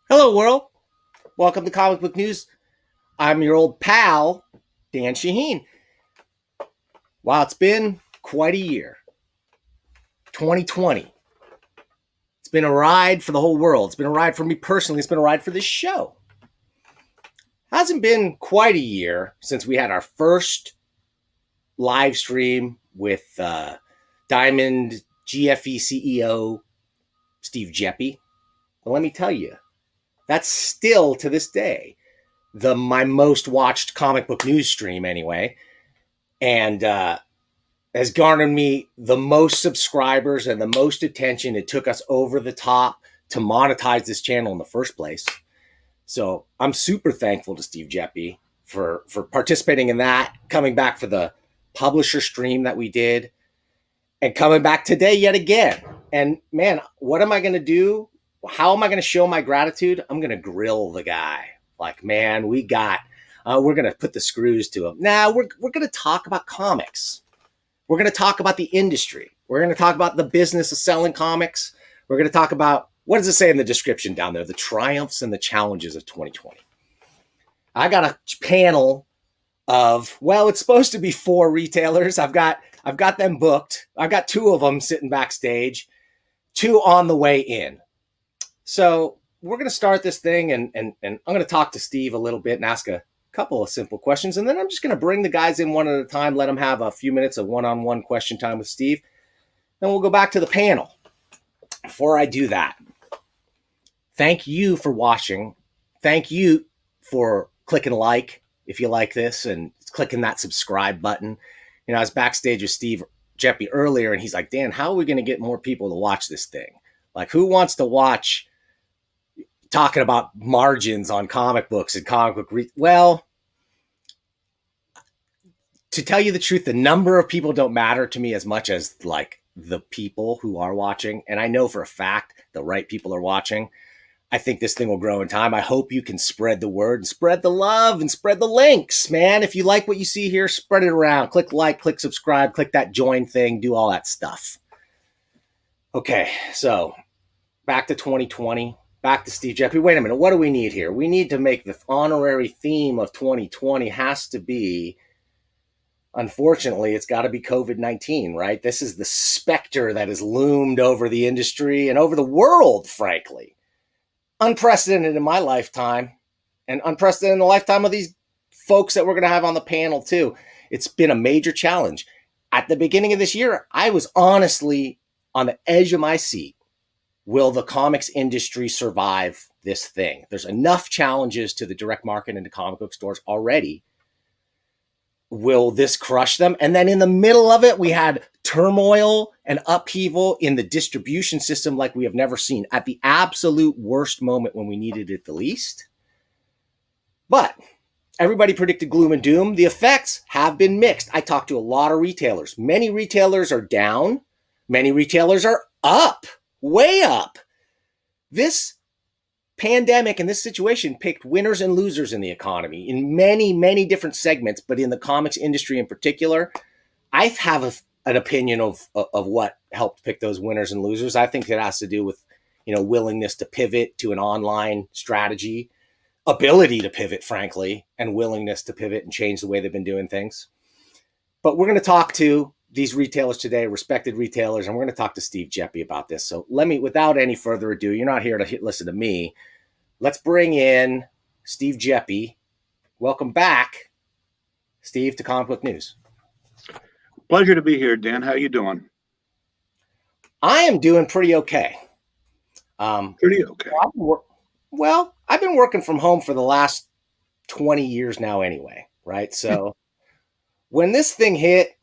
Hello, world. Welcome to Comic Book News. I'm your old pal, Dan Shaheen. Wow, it's been quite a year. 2020. It's been a ride for the whole world. It's been a ride for me personally. It's been a ride for this show. Hasn't been quite a year since we had our first live stream with Diamond GFE CEO Steve Geppi. But let me tell you, that's still, to this day, my most watched comic book news stream anyway, and has garnered me the most subscribers and the most attention. It took us over the top to monetize this channel in the first place. So I'm super thankful to Steve Geppi for participating in that, coming back for the publisher stream that we did, and coming back today yet again. And man, what am I going to do? How am I going to show my gratitude? I'm going to grill the guy. Like, man, we're going to put the screws to him. Now, we're going to talk about comics. We're going to talk about the industry. We're going to talk about the business of selling comics. We're going to talk about, what does it say in the description down there? The triumphs and the challenges of 2020. I got a panel of, well, it's supposed to be 4 retailers. I've got them booked. I've got 2 of them sitting backstage, 2 on the way in. So we're going to start this thing, and I'm going to talk to Steve a little bit and ask a couple of simple questions. And then I'm just going to bring the guys in one at a time, let them have a few minutes of one-on-one question time with Steve. Then we'll go back to the panel. Before I do that, thank you for watching. Thank you for clicking like if you like this and clicking that subscribe button. You know, I was backstage with Steve Geppi earlier, and he's like, Dan, how are we going to get more people to watch this thing? Like, who wants to watch talking about margins on comic books and comic book well, to tell you the truth, the number of people don't matter to me as much as like the people who are watching. And I know for a fact the right people are watching. I think this thing will grow in time. I hope you can spread the word and spread the love and spread the links, man. If you like what you see here, spread it around. Click like, click subscribe, click that join thing, do all that stuff. Okay, so back to 2020. Back to Steve Geppi. Wait a minute. What do we need here? We need to make the honorary theme of 2020 has to be, unfortunately, it's got to be COVID-19, right? This is the specter that has loomed over the industry and over the world, frankly. Unprecedented in my lifetime, and unprecedented in the lifetime of these folks that we're going to have on the panel too. It's been a major challenge. At the beginning of this year, I was honestly on the edge of my seat. Will the comics industry survive this thing? There's enough challenges to the direct market and to comic book stores already. Will this crush them? And then in the middle of it, we had turmoil and upheaval in the distribution system like we have never seen at the absolute worst moment when we needed it the least. But Everybody predicted gloom and doom. The effects have been mixed. I talked to a lot of retailers. Many retailers are down. Many retailers are up, way up. This pandemic and this situation picked winners and losers in the economy in many, many different segments, but in the comics industry in particular, I have an opinion of what helped pick those winners and losers. I think it has to do with, willingness to pivot to an online strategy, ability to pivot, frankly, and willingness to pivot and change the way they've been doing things. But we're going to talk to these retailers today, respected retailers, and we're going to talk to Steve Geppi about this. So without any further ado, you're not here to listen to me. Let's bring in Steve Geppi. Welcome back, Steve, to Comic Book News. Pleasure to be here, Dan. How you doing? I am doing pretty okay. Pretty okay. Well, I've been working from home for the last 20 years now anyway, right? So when this thing hit,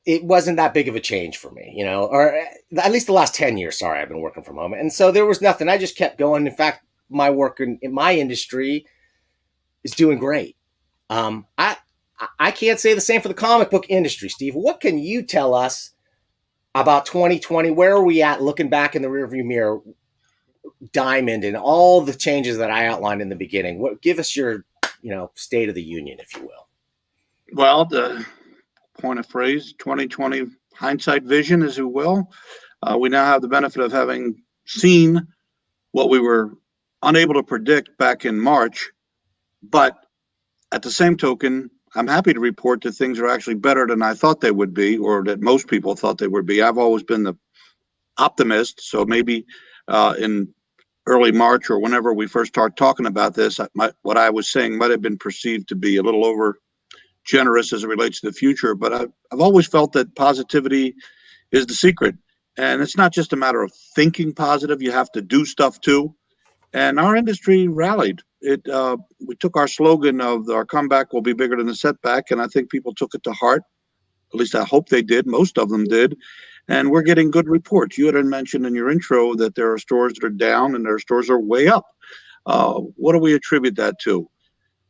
it wasn't that big of a change for me, or at least the last 10 years. Sorry, I've been working from home. And so there was nothing. I just kept going. In fact, my work in my industry is doing great. I can't say the same for the comic book industry. Steve, what can you tell us about 2020? Where are we at looking back in the rearview mirror, Diamond, and all the changes that I outlined in the beginning? Give us your, state of the union, if you will. Well, the point of phrase, 2020 hindsight vision, as you will. We now have the benefit of having seen what we were unable to predict back in March. But at the same token, I'm happy to report that things are actually better than I thought they would be, or that most people thought they would be. I've always been the optimist, so maybe in early March or whenever we first started talking about this, what I was saying might have been perceived to be a little over generous as it relates to the future. But I've always felt that positivity is the secret, and it's not just a matter of thinking positive. You have to do stuff too. And our industry rallied. We took our slogan of our comeback will be bigger than the setback, and I think people took it to heart. At least I hope they did. Most of them did. And we're getting good reports. You had mentioned in your intro that there are stores that are down and there are stores that are way up. What do we attribute that to?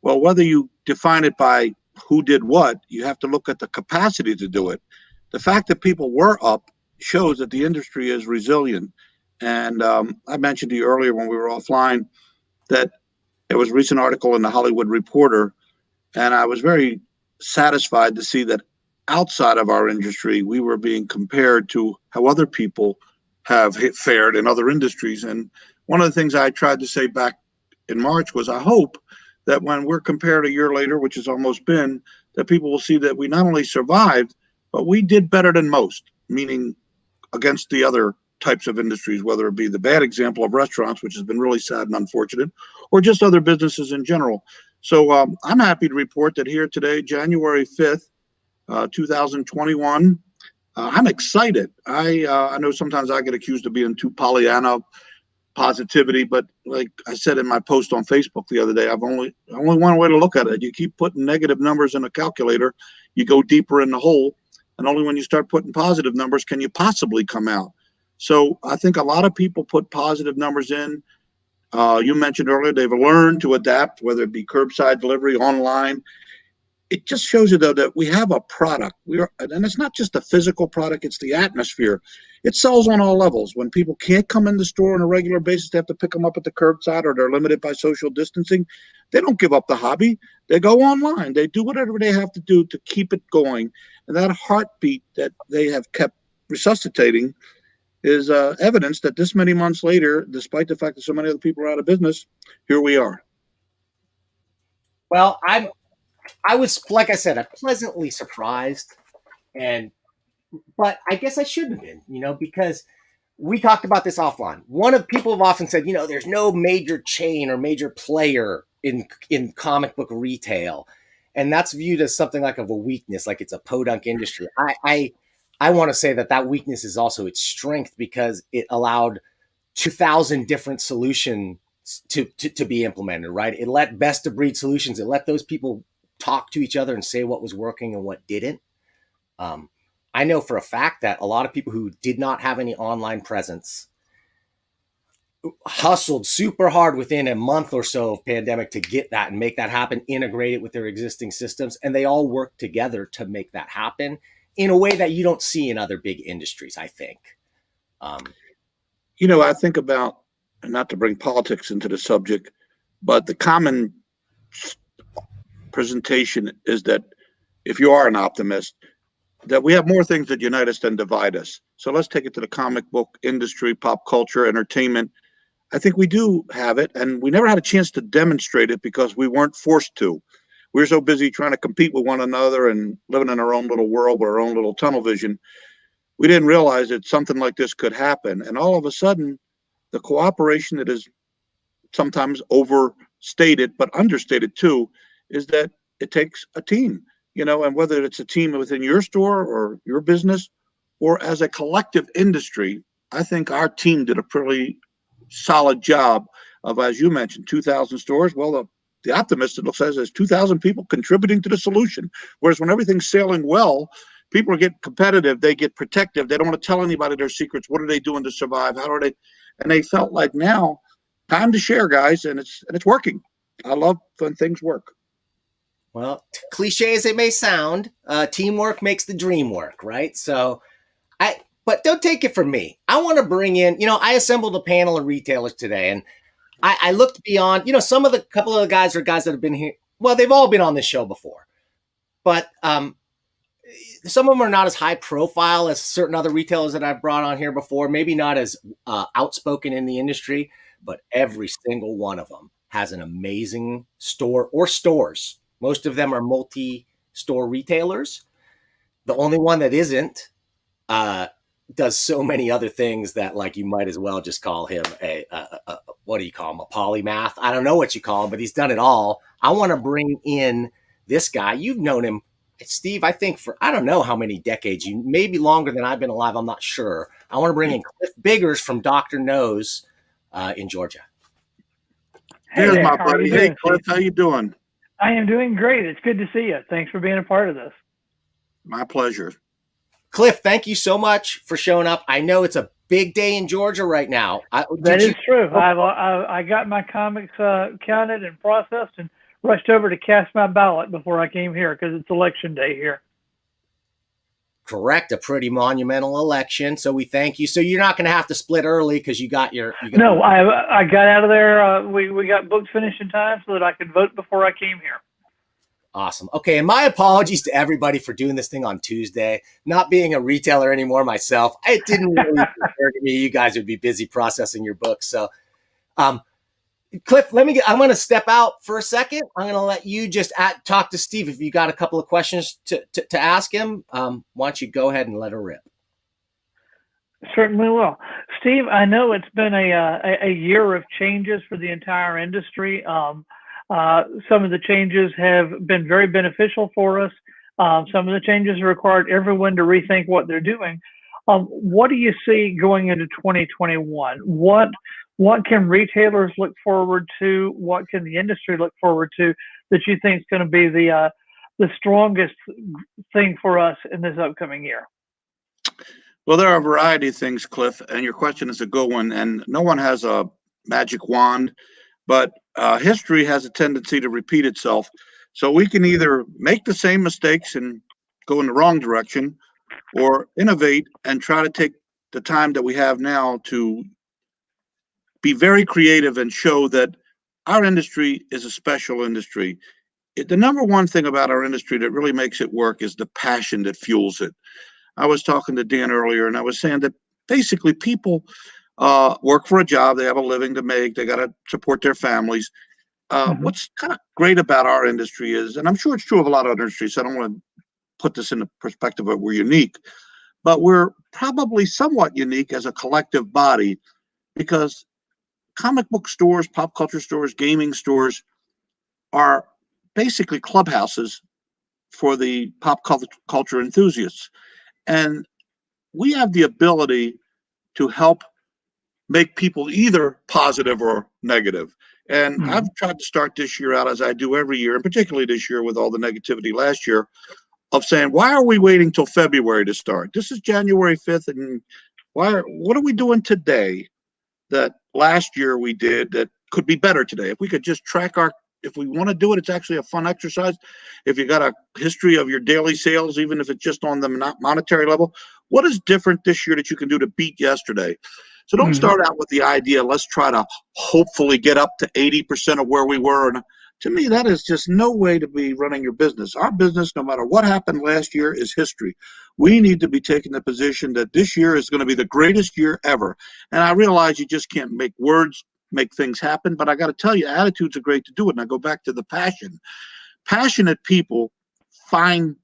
Well, whether you define it by who did what, you have to look at the capacity to do it. The fact that people were up shows that the industry is resilient. And I mentioned to you earlier when we were offline that there was a recent article in the Hollywood Reporter, and I was very satisfied to see that outside of our industry, we were being compared to how other people have fared in other industries. And one of the things I tried to say back in March was I hope that when we're compared a year later, which has almost been, that people will see that we not only survived, but we did better than most, meaning against the other types of industries, whether it be the bad example of restaurants, which has been really sad and unfortunate, or just other businesses in general. So I'm happy to report that here today, January 5th, 2021, I'm excited. I know sometimes I get accused of being too Pollyanna positivity, but like I said in my post on Facebook the other day, only one way to look at it. You keep putting negative numbers in a calculator, you go deeper in the hole, and only when you start putting positive numbers can you possibly come out. So I think a lot of people put positive numbers in. You mentioned earlier they've learned to adapt, whether it be curbside delivery, online. It just shows you, though, that we have a product. And it's not just a physical product, it's the atmosphere. It sells on all levels. When people can't come in the store on a regular basis, they have to pick them up at the curbside, or they're limited by social distancing. They don't give up the hobby. They go online. They do whatever they have to do to keep it going. And that heartbeat that they have kept resuscitating is evidence that this many months later, despite the fact that so many other people are out of business, here we are. Well, I was, like I said, I'm pleasantly surprised, but I guess I shouldn't have been, because we talked about this offline. People have often said, there's no major chain or major player in comic book retail, and that's viewed as something like of a weakness, like it's a podunk industry. I want to say that weakness is also its strength, because it allowed 2,000 different solutions to be implemented, right? It let best of breed solutions. It let those people talk to each other and say what was working and what didn't. I know for a fact that a lot of people who did not have any online presence hustled super hard within a month or so of pandemic to get that and make that happen, integrate it with their existing systems. And they all work together to make that happen in a way that you don't see in other big industries, I think. I think about, and not to bring politics into the subject, but the common presentation is that if you are an optimist, that we have more things that unite us than divide us. So let's take it to the comic book industry, pop culture, entertainment. I think we do have it, and we never had a chance to demonstrate it because we weren't forced to. We were so busy trying to compete with one another and living in our own little world with our own little tunnel vision. We didn't realize that something like this could happen. And all of a sudden, the cooperation that is sometimes overstated, but understated too, is that it takes a team, and whether it's a team within your store or your business or as a collective industry, I think our team did a pretty solid job of, as you mentioned, 2,000 stores. Well, the optimist says there's 2,000 people contributing to the solution. Whereas when everything's sailing well, people get competitive, they get protective, they don't want to tell anybody their secrets. What are they doing to survive? How are they? And they felt like now, time to share, guys, and it's working. I love when things work. Well, cliche as it may sound, teamwork makes the dream work, right? But don't take it from me. I want to bring in, I assembled a panel of retailers today, and I looked beyond, couple of the guys are guys that have been here. Well, they've all been on this show before, but some of them are not as high profile as certain other retailers that I've brought on here before. Maybe not as outspoken in the industry, but every single one of them has an amazing store or stores. Most of them are multi-store retailers. The only one that isn't does so many other things that, like, you might as well just call him what do you call him? A polymath? I don't know what you call him, but he's done it all. I want to bring in this guy. You've known him, Steve, I think for, I don't know how many decades, maybe longer than I've been alive. I'm not sure. I want to bring in Cliff Biggers from Dr. Nose in Georgia. Hey, there's my buddy. Hey, Cliff, how you doing? I am doing great. It's good to see you. Thanks for being a part of this. My pleasure. Cliff, thank you so much for showing up. I know it's a big day in Georgia right now. That is true. I got my comics counted and processed and rushed over to cast my ballot before I came here because it's election day here. Correct. A pretty monumental election. So we thank you. So you're not going to have to split early because you got your. No, I got out of there. We got books finished in time so that I could vote before I came here. Awesome. Okay. And my apologies to everybody for doing this thing on Tuesday. Not being a retailer anymore myself, it didn't really occur to me you guys would be busy processing your books. So, Cliff, I'm going to step out for a second. I'm going to let you just talk to Steve. If you got a couple of questions to ask him, why don't you go ahead and let her rip? Certainly will. Steve, I know it's been a year of changes for the entire industry. Some of the changes have been very beneficial for us. Some of the changes required everyone to rethink what they're doing. What do you see going into 2021? What can retailers look forward to? What can the industry look forward to that you think is going to be the strongest thing for us in this upcoming year? Well, there are a variety of things, Cliff, and your question is a good one. And no one has a magic wand, but history has a tendency to repeat itself. So we can either make the same mistakes and go in the wrong direction, or innovate and try to take the time that we have now to be very creative and show that our industry is a special industry. The number one thing about our industry that really makes it work is the passion that fuels it. I was talking to Dan earlier, and I was saying that basically people work for a job, they have a living to make, they got to support their families. What's kind of great about our industry is, and I'm sure it's true of a lot of industries, so I don't want to put this in the perspective of we're unique, but we're probably somewhat unique as a collective body because comic book stores, pop culture stores, gaming stores are basically clubhouses for the pop culture enthusiasts. And we have the ability to help make people either positive or negative. And I've tried to start this year out, as I do every year, and particularly this year with all the negativity last year, of saying, why are we waiting till February to start? This is January 5th, and what are we doing today that last year we did that could be better today. If we could just track if we want to do it, it's actually a fun exercise. If you got a history of your daily sales, even if it's just on the monetary level, what is different this year that you can do to beat yesterday? So don't start out with the idea, let's try to hopefully get up to 80% of where we were. And to me, that is just no way to be running your business. Our business, no matter what happened last year, is history. We need to be taking the position that this year is going to be the greatest year ever. And I realize you just can't make words make things happen, but I got to tell you, attitudes are great to do it. And I go back to the passion. Passionate people find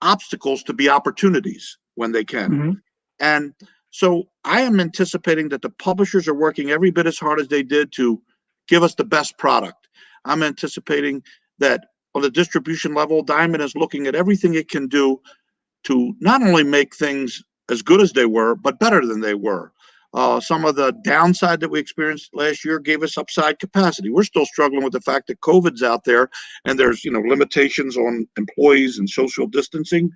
obstacles to be opportunities when they can. And so I am anticipating that the publishers are working every bit as hard as they did to give us the best product. I'm anticipating that on the distribution level, Diamond is looking at everything it can do to not only make things as good as they were, but better than they were. Some of the downside that we experienced last year gave us upside capacity. We're still struggling with the fact that COVID's out there and there's, limitations on employees and social distancing.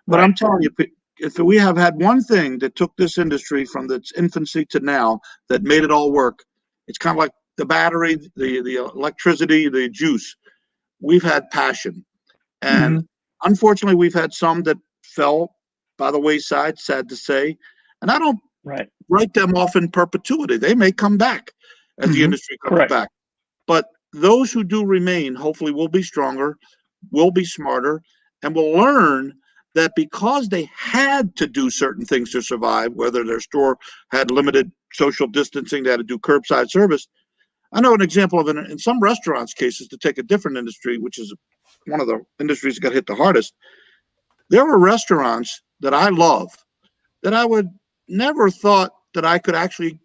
But I'm telling you, if we have had one thing that took this industry from its infancy to now that made it all work, it's kind of like the battery, the electricity, the juice. We've had passion. And unfortunately, we've had some that fell by the wayside, sad to say. And I don't write them off in perpetuity. They may come back as the industry comes back. But those who do remain, hopefully, will be stronger, will be smarter, and will learn that because they had to do certain things to survive, whether their store had limited social distancing, they had to do curbside service. I know an example of in some restaurants' cases, to take a different industry, which is one of the industries that got hit the hardest. There were restaurants that I love that I would never thought that I could actually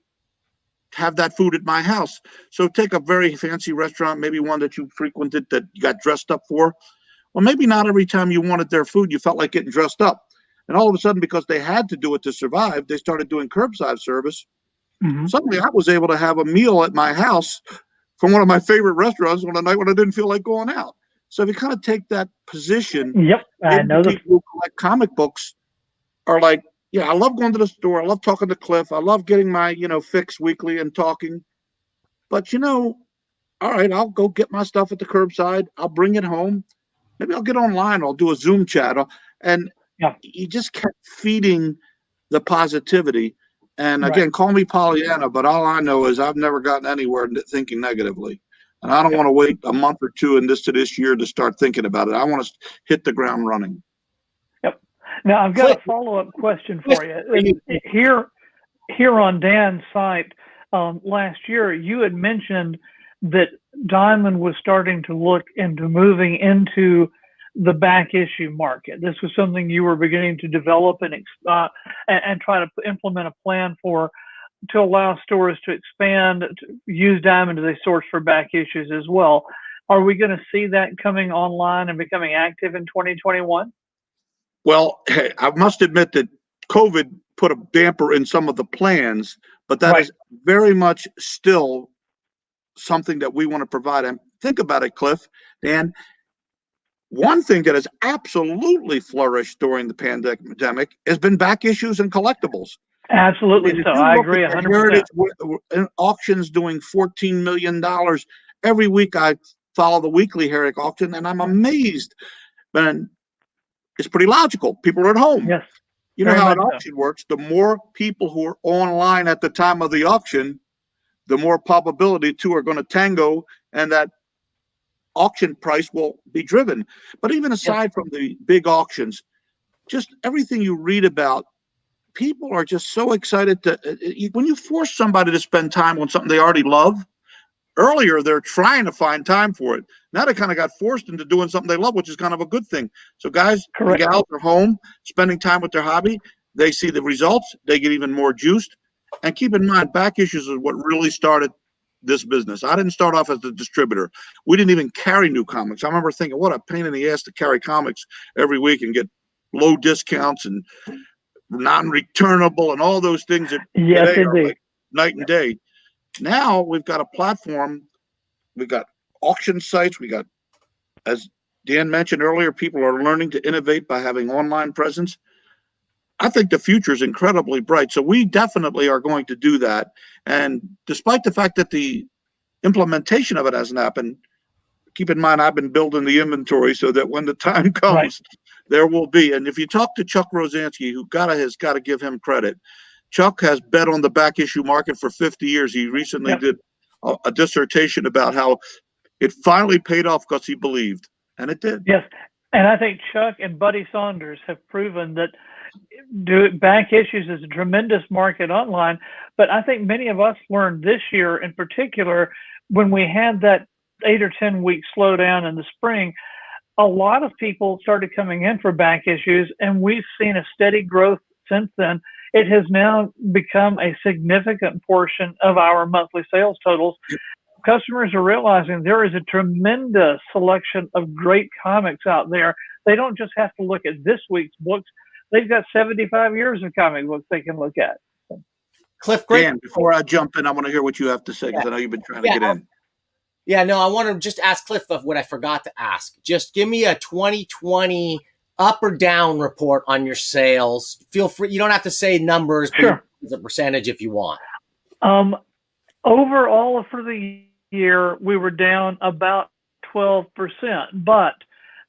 have that food at my house. So take a very fancy restaurant, maybe one that you frequented that you got dressed up for. Well, maybe not every time you wanted their food, you felt like getting dressed up. And all of a sudden, because they had to do it to survive, they started doing curbside service. Suddenly, I was able to have a meal at my house from one of my favorite restaurants on a night when I didn't feel like going out. So if you kind of take that position, I know people who collect comic books are like, yeah, I love going to the store. I love talking to Cliff. I love getting my, fix weekly and talking. But, all right, I'll go get my stuff at the curbside. I'll bring it home. Maybe I'll get online. I'll do a Zoom chat. And you just kept feeding the positivity. And again, call me Pollyanna, but all I know is I've never gotten anywhere thinking negatively. And I don't want to wait a month or two to this year to start thinking about it. I want to hit the ground running. Now, I've got a follow-up question for you. Here on Dan's site last year, you had mentioned that Diamond was starting to look into moving into the back issue market. This was something you were beginning to develop and try to implement a plan to allow stores to expand, to use Diamond as a source for back issues as well. Are we going to see that coming online and becoming active in 2021? Well, I must admit that COVID put a damper in some of the plans, but that is very much still something that we want to provide. And think about it, Cliff, Dan. One thing that has absolutely flourished during the pandemic has been back issues and collectibles. Absolutely. So I agree 100%. Auctions doing $14 million. Every week I follow the weekly Herrick auction and I'm amazed. And it's pretty logical. People are at home. Yes. You know how an auction works. The more people who are online at the time of the auction, the more probability two are going to tango and that auction price will be driven. But even aside from the big auctions, just everything you read about, people are just so excited when you force somebody to spend time on something they already love. Earlier, they're trying to find time for it. Now they kind of got forced into doing something they love, which is kind of a good thing. So guys and gals are home, spending time with their hobby. They see the results. They get even more juiced. And keep in mind, back issues is what really started this business. I didn't start off as a distributor. We didn't even carry new comics. I remember thinking, what a pain in the ass to carry comics every week and get low discounts and non-returnable and all those things that today are like night and day. Now we've got a platform. We've got auction sites. We got, as Dan mentioned earlier, people are learning to innovate by having online presence. I think the future is incredibly bright. So we definitely are going to do that. And despite the fact that the implementation of it hasn't happened, keep in mind, I've been building the inventory so that when the time comes, Right. there will be. And if you talk to Chuck Rosansky, who has got to give him credit, Chuck has bet on the back issue market for 50 years. He recently did a dissertation about how it finally paid off because he believed, and it did. Yes. And I think Chuck and Buddy Saunders have proven that back issues is a tremendous market online. But I think many of us learned this year in particular, when we had that 8 or 10 week slowdown in the spring, a lot of people started coming in for back issues, and we've seen a steady growth since then. It has now become a significant portion of our monthly sales totals. Customers are realizing there is a tremendous selection of great comics out there. They don't just have to look at this week's books. They've got 75 years of comic books they can look at. Cliff, great. Dan, before I jump in, I want to hear what you have to say, because I know you've been trying to get in. Yeah, no, I want to just ask Cliff of what I forgot to ask. Just give me a 2020 up or down report on your sales. Feel free. You don't have to say numbers, Sure. As a percentage if you want. Overall for the year, we were down about 12%, but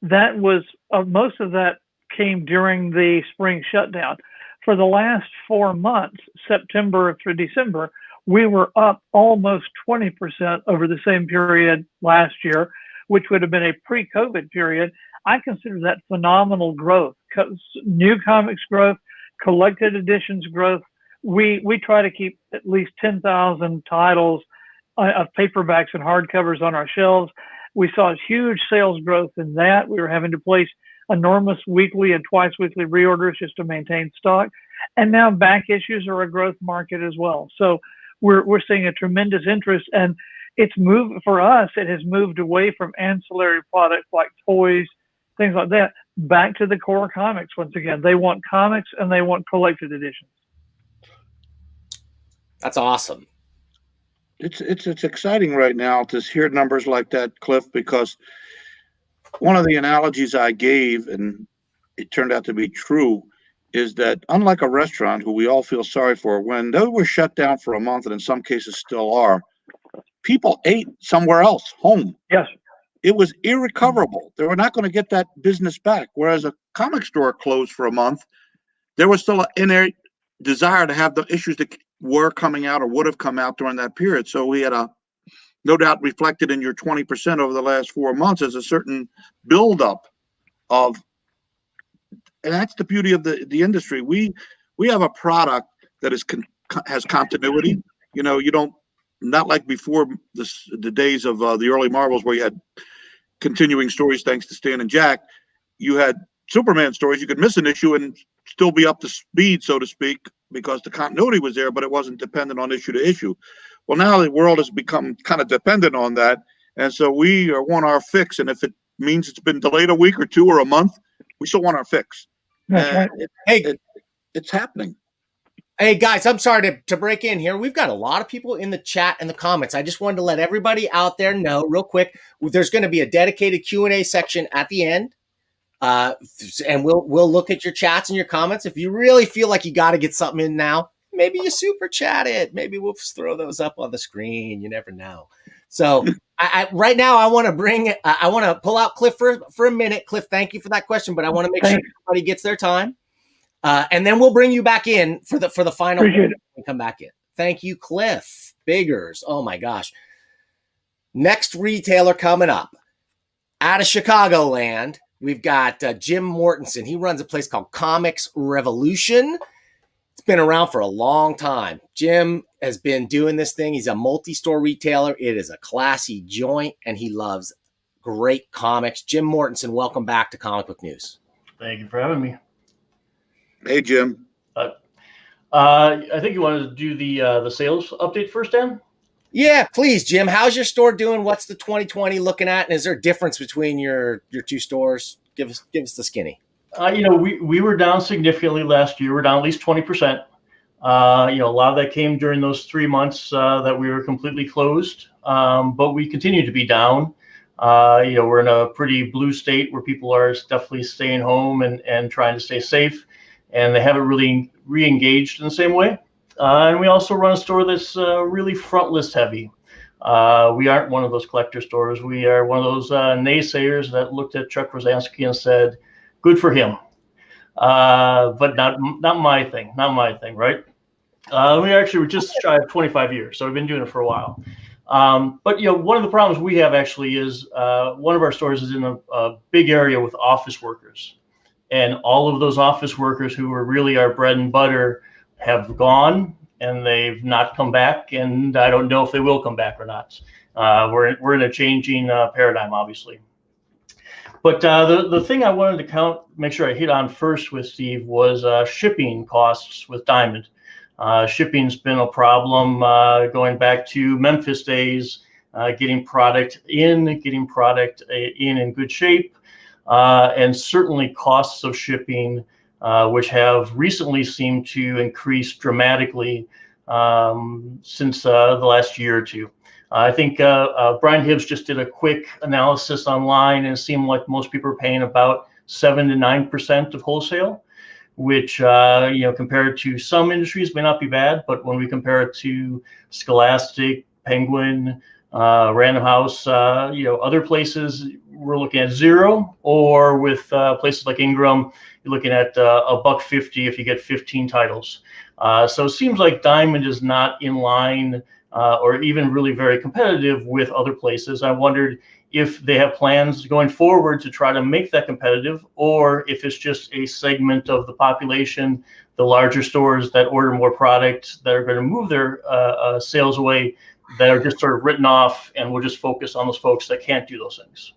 that was most of that came during the spring shutdown. For the last 4 months, September through December, we were up almost 20% over the same period last year, which would have been a pre-COVID period. I consider that phenomenal growth. New comics growth, collected editions growth. We try to keep at least 10,000 titles of paperbacks and hardcovers on our shelves. We saw huge sales growth in that. We were having to place enormous weekly and twice weekly reorders just to maintain stock. And now back issues are a growth market as well. So we're seeing a tremendous interest, and it's moved for us. It has moved away from ancillary products like toys, things like that, back to the core comics. Once again, they want comics and they want collected editions. That's awesome. It's exciting right now to hear numbers like that, Cliff, because one of the analogies I gave, and it turned out to be true, is that unlike a restaurant, who we all feel sorry for, when they were shut down for a month, and in some cases still are, people ate somewhere else, home. Yes. It was irrecoverable. They were not going to get that business back. Whereas a comic store closed for a month, there was still an innate desire to have the issues that were coming out or would have come out during that period. So we had no doubt reflected in your 20% over the last 4 months as a certain buildup of, and that's the beauty of the industry. We have a product that has continuity. You know, you don't, not like before the days of the early Marvels where you had continuing stories thanks to Stan and Jack. You had Superman stories. You could miss an issue and still be up to speed, so to speak, because the continuity was there, but it wasn't dependent on issue to issue. Well, now the world has become kind of dependent on that. And so we want our fix. And if it means it's been delayed a week or two or a month, we still want our fix. That's right. It's happening. Hey guys, I'm sorry to break in here. We've got a lot of people in the chat and the comments. I just wanted to let everybody out there know real quick, there's going to be a dedicated Q&A section at the end. And we'll look at your chats and your comments. If you really feel like you got to get something in now, maybe you super chat it. Maybe we'll throw those up on the screen. You never know. So I right now I want to pull out Cliff for a minute. Cliff, thank you for that question, but I want to make sure everybody gets their time. And then we'll bring you back in for the final and come back in. Thank you, Cliff Biggers. Oh my gosh. Next retailer coming up out of Chicagoland. We've got Jim Mortensen. He runs a place called Comics Revolution. It's been around for a long time. Jim has been doing this thing. He's a multi-store retailer. It is a classy joint, and he loves great comics. Jim Mortensen, welcome back to Comic Book News. Thank you for having me. Hey, Jim. I think you wanted to do the sales update first, Dan? Yeah, please, Jim. How's your store doing? What's the 2020 looking at? And is there a difference between your two stores? Give us the skinny. We were down significantly last year. We're down at least 20%. A lot of that came during those 3 months that we were completely closed. But we continue to be down. We're in a pretty blue state where people are definitely staying home and trying to stay safe. and they haven't really re-engaged in the same way. And we also run a store that's really front list heavy. We aren't one of those collector stores. We are one of those naysayers that looked at Chuck Rosansky and said, good for him. But not my thing, right? We actually were just shy of 25 years, so we've been doing it for a while. But one of the problems we have actually is one of our stores is in a big area with office workers, and all of those office workers who were really our bread and butter have gone, and they've not come back, and I don't know if they will come back or not. We're in a changing paradigm, obviously. But the thing I wanted to make sure I hit on first with Steve was shipping costs with Diamond. Shipping's been a problem going back to Memphis days, getting product in good shape, and certainly costs of shipping, which have recently seemed to increase dramatically since the last year or two. I think Brian Hibbs just did a quick analysis online, and it seemed like most people are paying about 7 to 9% of wholesale, which compared to some industries may not be bad, but when we compare it to Scholastic, Penguin, Random House, other places, we're looking at 0, or with places like Ingram, you're looking at $1.50 if you get 15 titles. So it seems like Diamond is not in line or even really very competitive with other places. I wondered if they have plans going forward to try to make that competitive, or if it's just a segment of the population, the larger stores that order more product, that are going to move their sales away, that are just sort of written off, and we'll just focus on those folks that can't do those things.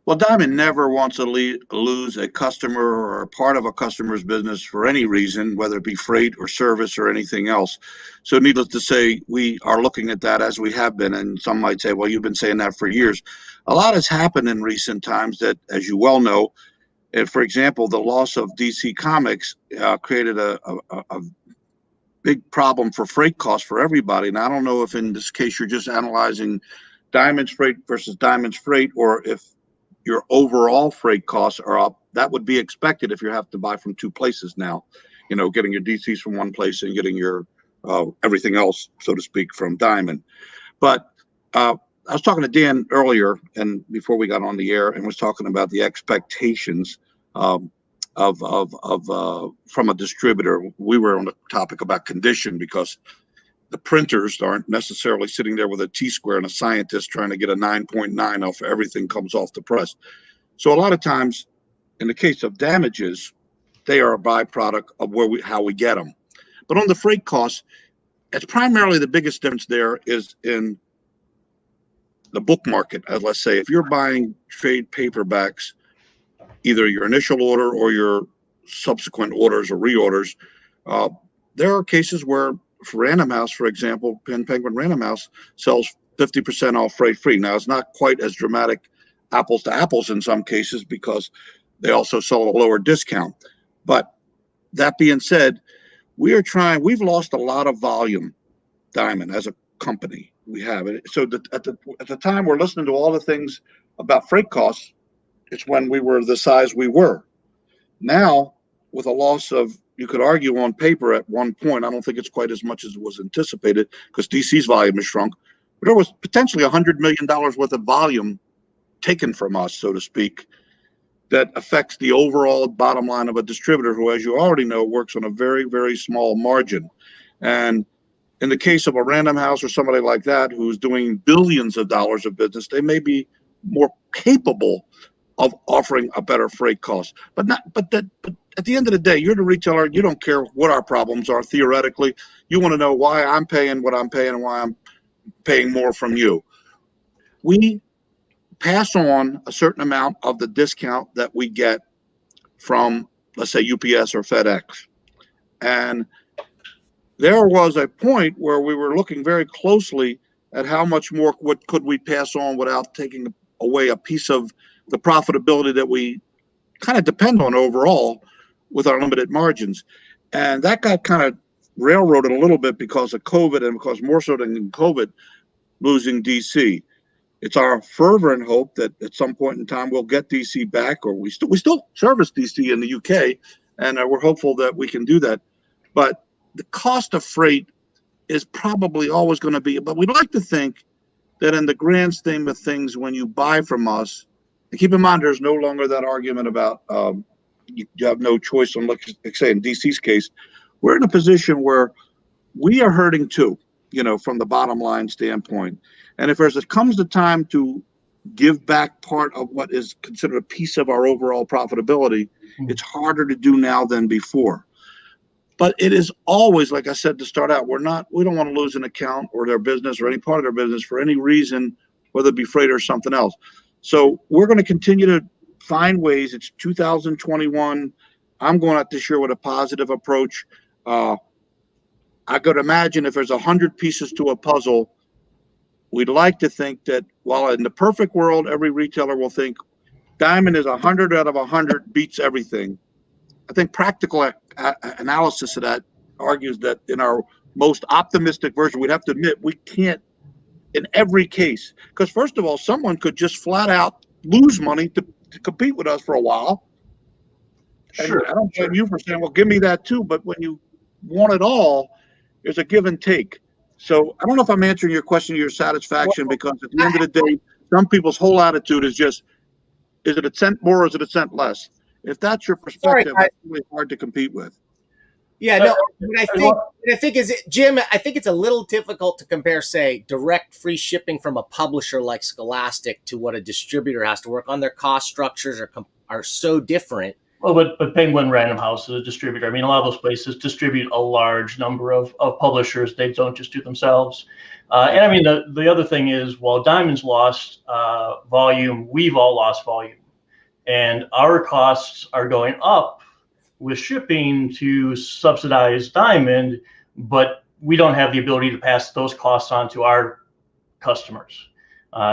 Well, Diamond never wants to lose a customer or a part of a customer's business for any reason, whether it be freight or service or anything else. So needless to say, we are looking at that as we have been. And some might say, well, you've been saying that for years. A lot has happened in recent times that, as you well know, for example, the loss of DC Comics created a big problem for freight costs for everybody. And I don't know if in this case you're just analyzing Diamond's freight versus Diamond's freight, or if your overall freight costs are up. That would be expected if you have to buy from 2 places now, getting your DCs from one place and getting your everything else, so to speak, from Diamond. But I was talking to Dan earlier, and before we got on the air, and was talking about the expectations from a distributor. We were on the topic about condition, because the printers aren't necessarily sitting there with a T-square and a scientist trying to get a 9.9 off everything comes off the press. So a lot of times, in the case of damages, they are a byproduct of how we get them. But on the freight costs, it's primarily the biggest difference there is in the book market. As let's say, if you're buying trade paperbacks, either your initial order or your subsequent orders or reorders, there are cases where, for Random House, for example, Penguin Random House sells 50% off freight free. Now, it's not quite as dramatic apples to apples in some cases, because they also sell a lower discount. But that being said, we've lost a lot of volume, Diamond, as a company. We have it. So at the time we're listening to all the things about freight costs, it's when we were the size we were. Now, with a loss of, you could argue on paper at one point, I don't think it's quite as much as it was anticipated, because DC's volume has shrunk, but there was potentially $100 million worth of volume taken from us, so to speak, that affects the overall bottom line of a distributor who, as you already know, works on a very, very small margin. And in the case of a Random House or somebody like that who's doing billions of dollars of business, they may be more capable of offering a better freight cost. But at the end of the day, you're the retailer. You don't care what our problems are theoretically. You want to know why I'm paying what I'm paying and why I'm paying more from you. We pass on a certain amount of the discount that we get from, let's say, UPS or FedEx. And there was a point where we were looking very closely at how much more could we pass on without taking away a piece of the profitability that we kind of depend on overall with our limited margins. And that got kind of railroaded a little bit because of COVID, and because more so than COVID, losing DC. It's our fervent hope that at some point in time we'll get DC back, or we still service DC in the UK, and we're hopeful that we can do that. But the cost of freight is probably always going to be, but we'd like to think that in the grand scheme of things, when you buy from us, and keep in mind, there's no longer that argument about you have no choice on, like say in DC's case, we're in a position where we are hurting too, from the bottom line standpoint. And if it comes the time to give back part of what is considered a piece of our overall profitability, it's harder to do now than before. But it is always, like I said to start out, we don't want to lose an account or their business or any part of their business for any reason, whether it be freight or something else. So we're going to continue to find ways. It's 2021. I'm going out this year with a positive approach. I could imagine if there's 100 pieces to a puzzle, we'd like to think that while in the perfect world, every retailer will think Diamond is 100 out of 100 beats everything. I think practical analysis of that argues that in our most optimistic version, we'd have to admit we can't in every case. Because first of all, someone could just flat out lose money to compete with us for a while. Sure. And I don't blame you for saying, well, give me that too. But when you want it all, there's a give and take. So I don't know if I'm answering your question to your satisfaction, because at the end of the day, some people's whole attitude is just, is it a cent more or is it a cent less? If that's your perspective, that's really hard to compete with. Yeah, no, I think is it, Jim, I think it's a little difficult to compare, say, direct free shipping from a publisher like Scholastic to what a distributor has to work on. Their cost structures are so different. Well, but Penguin Random House is a distributor. I mean, a lot of those places distribute a large number of publishers. They don't just do themselves. And I mean, the other thing is, while Diamond's lost volume, we've all lost volume. And our costs are going up with shipping to subsidize Diamond, but we don't have the ability to pass those costs on to our customers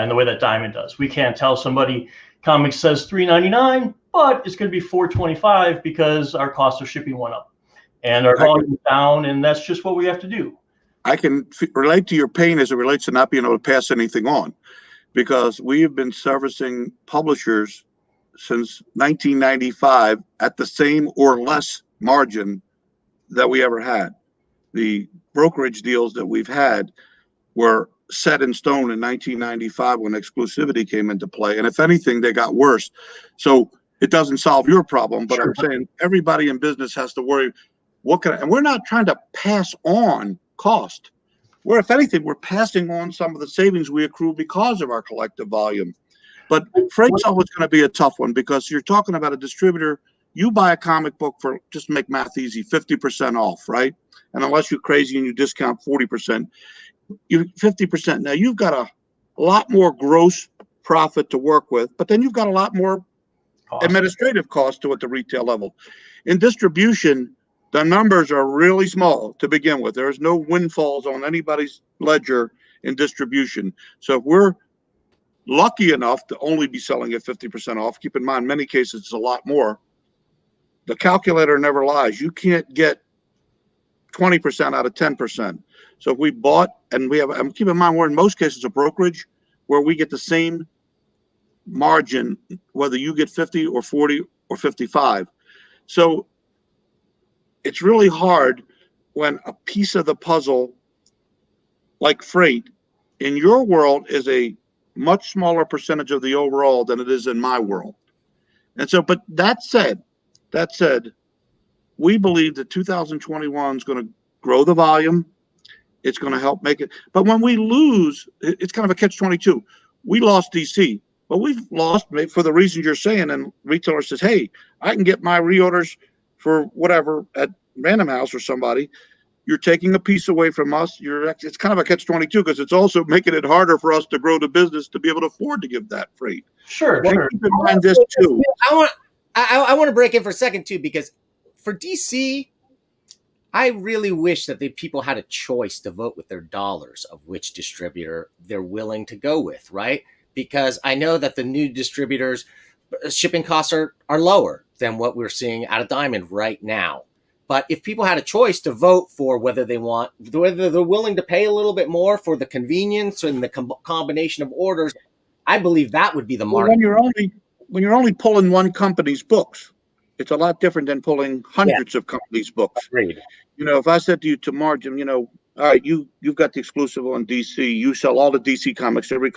in the way that Diamond does. We can't tell somebody comics says $3.99, but it's going to be $4.25 because our cost of shipping went up and our volume is down, and that's just what we have to do. I can relate to your pain as it relates to not being able to pass anything on, because we have been servicing publishers since 1995 at the same or less margin that we ever had. The brokerage deals that we've had were set in stone in 1995 when exclusivity came into play. And if anything, they got worse. So it doesn't solve your problem, but I'm saying everybody in business has to worry, and we're not trying to pass on cost. If anything, we're passing on some of the savings we accrue because of our collective volume. But freight's always going to be a tough one, because you're talking about a distributor. You buy a comic book for, just make math easy, 50% off, right? And unless you're crazy and you discount 40%, you 50%. Now you've got a lot more gross profit to work with, but then you've got a lot more administrative costs to at the retail level. In distribution, the numbers are really small to begin with. There's no windfalls on anybody's ledger in distribution. So if we're lucky enough to only be selling at 50% off, keep in mind, many cases it's a lot more. The calculator never lies. You can't get 20% out of 10%. So if we bought, and we have, keep in mind, we're in most cases a brokerage where we get the same margin, whether you get 50 or 40 or 55. So it's really hard when a piece of the puzzle like freight in your world is a much smaller percentage of the overall than it is in my world. And so, but that said, we believe that 2021 is going to grow the volume. It's going to help make it. But when we lose, it's kind of a catch-22. We lost DC, but we've lost for the reasons you're saying. And retailer says, hey, I can get my reorders for whatever at Random House or somebody. You're taking a piece away from us. It's kind of a catch-22, because it's also making it harder for us to grow the business to be able to afford to give that freight. Sure. Keep in mind this too. I want to break in for a second too, because for DC, I really wish that the people had a choice to vote with their dollars of which distributor they're willing to go with, right? Because I know that the new distributors' shipping costs are lower than what we're seeing out of Diamond right now. But if people had a choice to vote for whether they're willing to pay a little bit more for the convenience and the combination of orders, I believe that would be the market. When you're only pulling one company's books, It's a lot different than pulling hundreds of companies' books. Agreed. If I said to you tomorrow, Jim, all right, you've got the exclusive on DC. You sell all the DC comics every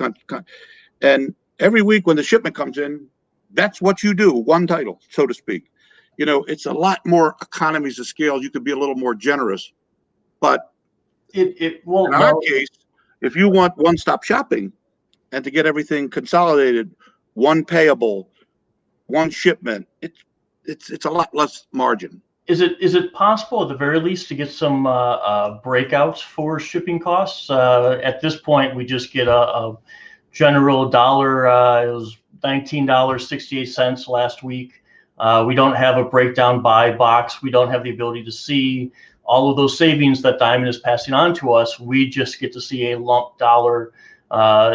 and every week when the shipment comes in, that's what you do, one title, so to speak. It's a lot more economies of scale. You could be a little more generous, but in our case, if you want one-stop shopping and to get everything consolidated, one payable, one shipment, it's a lot less margin. Is it possible at the very least to get some breakouts for shipping costs? At this point, we just get a general dollar. It was $19.68 last week. We don't have a breakdown by box. We don't have the ability to see all of those savings that Diamond is passing on to us. We just get to see a lump dollar.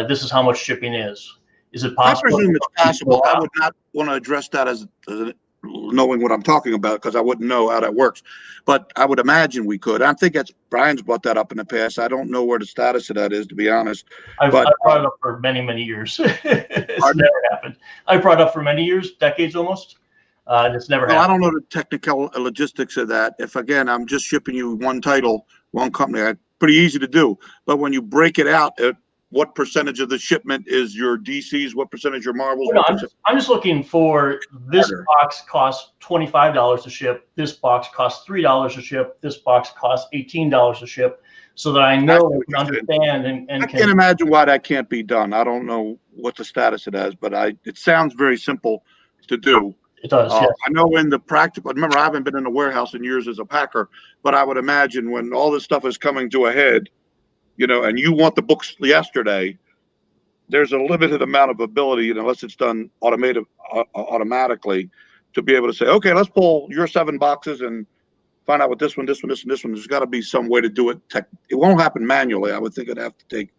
This is how much shipping is. Is it possible? I presume it's possible. I would not want to address that as knowing what I'm talking about, because I wouldn't know how that works. But I would imagine we could. I think Brian's brought that up in the past. I don't know where the status of that is, to be honest. I've brought it up for many, many years. It's never happened. I brought it up for many years, decades almost. It's never happened. I don't know the technical logistics of that. If, again, I'm just shipping you one title, one company, pretty easy to do. But when you break it out, what percentage of the shipment is your DCs? What percentage your Marvels? No, I'm just looking for this box costs $25 to ship. This box costs $3 to ship. This box costs $18 to ship, so that I know and understand. And I can't imagine why that can't be done. I don't know what the status it has, but it sounds very simple to do. It does. Yes. I know in the practical. Remember, I haven't been in a warehouse in years as a packer, but I would imagine when all this stuff is coming to a head, and you want the books yesterday, there's a limited amount of ability, unless it's done automatically, to be able to say, okay, let's pull your 7 boxes and find out what this one. There's got to be some way to do it. It won't happen manually. I would think it'd have to take,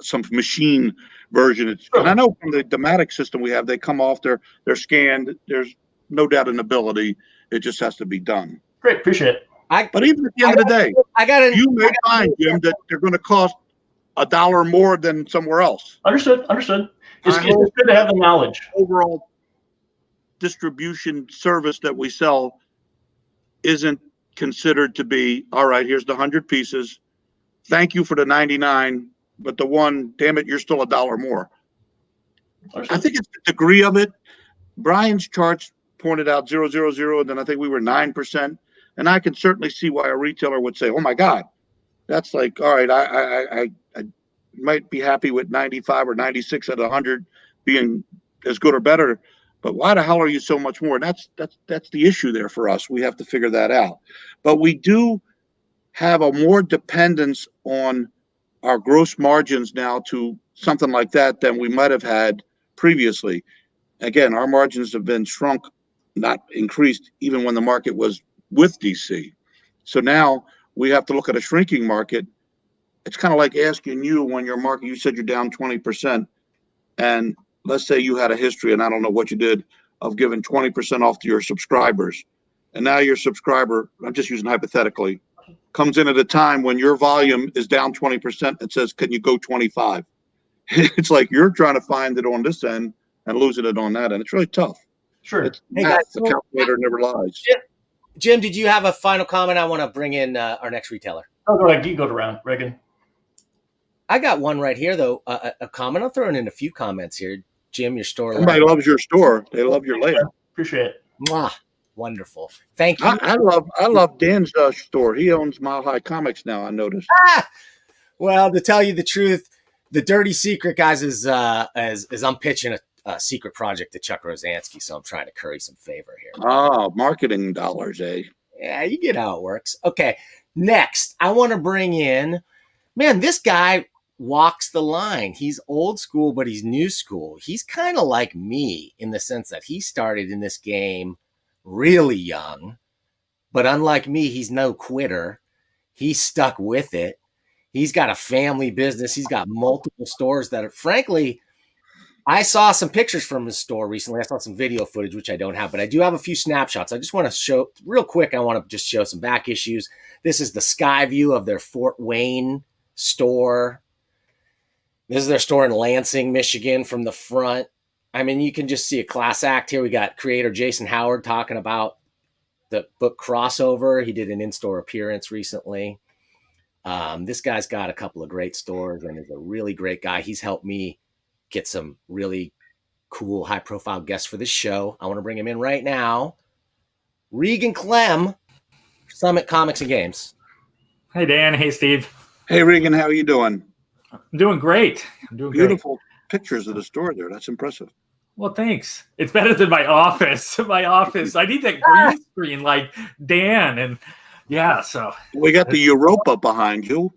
some machine version. And I know from the Dematic system we have, they come off, they're scanned. There's no doubt an ability. It just has to be done. Great, appreciate it. But even at the end of the day, you may find, Jim, that they're going to cost $1 more than somewhere else. Understood. It's good to have the knowledge. Overall distribution service that we sell isn't considered to be, all right, here's the 100 pieces. Thank you for the 99, but the one, damn it, you're still $1 more. Understood. I think it's the degree of it. Brian's charts pointed out 0, 0, 0, and then I think we were 9%. And I can certainly see why a retailer would say, oh, my God, that's like, all right, I might be happy with 95 or 96 at 100 being as good or better. But why the hell are you so much more? And that's the issue there for us. We have to figure that out. But we do have a more dependence on our gross margins now to something like that than we might have had previously. Again, our margins have been shrunk, not increased, even when the market was with DC. So now we have to look at a shrinking market. It's kind of like asking you when your market, you said you're down 20%. And let's say you had a history, and I don't know what you did, of giving 20% off to your subscribers. And now your subscriber, I'm just using hypothetically, comes in at a time when your volume is down 20% and says, can you go 25? It's like you're trying to find it on this end and losing it on that end. It's really tough. Sure. Hey guys, the calculator never lies. Jim, did you have a final comment? I want to bring in our next retailer. Oh, go ahead. You go around, Regan. I got one right here, though. A comment. I'm throwing in a few comments here. Jim, your store. Everybody loves your store. They love your layout. Appreciate it. Mwah. Wonderful. Thank you. I love Dan's store. He owns Mile High Comics now, I noticed. Well, to tell you the truth, the dirty secret, guys, is I'm pitching a secret project to Chuck Rosansky, so I'm trying to curry some favor here. Oh, marketing dollars, eh? Yeah, you get how it works. Okay, next, I want to bring in, man, this guy walks the line. He's old school, but he's new school. He's kind of like me in the sense that he started in this game really young, but unlike me, he's no quitter. He's stuck with it. He's got a family business. He's got multiple stores that are, frankly, I saw some pictures from his store recently. I saw some video footage, which I don't have, but I do have a few snapshots. I just want to show real quick. I want to just show some back issues. This is the sky view of their Fort Wayne store. This is their store in Lansing, Michigan from the front. I mean, you can just see a class act here. We got creator Jason Howard talking about the book Crossover. He did an in-store appearance recently. This guy's got a couple of great stores and is a really great guy. He's helped me get some really cool, high-profile guests for this show. I want to bring him in right now. Regan Clem, Summit Comics and Games. Hey, Dan. Hey, Steve. Hey, Regan, how are you doing? I'm doing great. Beautiful pictures of the store there. That's impressive. Well, thanks. It's better than my office. My office. I need that green screen like Dan. And yeah, so. We got the Europa behind you.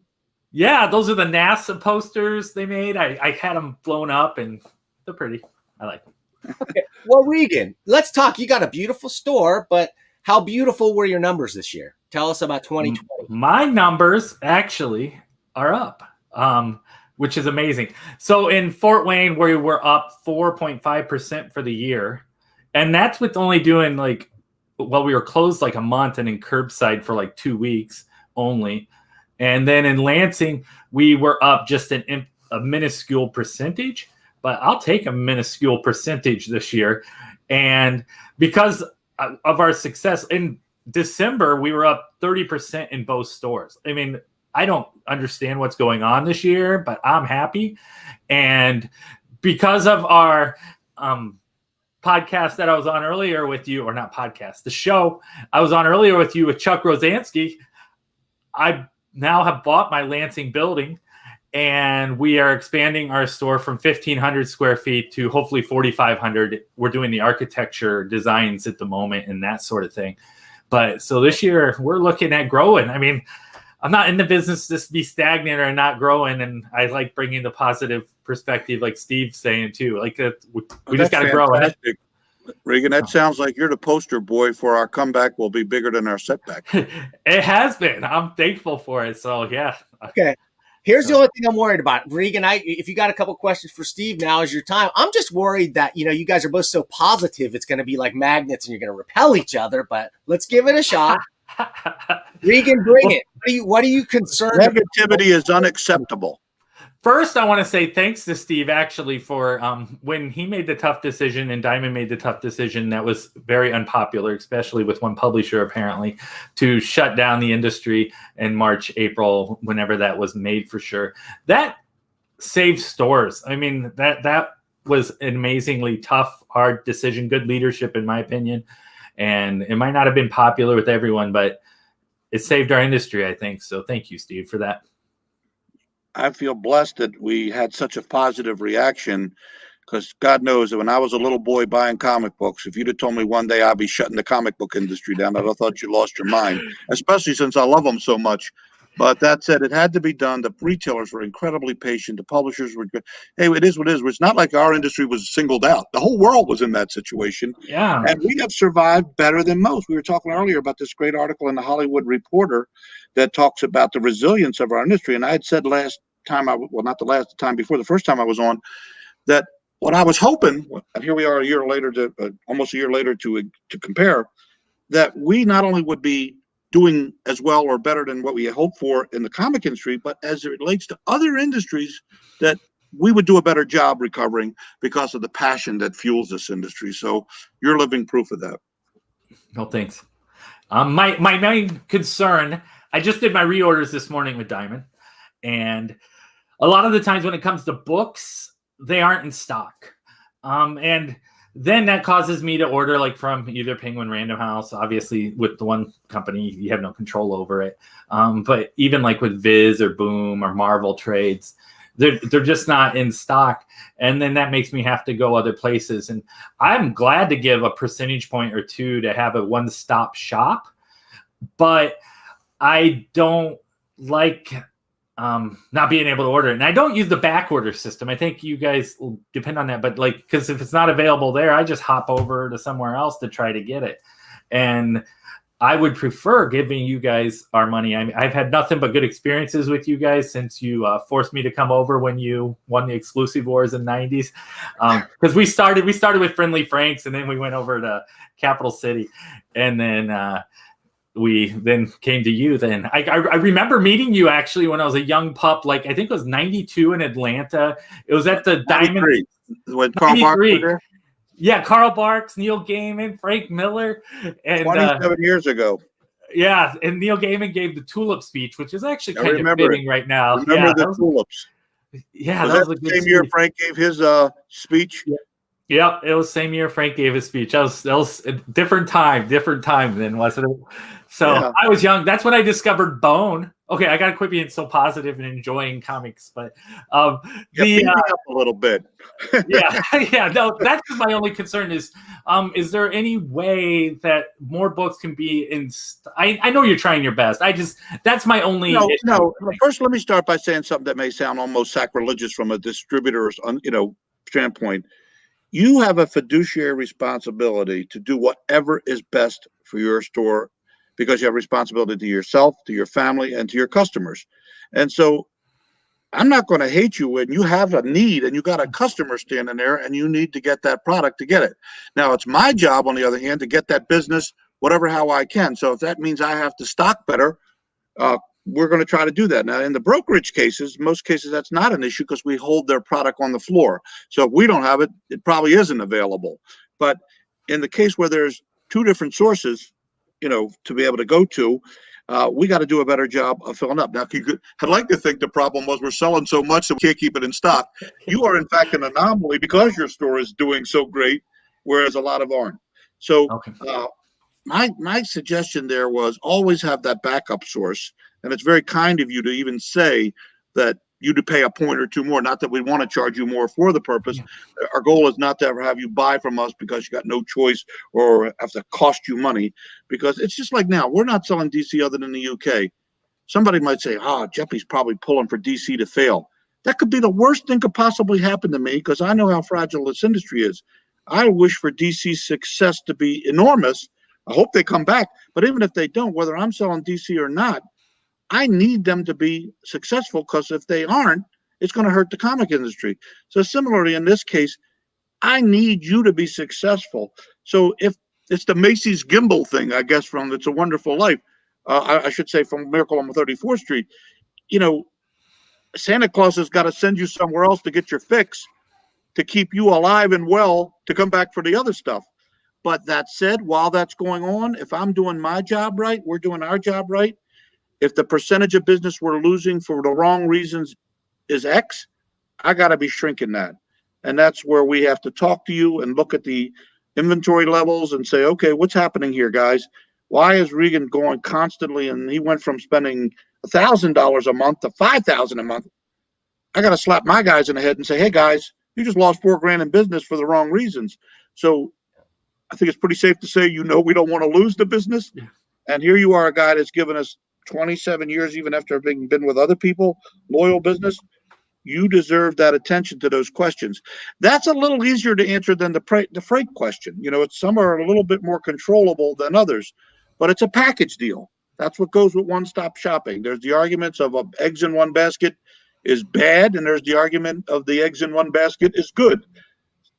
Yeah, those are the NASA posters they made. I had them blown up and they're pretty. I like them. Okay. Well, Regan, let's talk. You got a beautiful store, but how beautiful were your numbers this year? Tell us about 2020. My numbers actually are up, which is amazing. So in Fort Wayne, we were up 4.5% for the year. And that's with only doing we were closed like a month and in curbside for like 2 weeks only. And then in Lansing, we were up just a minuscule percentage, but I'll take a minuscule percentage this year. And because of our success in December, we were up 30% in both stores. I mean, I don't understand what's going on this year, but I'm happy. And because of our podcast that I was on earlier with you, or not podcast, the show I was on earlier with you with Chuck Rosansky, I now have bought my Lansing building and we are expanding our store from 1,500 square feet to hopefully 4,500. We're doing the architecture designs at the moment and that sort of thing. But so this year we're looking at growing. I mean, I'm not in the business to be stagnant or not growing. And I like bringing the positive perspective, like Steve's saying too. Like we just got to grow. Regan, that sounds like you're the poster boy for our comeback will be bigger than our setback. It has been. I'm thankful for it. So yeah. Okay. Here's the only thing I'm worried about. Regan, if you got a couple questions for Steve, now is your time. I'm just worried that, you guys are both so positive. It's going to be like magnets and you're going to repel each other, but let's give it a shot. Regan, bring it. What are you concerned about? Negativity is unacceptable. First, I want to say thanks to Steve, actually, for when he made the tough decision and Diamond made the tough decision that was very unpopular, especially with one publisher, apparently, to shut down the industry in March, April, whenever that was made for sure. That saved stores. I mean, that was an amazingly tough, hard decision, good leadership, in my opinion. And it might not have been popular with everyone, but it saved our industry, I think. So thank you, Steve, for that. I feel blessed that we had such a positive reaction because God knows that when I was a little boy buying comic books, if you'd have told me one day I'd be shutting the comic book industry down, I'd have thought you lost your mind, especially since I love them so much. But that said, it had to be done. The retailers were incredibly patient. The publishers were good. Hey, it is what it is. It's not like our industry was singled out. The whole world was in that situation. Yeah. And we have survived better than most. We were talking earlier about this great article in the Hollywood Reporter that talks about the resilience of our industry. And I had said last time, not the last time before, the first time I was on, that what I was hoping, and here we are a year later, almost a year later to compare, that we not only would be doing as well or better than what we had hoped for in the comic industry, but as it relates to other industries, that we would do a better job recovering because of the passion that fuels this industry. So you're living proof of that. No, thanks. My main concern, I just did my reorders this morning with Diamond, and a lot of the times when it comes to books, they aren't in stock. And then that causes me to order like from either Penguin Random House, obviously with the one company, you have no control over it. But even like with Viz or Boom or Marvel Trades, they're just not in stock. And then that makes me have to go other places. And I'm glad to give a percentage point or two to have a one-stop shop, but I don't like not being able to order it. And I don't use the back order system. I think you guys will depend on that, but because if it's not available there, I just hop over to somewhere else to try to get it. And I would prefer giving you guys our money. I mean, I've had nothing but good experiences with you guys since you forced me to come over when you won the exclusive wars in the 90s. Because we started with Friendly Franks, and then we went over to Capital City, and then we then came to you. Then I remember meeting you actually when I was a young pup, I think it was 92 in Atlanta. It was at the Diamond when Carl Barks was there? Yeah, Carl Barks, Neil Gaiman, Frank Miller, and 27 years ago. Yeah, and Neil Gaiman gave the tulip speech, which is actually kind of fitting right now. Remember the tulips? Yeah, that was a good same speech. year Frank gave his speech. Yeah, it was same year Frank gave his speech. That was a different time then, wasn't it? So yeah. I was young. That's when I discovered Bone. Okay, I gotta quit being so positive and enjoying comics, but beat me up a little bit. yeah. No, that's just my only concern is there any way that more books can be in? I know you're trying your best. That's my only. No. First, let me start by saying something that may sound almost sacrilegious from a distributor's, standpoint. You have a fiduciary responsibility to do whatever is best for your store, because you have responsibility to yourself, to your family, and to your customers. And so I'm not going to hate you when you have a need and you got a customer standing there and you need to get that product to get it. Now, it's my job, on the other hand, to get that business how I can. So if that means I have to stock better, we're going to try to do that. Now, in the brokerage cases, most cases, that's not an issue because we hold their product on the floor. So if we don't have it, it probably isn't available. But in the case where there's two different sources, to be able to go to, we got to do a better job of filling up. Now, I'd like to think the problem was we're selling so much that we can't keep it in stock. You are, in fact, an anomaly because your store is doing so great, whereas a lot of aren't. So my suggestion there was always have that backup source. And it's very kind of you to even say that you to pay a point or two more. Not that we want to charge you more for the purpose. Yeah. Our goal is not to ever have you buy from us because you got no choice or have to cost you money, because it's just like now, we're not selling DC other than the UK. Somebody might say, Geppi's probably pulling for DC to fail. That could be the worst thing could possibly happen to me, because I know how fragile this industry is. I wish for DC's success to be enormous. I hope they come back. But even if they don't, whether I'm selling DC or not, I need them to be successful, because if they aren't, it's going to hurt the comic industry. So similarly, in this case, I need you to be successful. So if it's the Macy's gimbal thing, I guess, from It's a Wonderful Life, I should say from Miracle on 34th Street, Santa Claus has got to send you somewhere else to get your fix to keep you alive and well to come back for the other stuff. But that said, while that's going on, if I'm doing my job right, we're doing our job right, if the percentage of business we're losing for the wrong reasons is X, I got to be shrinking that. And that's where we have to talk to you and look at the inventory levels and say, okay, what's happening here, guys? Why is Regan going constantly? And he went from spending $1,000 a month to $5,000 a month. I got to slap my guys in the head and say, hey, guys, you just lost $4,000 in business for the wrong reasons. So I think it's pretty safe to say, we don't want to lose the business. Yeah. And here you are, a guy that's given us 27 years, even after having been with other people, loyal business. You deserve that attention to those questions. That's a little easier to answer than the freight question. Some are a little bit more controllable than others, but it's a package deal. That's what goes with one-stop shopping. There's the arguments of eggs in one basket is bad, and there's the argument of the eggs in one basket is good.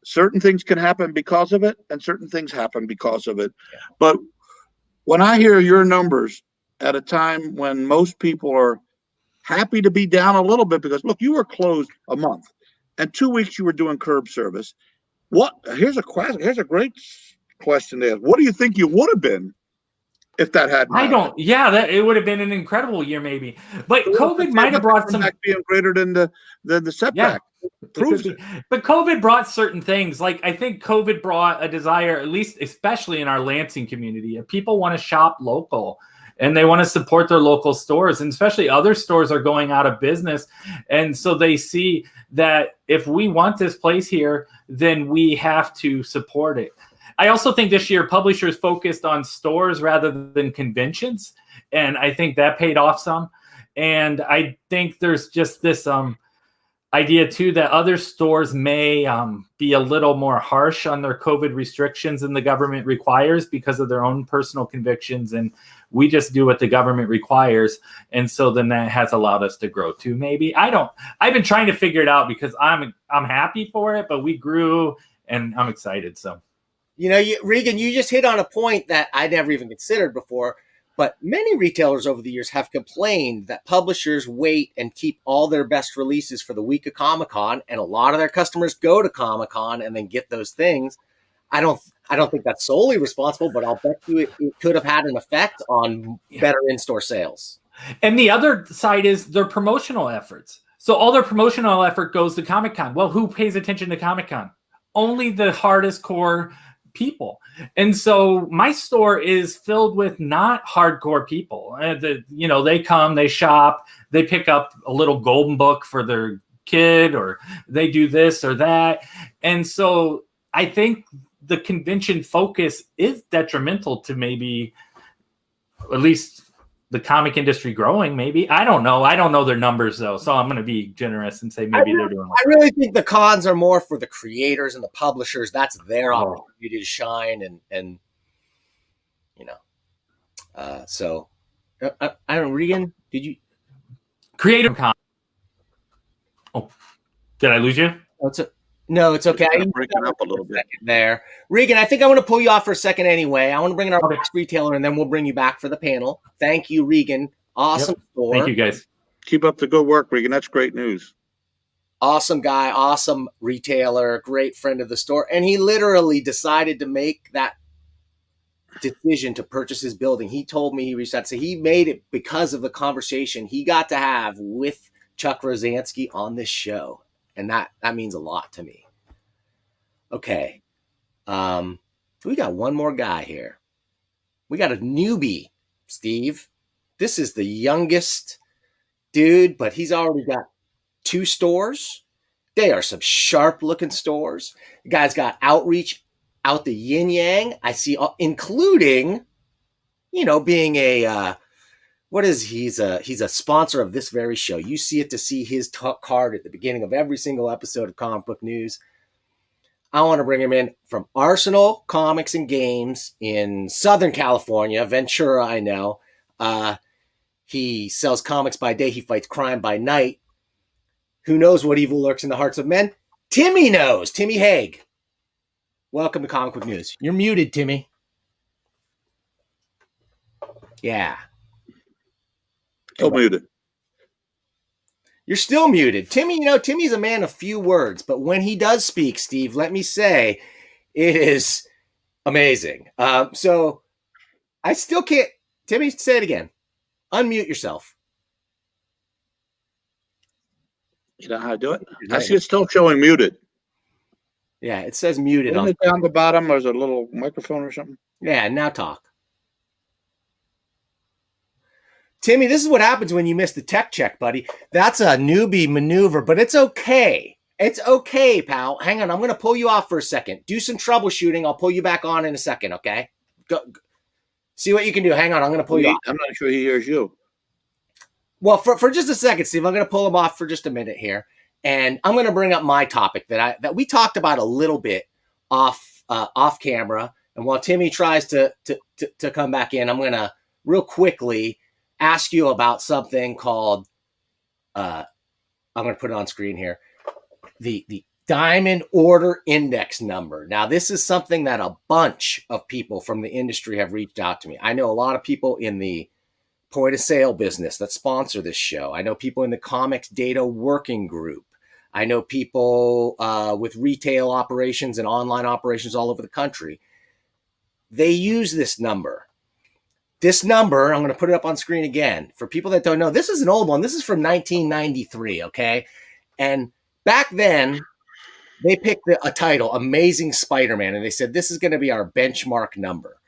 Certain things can happen because of it, and certain things happen because of it. But when I hear your numbers at a time when most people are happy to be down a little bit, because look, you were closed a month and 2 weeks you were doing curb service. Here's a question. Here's a great question to ask. What do you think you would have been if that hadn't happened? It would have been an incredible year, maybe. But COVID might have brought some being greater than the setback. Proves it. But COVID brought certain things. Like, I think COVID brought a desire, at least especially in our Lansing community, people want to shop local. And they want to support their local stores, and especially other stores are going out of business. And so they see that if we want this place here, then we have to support it. I also think this year publishers focused on stores rather than conventions. And I think that paid off some. And I think there's just this idea too that other stores may be a little more harsh on their COVID restrictions than the government requires because of their own personal convictions, and we just do what the government requires. And so then that has allowed us to grow too. Maybe I've been trying to figure it out, because I'm happy for it, but we grew and I'm excited. So, Regan, you just hit on a point that I never even considered before. But many retailers over the years have complained that publishers wait and keep all their best releases for the week of Comic-Con, and a lot of their customers go to Comic-Con and then get those things. I don't think that's solely responsible, but I'll bet you it could have had an effect on better in-store sales. And the other side is their promotional efforts. So all their promotional effort goes to Comic-Con. Well, who pays attention to Comic-Con? Only the hardest core people. And so my store is filled with not hardcore people. They come, they shop, they pick up a little golden book for their kid, or they do this or that. And so I think the convention focus is detrimental to maybe at least the comic industry growing. Maybe, I don't know their numbers though, so I'm going to be generous and say maybe they're doing. I really think the cons are more for the creators and the publishers. That's their opportunity to shine, and So I don't know, Regan, did you creative con? Oh, did I lose you? No, it's okay. Just break it up a little bit there. Regan, I think I want to pull you off for a second anyway. I want to bring in our next retailer, and then we'll bring you back for the panel. Thank you, Regan. Awesome store. Thank you, guys. Keep up the good work, Regan. That's great news. Awesome guy, awesome retailer, great friend of the store. And he literally decided to make that decision to purchase his building. He told me, he reached out to say he made it because of the conversation he got to have with Chuck Rosansky on this show. And that means a lot to me. Okay. We got one more guy here. We got a newbie, Steve. This is the youngest dude, but he's already got 2 stores. They are some sharp looking stores. The guy's got outreach out the yin yang. I see, including, being a, he's a sponsor of this very show. You see it to see his card at the beginning of every single episode of Comic Book News. I want to bring him in from Arsenal Comics and Games in Southern California, Ventura, I know. He sells comics by day. He fights crime by night. Who knows what evil lurks in the hearts of men? Timmy knows. Timmy Heague. Welcome to Comic Book News. You're muted, Timmy. Yeah. Still muted. You're still muted. Timmy, Timmy's a man of few words, but when he does speak, Steve, let me say, it is amazing. So I still can't. Timmy, say it again. Unmute yourself. You know how to do it? I see it's still showing muted. Yeah, it says muted. Isn't it down the bottom? There's a little microphone or something. Yeah, now talk. Timmy, this is what happens when you miss the tech check, buddy. That's a newbie maneuver, but it's okay. It's okay, pal. Hang on, I'm going to pull you off for a second. Do some troubleshooting. I'll pull you back on in a second, okay? Go. See what you can do. Hang on, I'm going to pull you off. I'm not sure he hears you. Well, for just a second, Steve, I'm going to pull him off for just a minute here. And I'm going to bring up my topic that we talked about a little bit off camera. And while Timmy tries to come back in, I'm going to real quickly ask you about something called, I'm going to put it on screen here, the Diamond Order Index number. Now, this is something that a bunch of people from the industry have reached out to me. I know a lot of people in the point of sale business that sponsor this show. I know people in the comics data working group. I know people with retail operations and online operations all over the country. They use this number. This number, I'm going to put it up on screen again. For people that don't know, this is an old one. This is from 1993, okay? And back then, they picked a title, Amazing Spider-Man, and they said, this is going to be our benchmark number.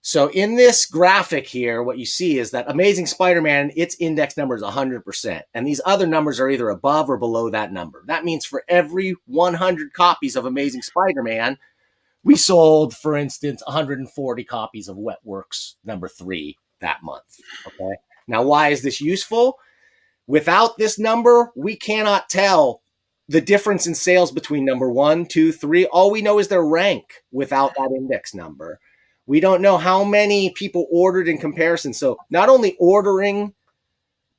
So in this graphic here, what you see is that Amazing Spider-Man, its index number is 100%. And these other numbers are either above or below that number. That means for every 100 copies of Amazing Spider-Man, we sold, for instance, 140 copies of Wetworks number 3 that month. Okay. Now, why is this useful? Without this number, we cannot tell the difference in sales between number 1, 2, 3. All we know is their rank without that index number. We don't know how many people ordered in comparison. So not only ordering,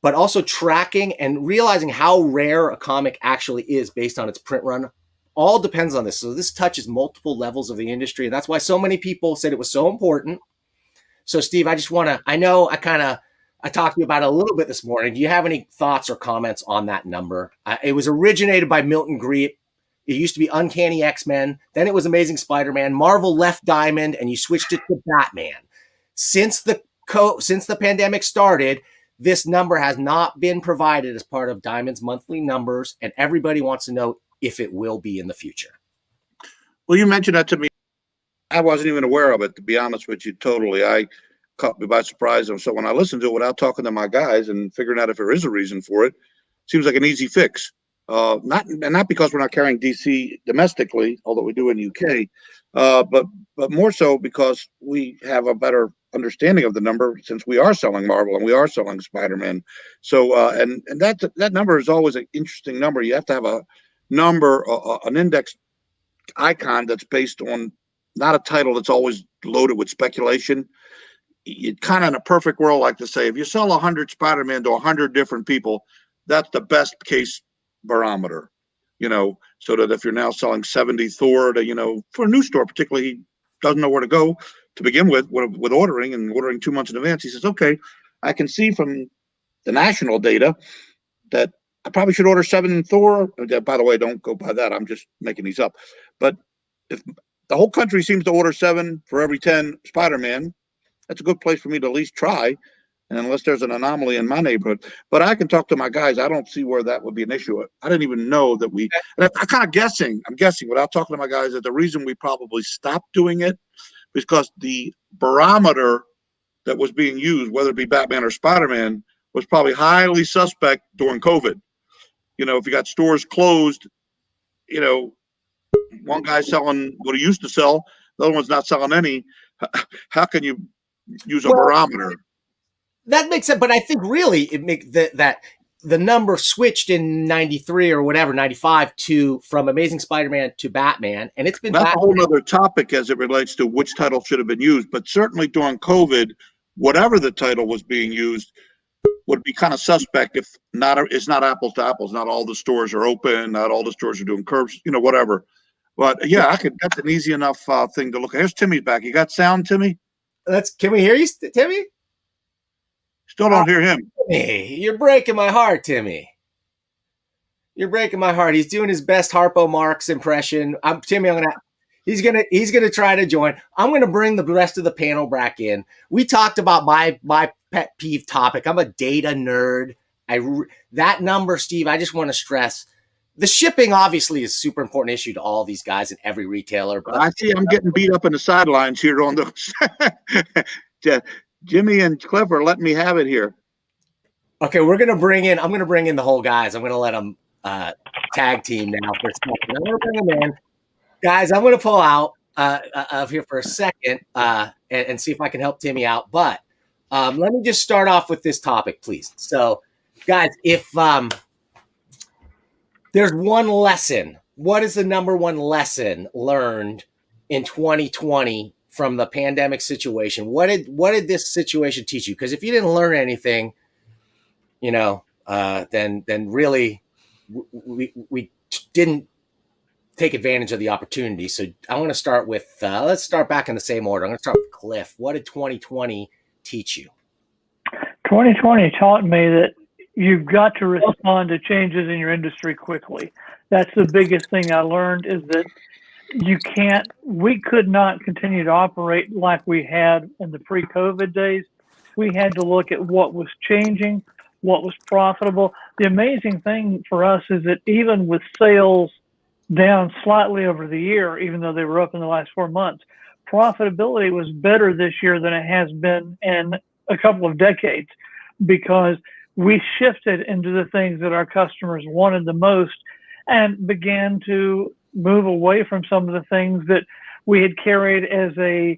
but also tracking and realizing how rare a comic actually is based on its print run all depends on this. So this touches multiple levels of the industry. And that's why so many people said it was so important. So, Steve, I just want to, I know I talked to you about it a little bit this morning. Do you have any thoughts or comments on that number? It was originated by Milton Greet. It used to be Uncanny X-Men. Then it was Amazing Spider-Man. Marvel left Diamond, and you switched it to Batman. Since the pandemic started, this number has not been provided as part of Diamond's monthly numbers, and everybody wants to know if it will be in the future. Well, you mentioned that to me. I wasn't even aware of it, to be honest with you, totally. I caught me by surprise. And so when I listened to it without talking to my guys and figuring out if there is a reason for it, seems like an easy fix. Not because we're not carrying DC domestically, although we do in UK, but more so because we have a better understanding of the number since we are selling Marvel and we are selling Spider-Man. So and that number is always an interesting number. You have to have a number, an index icon that's based on not a title that's always loaded with speculation. It kind of, in a perfect world, like to say, if you sell 100 Spider-Man to 100 different people, that's the best case barometer, so that if you're now selling 70 Thor to, for a new store, particularly, he doesn't know where to go to begin with ordering 2 months in advance. He says, okay, I can see from the national data that I probably should order 7 Thor. By the way, don't go by that. I'm just making these up. But if the whole country seems to order 7 for every 10 Spider-Man, that's a good place for me to at least try. And unless there's an anomaly in my neighborhood, but I can talk to my guys. I don't see where that would be an issue. I didn't even know that I'm kind of guessing. I'm guessing without talking to my guys that the reason we probably stopped doing it is because the barometer that was being used, whether it be Batman or Spider-Man, was probably highly suspect during COVID. If you got stores closed, one guy's selling what he used to sell, the other one's not selling any. How can you use a barometer? That makes sense, but I think really it makes that the number switched in 93 or whatever, 95 from Amazing Spider-Man to Batman, and it's been that's a whole other topic as it relates to which title should have been used. But certainly during COVID, whatever the title was being used would be kind of suspect if it's not apples to apples. Not all the stores are open, not all the stores are doing curbs, whatever. But yeah, that's an easy enough thing to look at. Here's Timmy's back. You got sound, Timmy? Can we hear you, Timmy? Still don't hear him. Hey, you're breaking my heart, Timmy. You're breaking my heart. He's doing his best Harpo Marx impression. Timmy. He's gonna try to join. I'm gonna bring the rest of the panel back in. We talked about my pet peeve topic. I'm a data nerd. That number, Steve. I just want to stress the shipping. Obviously, is a super important issue to all these guys and every retailer. But I see I'm getting beat up in the sidelines here on those. Jimmy and Cliff are letting me have it here. Okay, I'm going to bring in the whole guys. I'm going to let them tag team now for a second. I'm going to bring them in. Guys, I'm going to pull out of here for a second and see if I can help Timmy out. But let me just start off with this topic, please. So, guys, if there's one lesson, what is the number one lesson learned in 2020 from the pandemic situation? What did this situation teach you? Because if you didn't learn anything, then really we didn't take advantage of the opportunity. So I want to start with let's start back in the same order. I'm going to start with Cliff. What did 2020 teach you? 2020 taught me that you've got to respond to changes in your industry quickly. That's the biggest thing I learned, is that we could not continue to operate like we had in the pre-COVID days. We had to look at what was changing, what was profitable. The amazing thing for us is that even with sales down slightly over the year, even though they were up in the last 4 months, profitability was better this year than it has been in a couple of decades, because we shifted into the things that our customers wanted the most and began to move away from some of the things that we had carried as a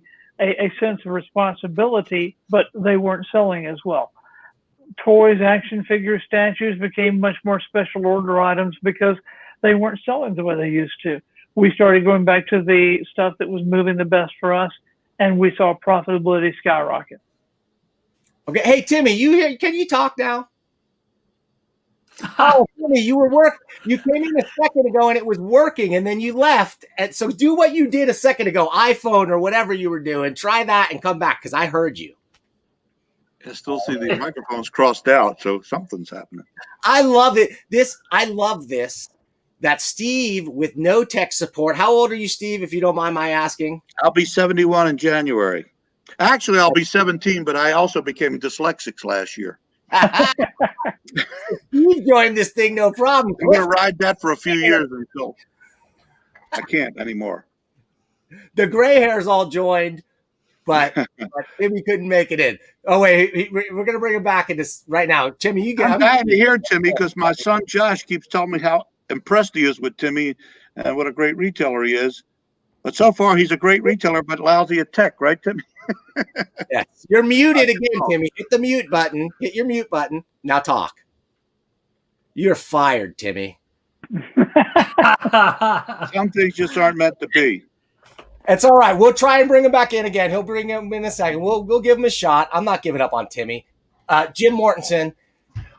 sense of responsibility, but they weren't selling as well. Toys, action figures, statues became much more special order items because they weren't selling the way they used to. We started going back to the stuff that was moving the best for us, and we saw profitability skyrocket. Okay, hey Timmy, can you talk now? Oh, Timmy, you came in a second ago and it was working, and then you left. And so do what you did a second ago, iPhone or whatever you were doing. Try that and come back, because I heard you. I still see the microphones crossed out, so something's happening. I love it. I love this. That Steve with no tech support. How old are you, Steve, if you don't mind my asking? I'll be 71 in January. Actually, I'll be 17, but I also became dyslexic last year. You joined this thing, no problem. I'm going to ride that for a few years until I can't anymore. The gray hairs all joined, but Timmy couldn't make it in. Oh, wait. We're going to bring him back in this right now. Timmy, you I'm got dying to hear Timmy because my son Josh keeps telling me how impressed he is with Timmy and what a great retailer he is. But so far, he's a great retailer, but lousy at tech, right, Timmy? Yes. You're muted again, Timmy. Hit the mute button. Hit your mute button. Now talk. You're fired, Timmy. Some things just aren't meant to be. It's all right. We'll try and bring him back in again. He'll bring him in a second. We'll give him a shot. I'm not giving up on Timmy. Jim Mortensen,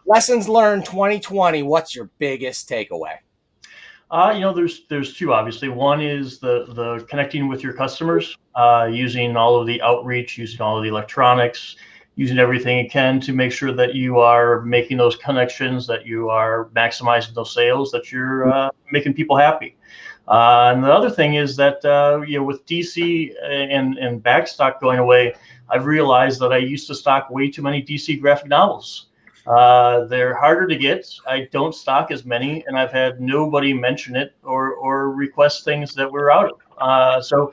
lessons learned 2020. What's your biggest takeaway? There's two, obviously. One is the connecting with your customers, using all of the outreach, using all of the electronics, using everything you can to make sure that you are making those connections, that you are maximizing those sales, that you're making people happy. And the other thing is that with DC and backstock going away, I've realized that I used to stock way too many DC graphic novels. They're harder to get. I don't stock as many, and I've had nobody mention it or request things that we're out of. So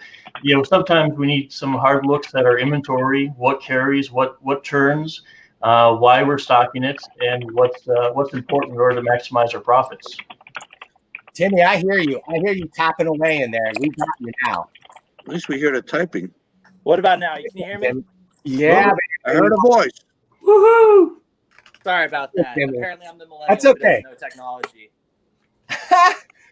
sometimes we need some hard looks at our inventory, what carries, what turns, why we're stocking it, and what's important in order to maximize our profits. Timmy, I hear you. I hear you tapping away in there. We got you now. At least we hear the typing. What about now? Can you hear me? Yeah, I heard a voice. Woohoo! Sorry about that. Timmy. Apparently, I'm the millennial That's who okay. doesn't know technology.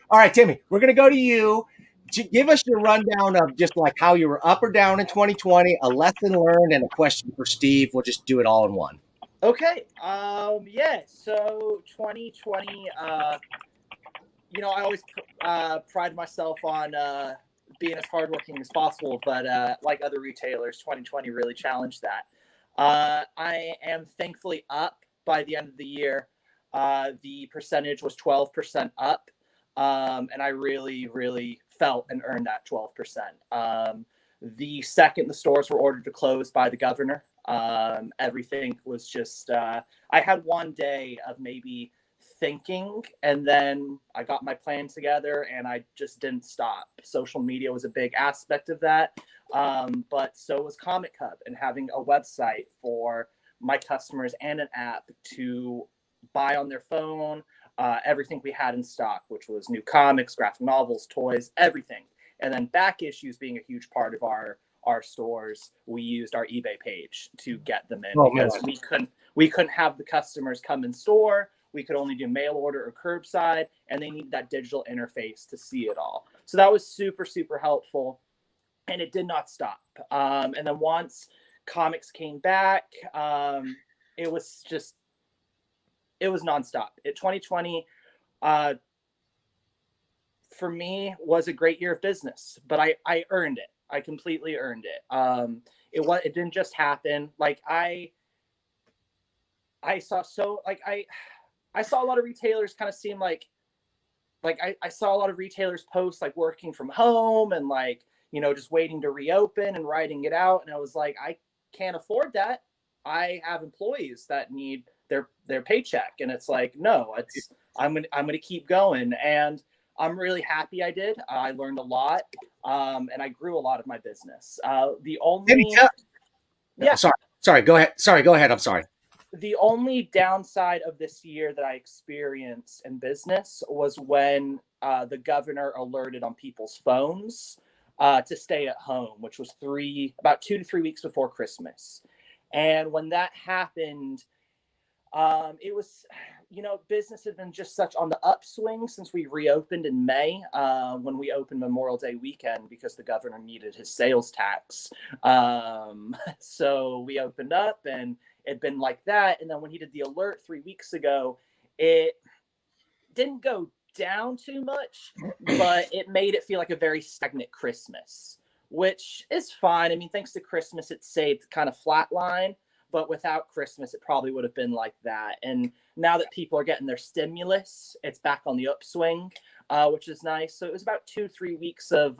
All right, Timmy, we're going to go to you. Give us your rundown of just like how you were up or down in 2020, a lesson learned, and a question for Steve. We'll just do it all in one. Okay. Yeah. So 2020. I always pride myself on being as hardworking as possible, but like other retailers, 2020 really challenged that. I am thankfully up by the end of the year. The percentage was 12% up, and I really, really felt and earned that 12%. The second the stores were ordered to close by the governor, everything was just, I had one day of maybe thinking, and then I got my plan together and I just didn't stop. Social media was a big aspect of that, but so was Comic Hub and having a website for my customers and an app to buy on their phone everything we had in stock, which was new comics, graphic novels, toys, everything. And then back issues being a huge part of our stores, we used our eBay page to get them in because we couldn't have the customers come in store. We could only do mail order or curbside, and they need that digital interface to see it all. So that was super, super helpful, and it did not stop. And then once comics came back, it was nonstop. 2020, for me, was a great year of business, but I earned it. I completely earned it. It didn't just happen. Like I saw a lot of retailers kind of seem like I saw a lot of retailers post like working from home and like, just waiting to reopen and writing it out. And I was like, I can't afford that. I have employees that need their paycheck. And it's like, no, I'm going to keep going. And I'm really happy I did. I learned a lot. And I grew a lot of my business. Sorry, go ahead. I'm sorry. The only downside of this year that I experienced in business was when the governor alerted on people's phones to stay at home, which was about 2 to 3 weeks before Christmas. And when that happened, it was, business had been just such on the upswing since we reopened in May, when we opened Memorial Day weekend because the governor needed his sales tax. So we opened up and it'd been like that. And then when he did the alert 3 weeks ago, it didn't go down too much, but it made it feel like a very stagnant Christmas, which is fine. I mean, thanks to Christmas, it saved kind of flatline. but without Christmas, it probably would have been like that. And now that people are getting their stimulus, it's back on the upswing, which is nice. So it was about 2-3 weeks of,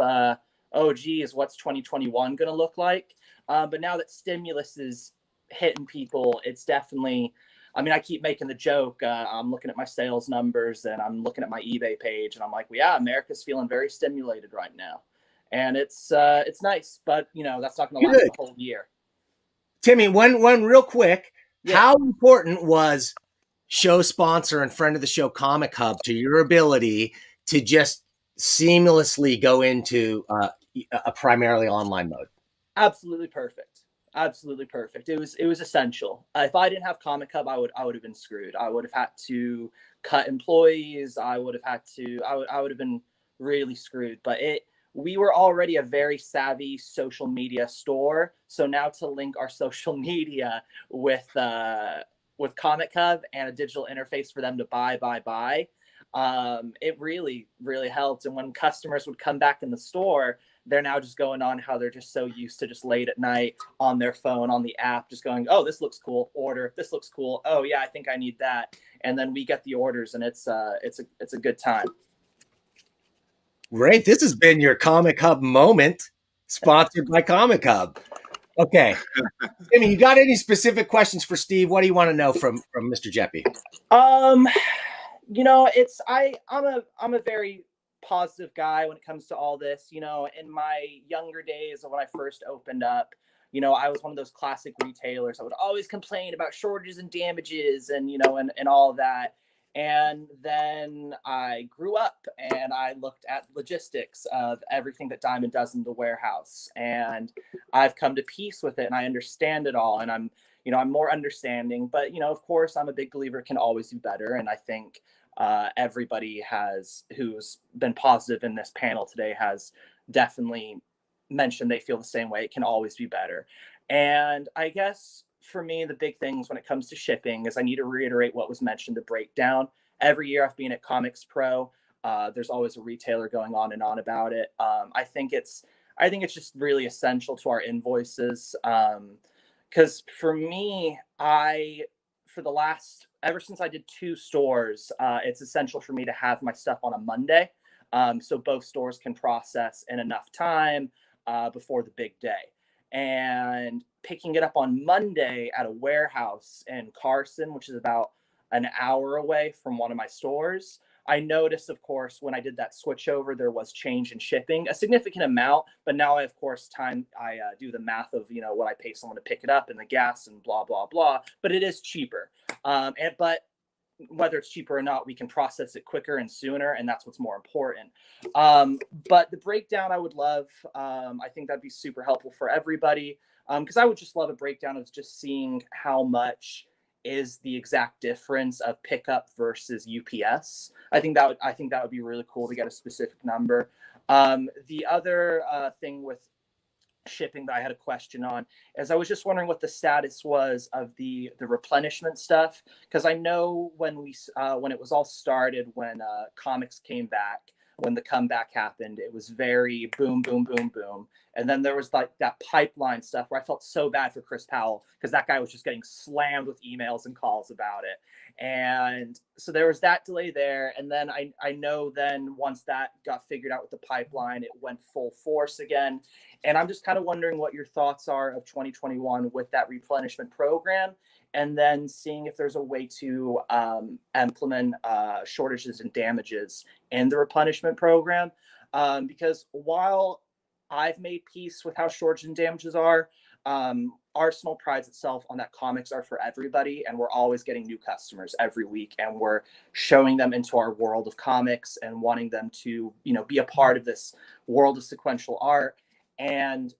oh, geez, what's 2021 going to look like? But now that stimulus is hitting people, it's definitely, I mean, I keep making the joke. I'm looking at my sales numbers and I'm looking at my eBay page and I'm like, well, yeah, America's feeling very stimulated right now. And it's nice, but that's not going to last the whole year. Timmy, one real quick. Yeah. How important was show sponsor and friend of the show Comic Hub to your ability to just seamlessly go into a primarily online mode? Absolutely perfect. Absolutely perfect. It was essential. If I didn't have Comic Hub, I would have been screwed. I would have had to cut employees. I would have been really screwed. But we were already a very savvy social media store. So now to link our social media with Comic Hub and a digital interface for them to buy, it really, really helped. And when customers would come back in the store, they're now just going on how they're just so used to just late at night on their phone, on the app, just going, oh, this looks cool, order, this looks cool. Oh yeah, I think I need that. And then we get the orders and it's a good time. Great. This has been your Comic Hub moment, sponsored by Comic Hub. Okay. Timmy, you got any specific questions for Steve? What do you want to know from Mr. Geppi? I'm a very positive guy when it comes to all this. In my younger days when I first opened up, I was one of those classic retailers. I would always complain about shortages and damages and all of that. And then I grew up and I looked at logistics of everything that Diamond does in the warehouse, and I've come to peace with it and I understand it all, and I'm more understanding. But of course, I'm a big believer it can always do better, and I think everybody who's been positive in this panel today has definitely mentioned they feel the same way. It can always be better. And I guess for me, the big things when it comes to shipping is I need to reiterate what was mentioned, the breakdown. Every year I've been at Comics Pro, there's always a retailer going on and on about it. I think it's just really essential to our invoices. Because for me, ever since I did 2 stores, it's essential for me to have my stuff on a Monday, so both stores can process in enough time before the big day. And picking it up on Monday at a warehouse in Carson, which is about an hour away from one of my stores, I noticed, of course, when I did that switchover, there was change in shipping, a significant amount. But now, of course, I do the math of what I pay someone to pick it up and the gas and blah blah blah. But it is cheaper, but whether it's cheaper or not, we can process it quicker and sooner, and that's what's more important. But the breakdown I would love. I think that'd be super helpful for everybody, because I would just love a breakdown of just seeing how much is the exact difference of pickup versus UPS. I think that would be really cool to get a specific number. The other thing with shipping that I had a question on is I was just wondering what the status was of the replenishment stuff, because I know when it was all started, when comics came back, when the comeback happened, it was very boom, boom, boom, boom. And then there was like that pipeline stuff where I felt so bad for Chris Powell because that guy was just getting slammed with emails and calls about it. And so there was that delay there. And then I know then once that got figured out with the pipeline, it went full force again. And I'm just kind of wondering what your thoughts are of 2021 with that replenishment program, and then seeing if there's a way to implement shortages and damages in the replenishment program. Because while I've made peace with how shortages and damages are, Arsenal prides itself on that comics are for everybody, and we're always getting new customers every week, and we're showing them into our world of comics and wanting them to, be a part of this world of sequential art. And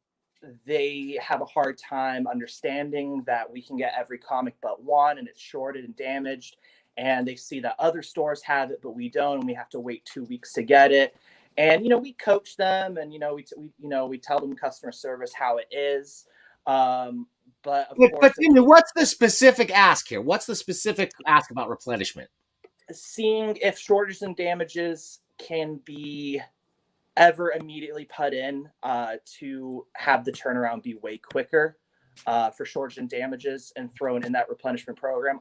they have a hard time understanding that we can get every comic but one, and it's shorted and damaged. And they see that other stores have it, but we don't, and we have to wait 2 weeks to get it. And we coach them, and we tell them customer service how it is. But of course, Timmy, what's the specific ask here? What's the specific ask about replenishment? Seeing if shortages and damages can be ever immediately put in to have the turnaround be way quicker. for shortage and damages and thrown in that replenishment program.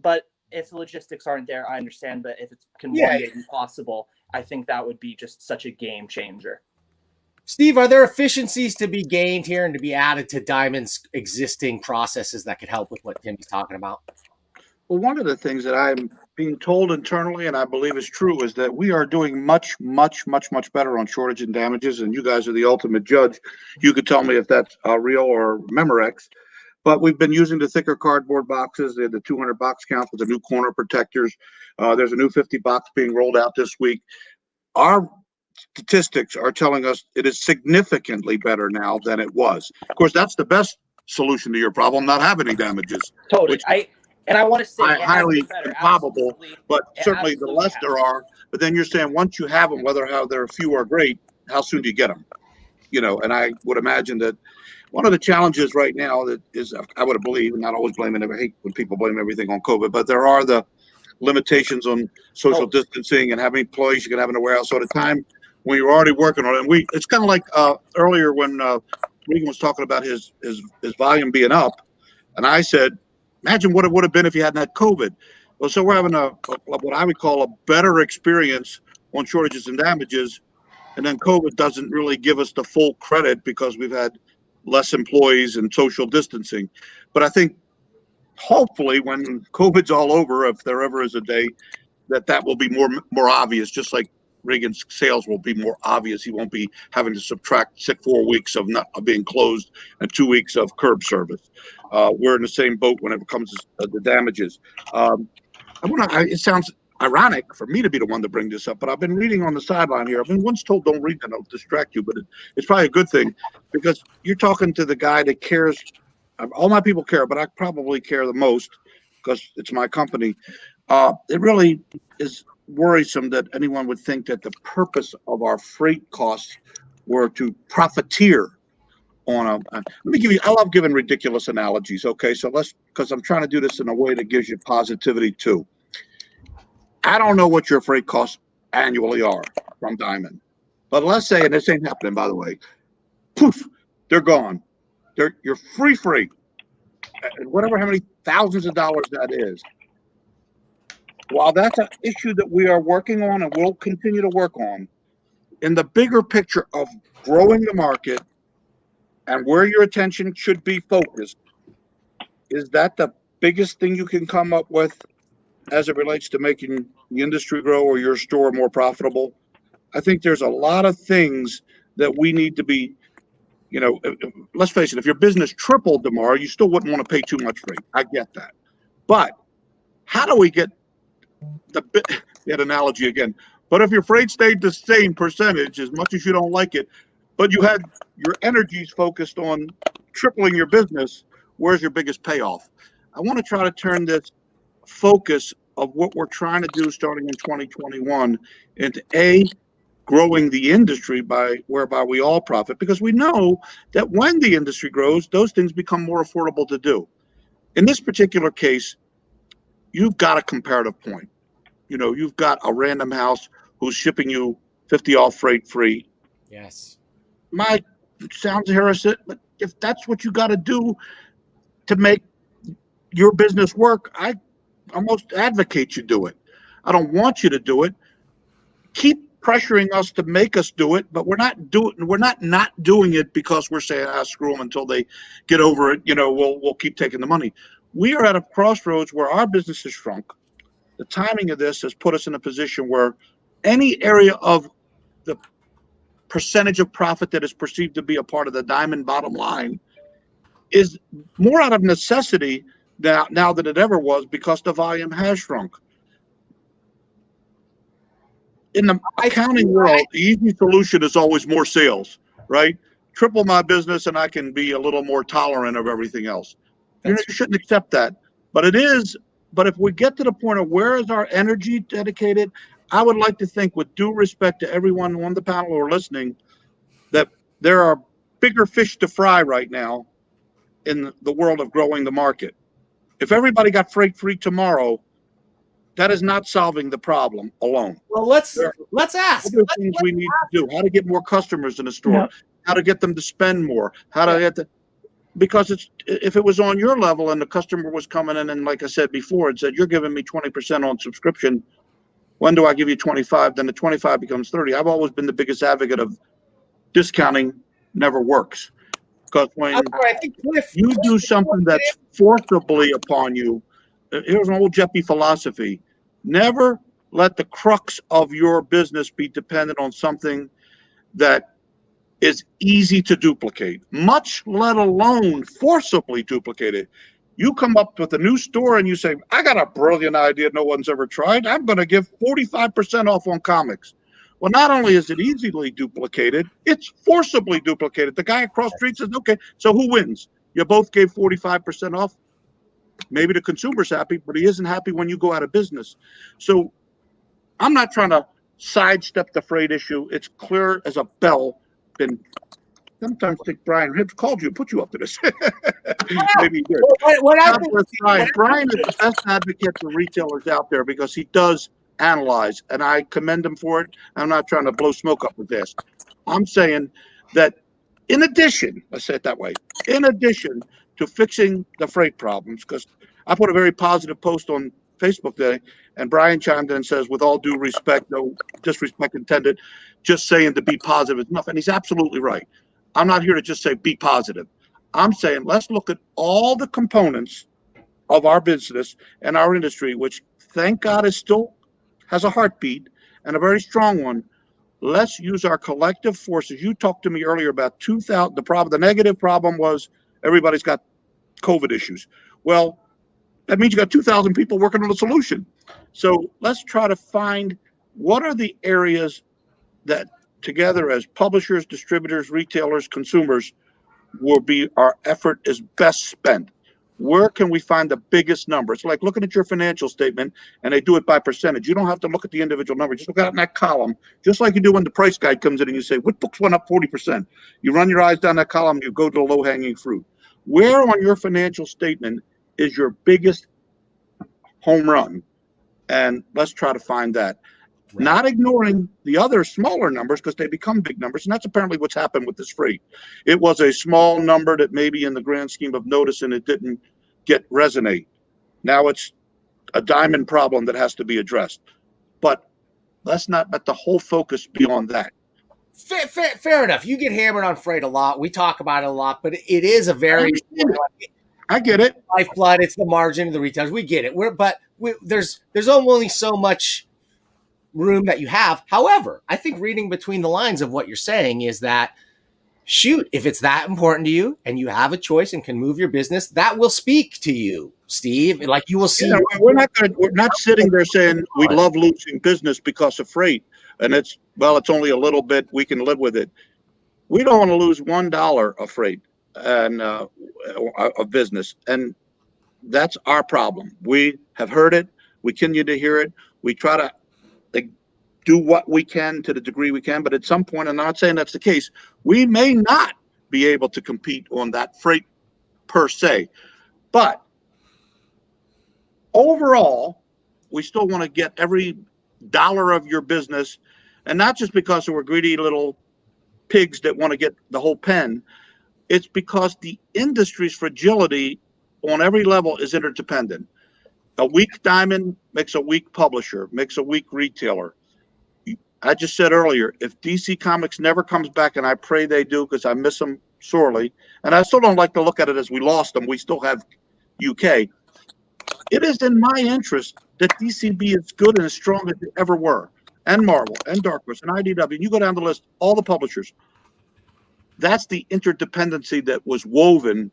But if the logistics aren't there, I understand. But if it can one day be possible, I think that would be just such a game changer. Steve, are there efficiencies to be gained here and to be added to Diamond's existing processes that could help with what Timmy's talking about? Well, one of the things that I'm being told internally, and I believe is true, is that we are doing much, much, much, much better on shortage and damages. And you guys are the ultimate judge. You could tell me if that's real or Memorex. But we've been using the thicker cardboard boxes, the 200 box count with the new corner protectors. There's a new 50 box being rolled out this week. Our statistics are telling us it is significantly better now than it was. Of course, that's the best solution to your problem, not having any damages. Totally. I want to say highly improbable, but certainly the less there are. But then you're saying once you have them, whether how there are few or great, how soon do you get them? You know, and I would imagine that one of the challenges right now that is, I would believe, and not always blaming, I hate when people blame everything on COVID, but there are the limitations on social distancing and how many employees you can have in the warehouse. So at a time when you're already working on it, and it's kind of like earlier when Regan was talking about his volume being up, and I said, imagine what it would have been if you hadn't had COVID. Well, so we're having what I would call a better experience on shortages and damages, and then COVID doesn't really give us the full credit because we've had less employees and social distancing. But I think hopefully when COVID's all over, if there ever is a day, that will be more obvious, just like Regan's sales will be more obvious. He won't be having to subtract 4 weeks of being closed and 2 weeks of curb service. We're in the same boat when it comes to the damages. It sounds ironic for me to be the one to bring this up, but I've been reading on the sideline here. I've been once told don't read that, it'll distract you, but it's probably a good thing because you're talking to the guy that cares. All my people care, but I probably care the most because it's my company. It really is worrisome that anyone would think that the purpose of our freight costs were to profiteer on let me give you, I love giving ridiculous analogies. Okay. So because I'm trying to do this in a way that gives you positivity too. I don't know what your freight costs annually are from Diamond, but let's say, and this ain't happening, by the way, poof, they're gone. You're free freight, whatever, how many thousands of dollars that is. While that's an issue that we are working on and will continue to work on, in the bigger picture of growing the market and where your attention should be focused, is that the biggest thing you can come up with as it relates to making the industry grow or your store more profitable? I think there's a lot of things that we need to be, let's face it, if your business tripled tomorrow, you still wouldn't want to pay too much freight. I get that. But how do we get that analogy again? But if your freight stayed the same percentage, as much as you don't like it, but you had your energies focused on tripling your business, where's your biggest payoff? I want to try to turn this focus of what we're trying to do starting in 2021 into growing the industry whereby we all profit, because we know that when the industry grows, those things become more affordable to do. In this particular case, you've got a comparative point. You've got a Random House who's shipping you 50 off freight free. Yes. Sounds heresy, but if that's what you got to do to make your business work, I almost advocate you do it. I don't want you to do it. Keep pressuring us to make us do it, but we're not doing it because we're saying, screw them until they get over it. We'll keep taking the money. We are at a crossroads where our business has shrunk. The timing of this has put us in a position where any area of the percentage of profit that is perceived to be a part of the Diamond bottom line is more out of necessity now than it ever was, because the volume has shrunk. In the accounting world, the easy solution is always more sales, right? Triple my business and I can be a little more tolerant of everything else. You shouldn't accept that, but it is. But if we get to the point of where is our energy dedicated, I would like to think, with due respect to everyone on the panel or listening, that there are bigger fish to fry right now in the world of growing the market. If everybody got freight free tomorrow, that is not solving the problem alone. Well, let's ask. Other things we need to do: how to get more customers in the store, how to get them to spend more, how to get because if it was on your level and the customer was coming in and, like I said before, it said, you're giving me 20% on subscription, when do I give you 25? Then the 25 becomes 30. I've always been the biggest advocate of discounting never works. Because when I think you do something that's forcibly upon you, here's an old Geppi philosophy. Never let the crux of your business be dependent on something that is easy to duplicate, much let alone forcibly duplicate it. You come up with a new store and you say, I got a brilliant idea no one's ever tried. I'm going to give 45% off on comics. Well, not only is it easily duplicated, it's forcibly duplicated. The guy across the street says, okay, so who wins? You both gave 45% off. Maybe the consumer's happy, but he isn't happy when you go out of business. So I'm not trying to sidestep the freight issue. It's clear as a bell. Been sometimes think Brian Hibbs called you, put you up to this. Maybe he did. Brian is the best advocate for retailers out there because he does analyze, and I commend him for it. I'm not trying to blow smoke up with this. I'm saying that in addition, let's say it that way, in addition to fixing the freight problems, because I put a very positive post on Facebook today, and Brian chimed in and says, with all due respect, no disrespect intended, just saying to be positive is enough. And he's absolutely right. I'm not here to just say be positive. I'm saying let's look at all the components of our business and our industry, which thank God is still has a heartbeat and a very strong one. Let's use our collective forces. You talked to me earlier about 2000. The negative problem was everybody's got COVID issues. Well, that means you got 2,000 people working on a solution. So let's try to find what are the areas that together as publishers, distributors, retailers, consumers will be our effort is best spent. Where can we find the biggest number? It's like looking at your financial statement and they do it by percentage. You don't have to look at the individual number. Just look at it in that column, just like you do when the price guide comes in and you say, what books went up 40%? You run your eyes down that column, you go to the low-hanging fruit. Where on your financial statement is your biggest home run? And let's try to find that. Right. Not ignoring the other smaller numbers because they become big numbers. And that's apparently what's happened with this freight. It was a small number that maybe in the grand scheme of notice and it didn't resonate. Now it's a diamond problem that has to be addressed. But let's not let the whole focus be on that. Fair enough. You get hammered on freight a lot. We talk about it a lot, but it is a very... I get it. Lifeblood. It's the margin of the retailers. We get it. There's only so much room that you have. However, I think reading between the lines of what you're saying is that, shoot, if it's that important to you and you have a choice and can move your business, that will speak to you, Steve. Like you will see. Yeah, we're not sitting there saying we love losing business because of freight. And it's only a little bit. We can live with it. We don't want to lose $1 of freight and of business. And that's our problem. We have heard it. We continue to hear it. We try to do what we can to the degree we can, but at some point, I'm not saying that's the case, we may not be able to compete on that freight per se. But overall, we still want to get every dollar of your business, and not just because we're greedy little pigs that want to get the whole pen. It's because the industry's fragility on every level is interdependent. A weak diamond makes a weak publisher, makes a weak retailer. I just said earlier, if DC Comics never comes back, and I pray they do because I miss them sorely, and I still don't like to look at it as we lost them. We still have UK. It is in my interest that DC be as good and as strong as they ever were, and Marvel, and Dark Horse, and IDW. And you go down the list, all the publishers. That's the interdependency that was woven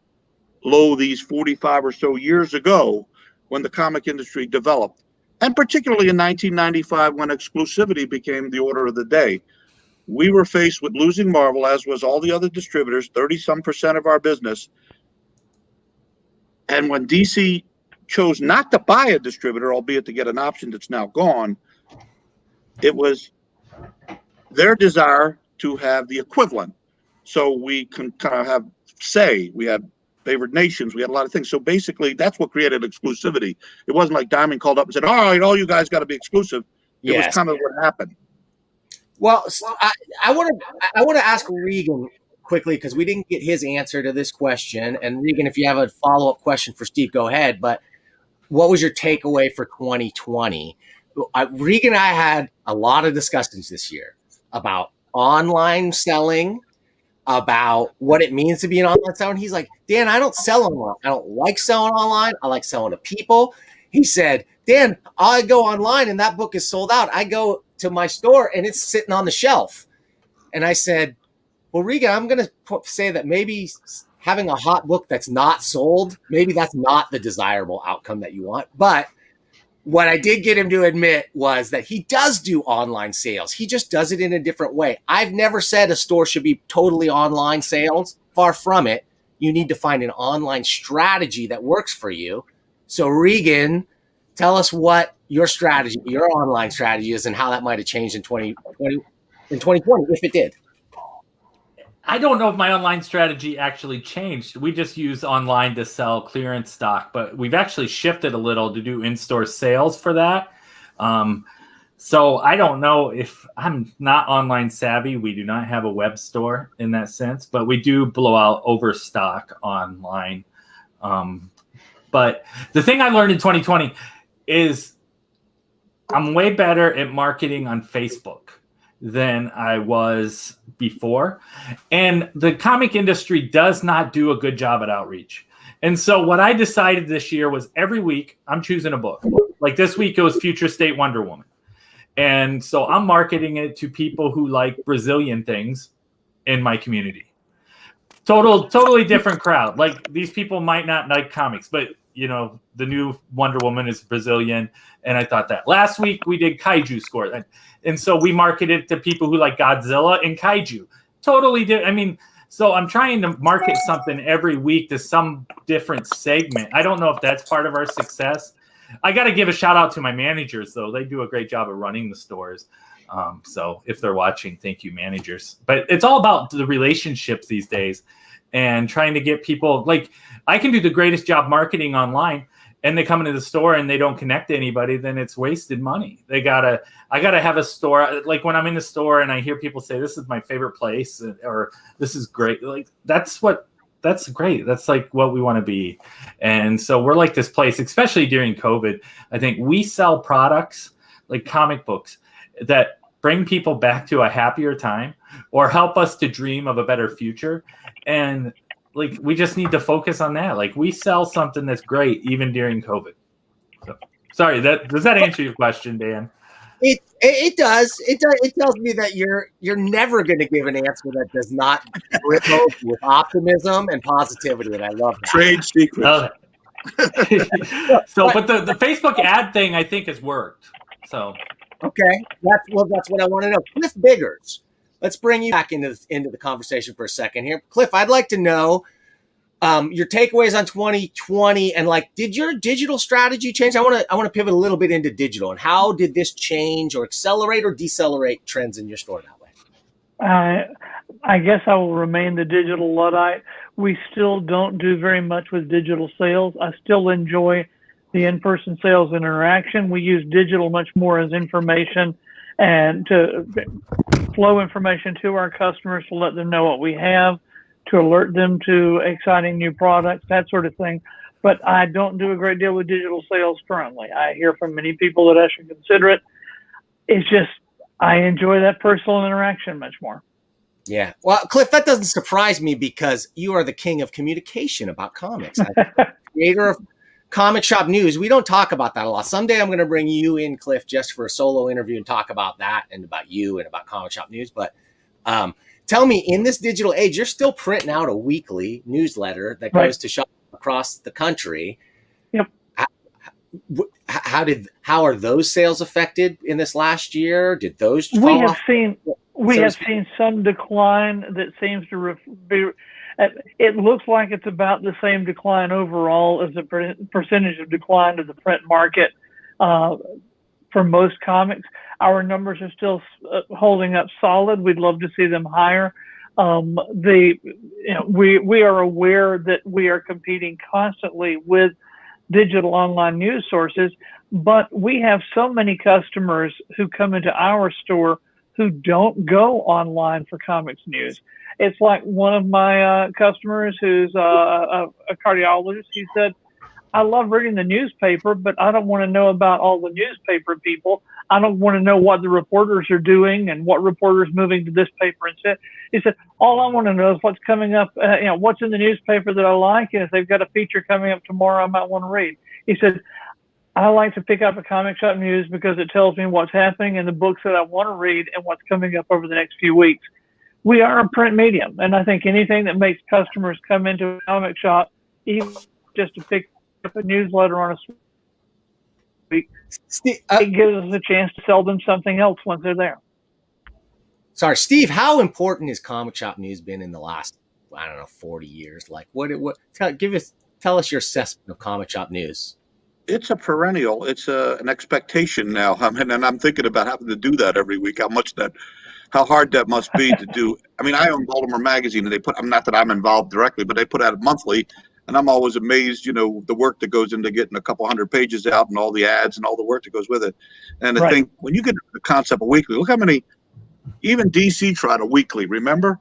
these 45 or so years ago when the comic industry developed. And particularly in 1995, when exclusivity became the order of the day, we were faced with losing Marvel, as was all the other distributors, 30-some% of our business. And when DC chose not to buy a distributor, albeit to get an option that's now gone, it was their desire to have the equivalent. So we can kind of have we had favored nations, we had a lot of things. So basically, that's what created exclusivity. It wasn't like Diamond called up and said, all right, all you guys got to be exclusive. It was kind of what happened. Well, so I want to ask Regan quickly, because we didn't get his answer to this question. And Regan, if you have a follow-up question for Steve, go ahead. But what was your takeaway for 2020? Regan and I had a lot of discussions this year about online selling, about what it means to be an online seller. And he's like, Dan, I don't sell online. I don't like selling online. I like selling to people. He said, Dan, I go online and that book is sold out. I go to my store and it's sitting on the shelf. And I said, well, Regan, I'm going to say that maybe having a hot book that's not sold, maybe that's not the desirable outcome that you want. But what I did get him to admit was that he does do online sales. He just does it in a different way. I've never said a store should be totally online sales. Far from it. You need to find an online strategy that works for you. So Regan, tell us what your strategy, your online strategy is, and how that might have changed in 2020, if it did. I don't know if my online strategy actually changed. We just use online to sell clearance stock, but we've actually shifted a little to do in-store sales for that. So I don't know if I'm not online savvy. We do not have a web store in that sense, but we do blow out overstock online. But the thing I learned in 2020 is I'm way better at marketing on Facebook than I was before. And the comic industry does not do a good job at outreach. And so what I decided this year was every week I'm choosing a book. Like this week it was Future State Wonder Woman. And so I'm marketing it to people who like Brazilian things in my community. Totally different crowd. Like these people might not like comics, but you know, the new Wonder Woman is Brazilian. And I thought that last week we did kaiju score. And so we marketed to people who like Godzilla and kaiju. Totally different. I mean, so I'm trying to market something every week to some different segment. I don't know if that's part of our success. I got to give a shout out to my managers, though. They do a great job of running the stores. So if they're watching, thank you, managers. But it's all about the relationships these days and trying to get people. Like I can do the greatest job marketing online, and they come into the store and they don't connect to anybody, then it's wasted money. I gotta have a store. Like when I'm in the store and I hear people say, this is my favorite place, or this is great. Like that's great. That's like what we want to be. And so we're like this place, especially during COVID. I think we sell products like comic books that bring people back to a happier time or help us to dream of a better future. And like, we just need to focus on that. Like we sell something that's great even during COVID. So, sorry, does that answer your question, Dan? It does. It tells me that you're never going to give an answer that does not ripple with optimism and positivity, and I love that. Trade secrets. So, but the Facebook ad thing I think has worked. So, okay, that's what I want to know. Cliff Biggers, let's bring you back into the conversation for a second here. Cliff, I'd like to know your takeaways on 2020, and like, did your digital strategy change? I want to pivot a little bit into digital, and how did this change or accelerate or decelerate trends in your store that way? I guess I will remain the digital Luddite. We still don't do very much with digital sales. I still enjoy the in-person sales interaction. We use digital much more as information and to flow information to our customers to let them know what we have, to alert them to exciting new products, that sort of thing. But I don't do a great deal with digital sales currently. I hear from many people that I should consider it. It's just, I enjoy that personal interaction much more. Yeah. Well, Cliff, that doesn't surprise me because you are the king of communication about comics. Creator of Comic Shop News. We don't talk about that a lot. Someday I'm going to bring you in, Cliff, just for a solo interview and talk about that and about you and about Comic Shop News. But tell me, in this digital age, you're still printing out a weekly newsletter that goes to shops across the country. Yep. How are those sales affected in this last year? Did those fall off? We have seen some decline that seems to be. It looks like it's about the same decline overall as the percentage of decline to the print market for most comics. Our numbers are still holding up solid. We'd love to see them higher. We are aware that we are competing constantly with digital online news sources, but we have so many customers who come into our store who don't go online for comics news. It's like one of my customers who's a cardiologist. He said, I love reading the newspaper, but I don't want to know about all the newspaper people. I don't want to know what the reporters are doing and what reporters moving to this paper instead. He said, all I want to know is what's coming up, what's in the newspaper that I like, and if they've got a feature coming up tomorrow I might want to read. He said, I like to pick up a comic shop news because it tells me what's happening in the books that I want to read and what's coming up over the next few weeks. We are a print medium, and I think anything that makes customers come into a comic shop, even just to pick up a newsletter on a week, it gives us a chance to sell them something else once they're there. Sorry, Steve, how important has comic shop news been in the last, 40 years? Like, tell us your assessment of comic shop news. It's a perennial. It's an expectation now. And I'm thinking about having to do that every week. How hard that must be to do. I mean, I own Baltimore Magazine, and not that I'm involved directly, but they put out monthly. And I'm always amazed, the work that goes into getting a couple hundred pages out and all the ads and all the work that goes with it. And I think when you get the concept of weekly, look how many, even DC tried a weekly, remember?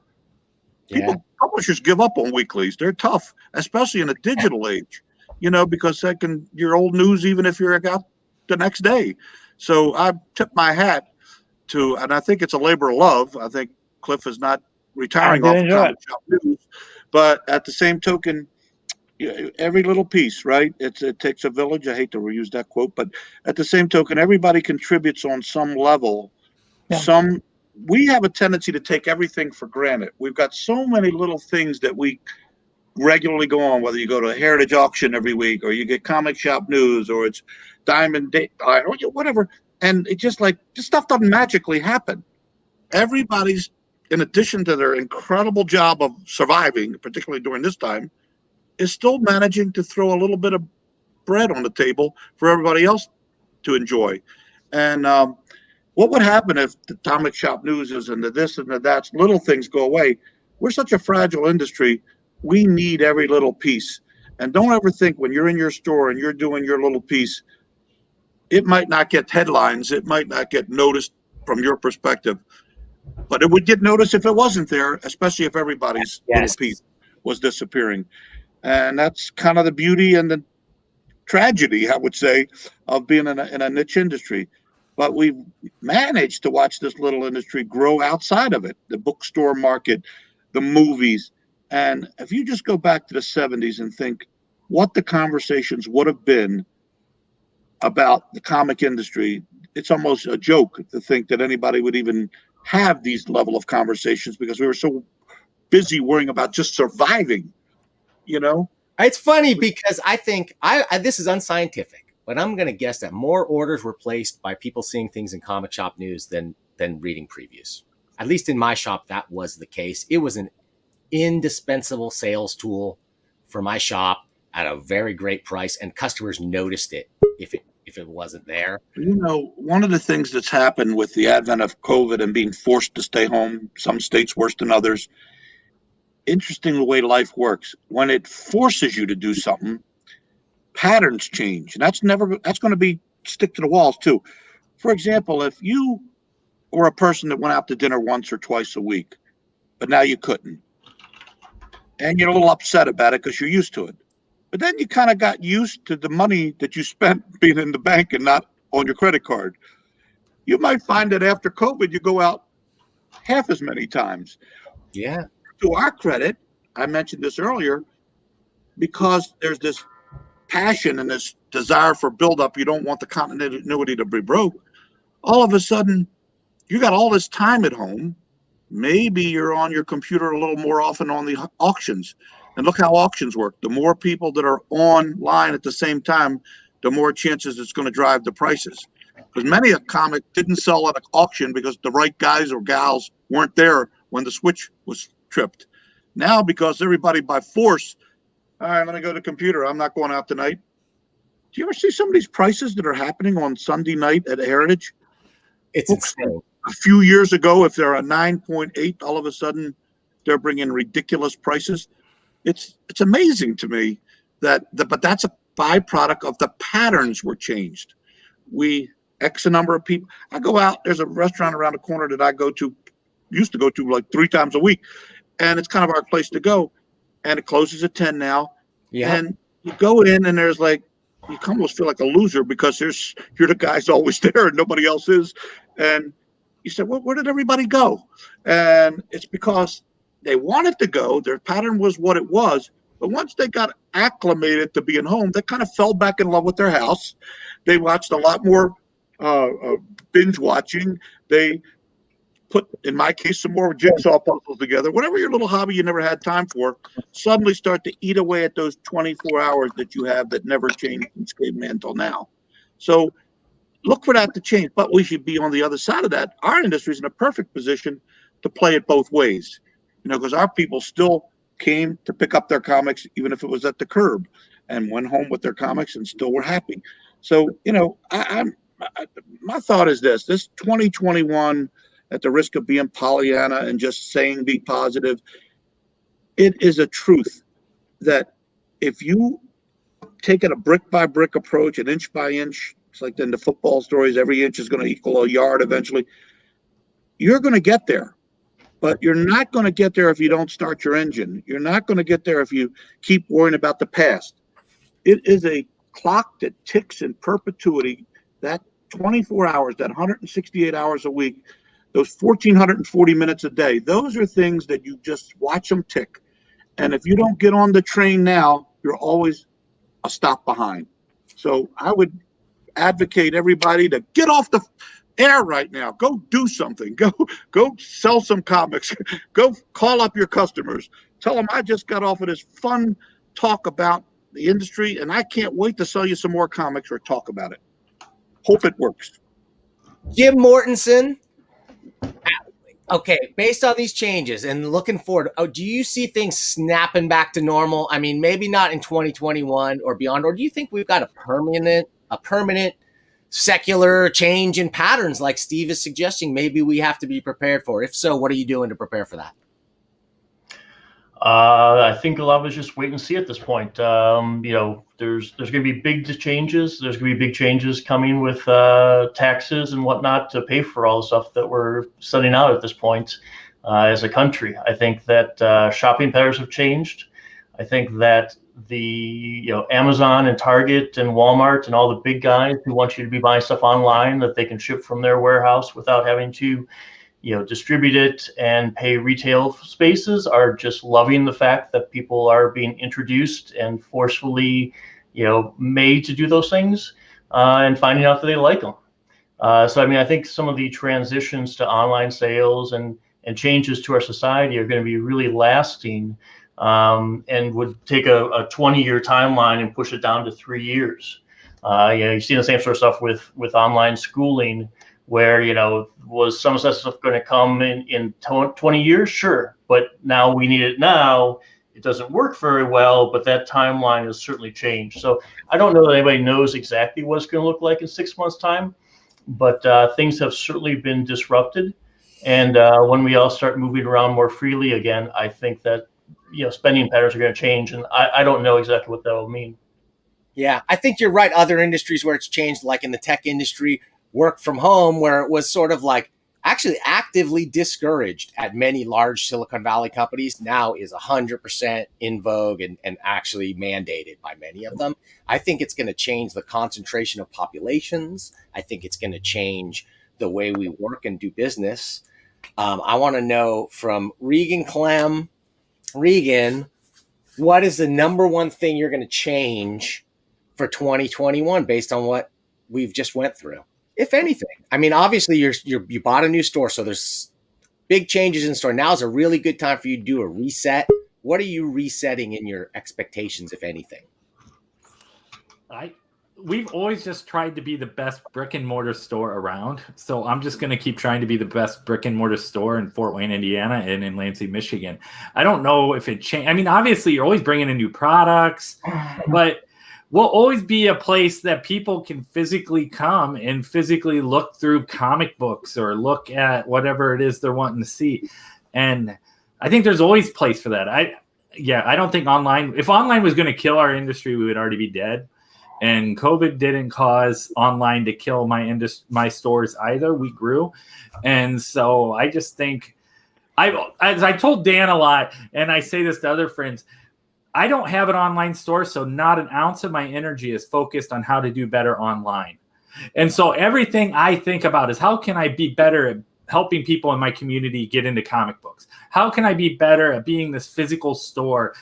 Publishers give up on weeklies. They're tough, especially in a digital age, because you're old news even if you're out the next day. So I tip my hat to, and I think it's a labor of love. I think Cliff is not retiring off of comic shop news, but at the same token, every little piece, right? It takes a village. I hate to reuse that quote, but at the same token, everybody contributes on some level. Yeah. We have a tendency to take everything for granted. We've got so many little things that we regularly go on, whether you go to a heritage auction every week or you get comic shop news or it's Diamond Day or whatever. And it's just like this stuff doesn't magically happen. Everybody's, in addition to their incredible job of surviving, particularly during this time, is still managing to throw a little bit of bread on the table for everybody else to enjoy. And what would happen if the comic shop news and the this and the that little things go away? We're such a fragile industry. We need every little piece. And don't ever think when you're in your store and you're doing your little piece, it might not get headlines. It might not get noticed from your perspective, but it would get noticed if it wasn't there, especially if everybody's little piece was disappearing. And that's kind of the beauty and the tragedy, I would say, of being in a niche industry. But we've managed to watch this little industry grow outside of it, the bookstore market, the movies. And if you just go back to the 70s and think what the conversations would have been about the comic industry, it's almost a joke to think that anybody would even have these level of conversations because we were so busy worrying about just surviving. It's funny because I think this is unscientific, but I'm going to guess that more orders were placed by people seeing things in comic shop news than reading previews. At least in my shop, that was the case. It was an indispensable sales tool for my shop at a very great price, and customers noticed it if it wasn't there. One of the things that's happened with the advent of COVID and being forced to stay home, some states worse than others, interesting the way life works. When it forces you to do something, patterns change. And that's going to be stick to the walls too. For example, if you were a person that went out to dinner once or twice a week, but now you couldn't, and you're a little upset about it because you're used to it. But then you kind of got used to the money that you spent being in the bank and not on your credit card. You might find that after COVID, you go out half as many times. Yeah. To our credit, I mentioned this earlier, because there's this passion and this desire for buildup, you don't want the continuity to be broke. All of a sudden, you got all this time at home. Maybe you're on your computer a little more often on the auctions. And look how auctions work. The more people that are online at the same time, the more chances it's going to drive the prices. Because many a comic didn't sell at an auction because the right guys or gals weren't there when the switch was tripped. Now, because everybody by force, all right, I'm going to go to the computer. I'm not going out tonight. Do you ever see some of these prices that are happening on Sunday night at Heritage? It's insane. A few years ago, if they're a 9.8, all of a sudden they're bringing ridiculous prices. It's amazing to me but that's a byproduct of the patterns were changed. We X number of people. I go out, there's a restaurant around the corner that I used to go to like 3 times a week. And it's kind of our place to go. And it closes at 10 now. Yeah. And you go in and there's like, you almost feel like a loser because you're the guy's always there and nobody else is. And you said, well, where did everybody go? And it's because they wanted to go. Their pattern was what it was. But once they got acclimated to being home, they kind of fell back in love with their house. They watched a lot more binge watching. They put, in my case, some more jigsaw puzzles together. Whatever your little hobby you never had time for, suddenly start to eat away at those 24 hours that you have that never changed since caveman until now. So look for that to change. But we should be on the other side of that. Our industry is in a perfect position to play it both ways, because our people still came to pick up their comics, even if it was at the curb, and went home with their comics and still were happy. So, my thought is this 2021, at the risk of being Pollyanna and just saying be positive, it is a truth that if you take it a brick by brick approach, an inch by inch, it's like in the football stories, every inch is going to equal a yard eventually, you're going to get there. But you're not going to get there if you don't start your engine. You're not going to get there if you keep worrying about the past. It is a clock that ticks in perpetuity, that 24 hours, that 168 hours a week, those 1,440 minutes a day. Those are things that you just watch them tick. And if you don't get on the train now, you're always a stop behind. So I would advocate everybody to get off the air right now. Go do something. Go sell some comics. Go call up your customers. Tell them I just got off of this fun talk about the industry, and I can't wait to sell you some more comics or talk about it. Hope it works. Jim Mortensen. Okay, based on these changes and looking forward, do you see things snapping back to normal? I mean, maybe not in 2021 or beyond, or do you think we've got a permanent secular change in patterns like Steve is suggesting maybe we have to be prepared for? If so, what are you doing to prepare for that? I think a lot of us just wait and see at this point. There's going to be big changes. There's going to be big changes coming with taxes and whatnot to pay for all the stuff that we're setting out at this point as a country. I think that shopping patterns have changed. I think that the Amazon and Target and Walmart and all the big guys who want you to be buying stuff online that they can ship from their warehouse without having to distribute it and pay retail spaces are just loving the fact that people are being introduced and forcefully, made to do those things and finding out that they like them. So, I think some of the transitions to online sales and changes to our society are going to be really lasting and would take a 20-year timeline and push it down to 3 years. You've seen the same sort of stuff with online schooling, where, was some of that stuff going to come in 20 years? Sure. But now we need it now. It doesn't work very well, but that timeline has certainly changed. So I don't know that anybody knows exactly what it's going to look like in 6 months' time, but things have certainly been disrupted. And when we all start moving around more freely again, I think that, spending patterns are going to change. And I don't know exactly what that will mean. Yeah, I think you're right. Other industries where it's changed, like in the tech industry, work from home, where it was sort of like actually actively discouraged at many large Silicon Valley companies, now is 100% in vogue and actually mandated by many of them. I think it's going to change the concentration of populations. I think it's going to change the way we work and do business. I want to know from Regan Clem. Regan, what is the number one thing you're going to change for 2021 based on what we've just went through? If anything, obviously you bought a new store, so there's big changes in store. Now is a really good time for you to do a reset. What are you resetting in your expectations, if anything? We've always just tried to be the best brick and mortar store around. So I'm just going to keep trying to be the best brick and mortar store in Fort Wayne, Indiana, and in Lansing, Michigan. I don't know if it changed. Obviously you're always bringing in new products, but we'll always be a place that people can physically come and physically look through comic books or look at whatever it is they're wanting to see. And I think there's always place for that. I don't think if online was going to kill our industry, we would already be dead. And COVID didn't cause online to kill my stores either. We grew. And so I just think, as I told Dan a lot, and I say this to other friends, I don't have an online store, so not an ounce of my energy is focused on how to do better online. And so everything I think about is how can I be better at helping people in my community get into comic books? How can I be better at being this physical store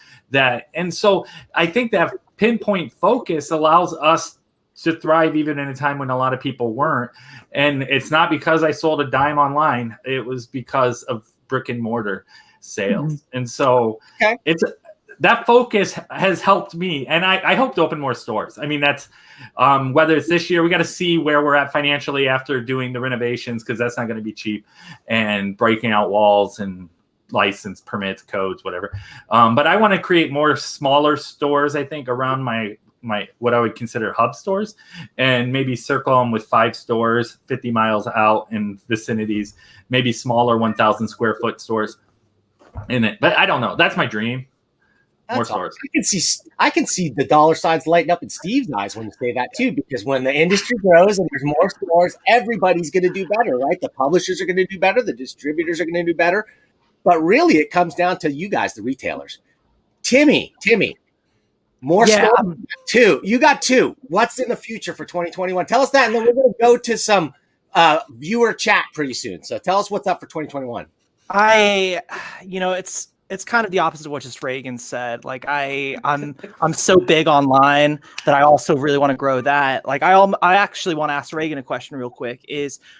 and so I think that pinpoint focus allows us to thrive even in a time when a lot of people weren't. And it's not because I sold a dime online. It was because of brick and mortar sales. Mm-hmm. And so that focus has helped me, and I hope to open more stores. I mean, that's whether it's this year, we got to see where we're at financially after doing the renovations, because that's not going to be cheap, and breaking out walls and license permits, codes, whatever. But I want to create more smaller stores, I think, around my what I would consider hub stores, and maybe circle them with 5 stores 50 miles out in vicinities, maybe smaller 1,000 square foot stores in it. But I don't know. That's my dream. More stores. I can see the dollar signs lighting up in Steve's eyes when you say that too, because when the industry grows and there's more stores, everybody's going to do better, right? The publishers are going to do better, the distributors are going to do better, but really it comes down to you guys, the retailers. Timmy, more stores. Two. You got 2. What's in the future for 2021? Tell us that, and then we're going to go to some viewer chat pretty soon. So tell us what's up for 2021. It's kind of the opposite of what just Regan said. Like I'm so big online that I also really want to grow that. Like I actually want to ask Regan a question real quick.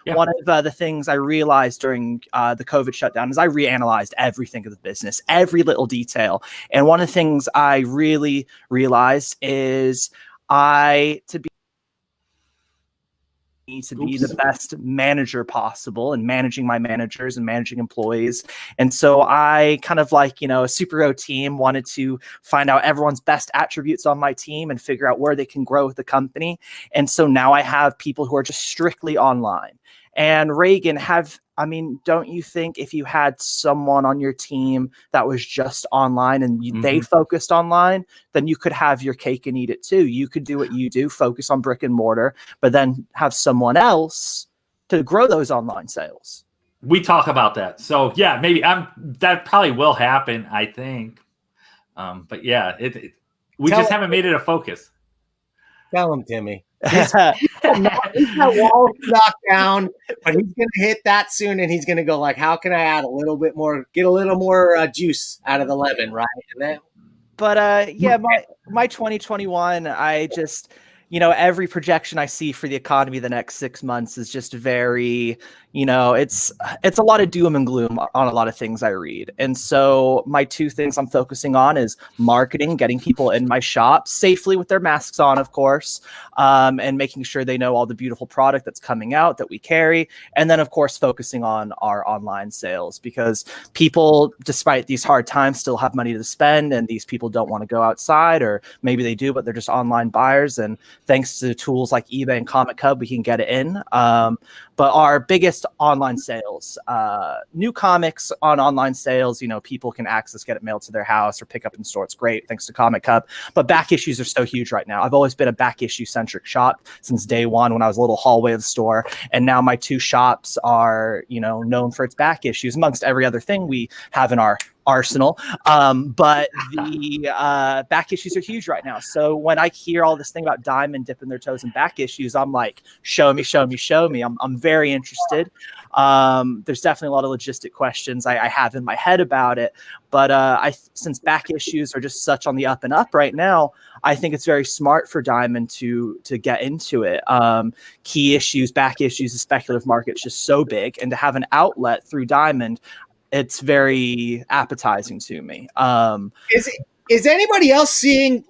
One of the things I realized during the COVID shutdown is I reanalyzed everything of the business, every little detail. And one of the things I really realized is to be the best manager possible, and managing my managers and managing employees. And so I kind of like, a superhero team, wanted to find out everyone's best attributes on my team and figure out where they can grow with the company. And so now I have people who are just strictly online. And Regan, don't you think if you had someone on your team that was just online and they focused online, then you could have your cake and eat it too? You could do what you do, focus on brick and mortar, but then have someone else to grow those online sales. We talk about that. So yeah, maybe that probably will happen, I think. But yeah, we just haven't made it a focus. Tell him, Timmy. He's got walls knocked down, but he's going to hit that soon, and he's going to go like, how can I add a little bit more, get a little more juice out of the lemon, right? And then, but my 2021, I just, every projection I see for the economy the next 6 months is just very, it's a lot of doom and gloom on a lot of things I read. And so my 2 things I'm focusing on is marketing, getting people in my shop safely with their masks on, of course, and making sure they know all the beautiful product that's coming out that we carry. And then, of course, focusing on our online sales, because people, despite these hard times, still have money to spend, and these people don't want to go outside, or maybe they do, but they're just online buyers. And thanks to tools like eBay and Comic Hub, we can get it in. But our biggest online sales, new comics on online sales, people can access, get it mailed to their house or pick up in store. It's great, thanks to Comic Hub. But back issues are so huge right now. I've always been a back issue centric shop since day one when I was a little hallway of the store. And now my 2 shops are, known for its back issues, amongst every other thing we have in our arsenal. But the back issues are huge right now. So when I hear all this thing about Diamond dipping their toes in back issues, I'm like, show me. I'm very interested. There's definitely a lot of logistic questions I have in my head about it. But since back issues are just such on the up and up right now, I think it's very smart for Diamond to get into it. Key issues, back issues, the speculative market's just so big, and to have an outlet through Diamond, it's very appetizing to me. Is anybody else seeing,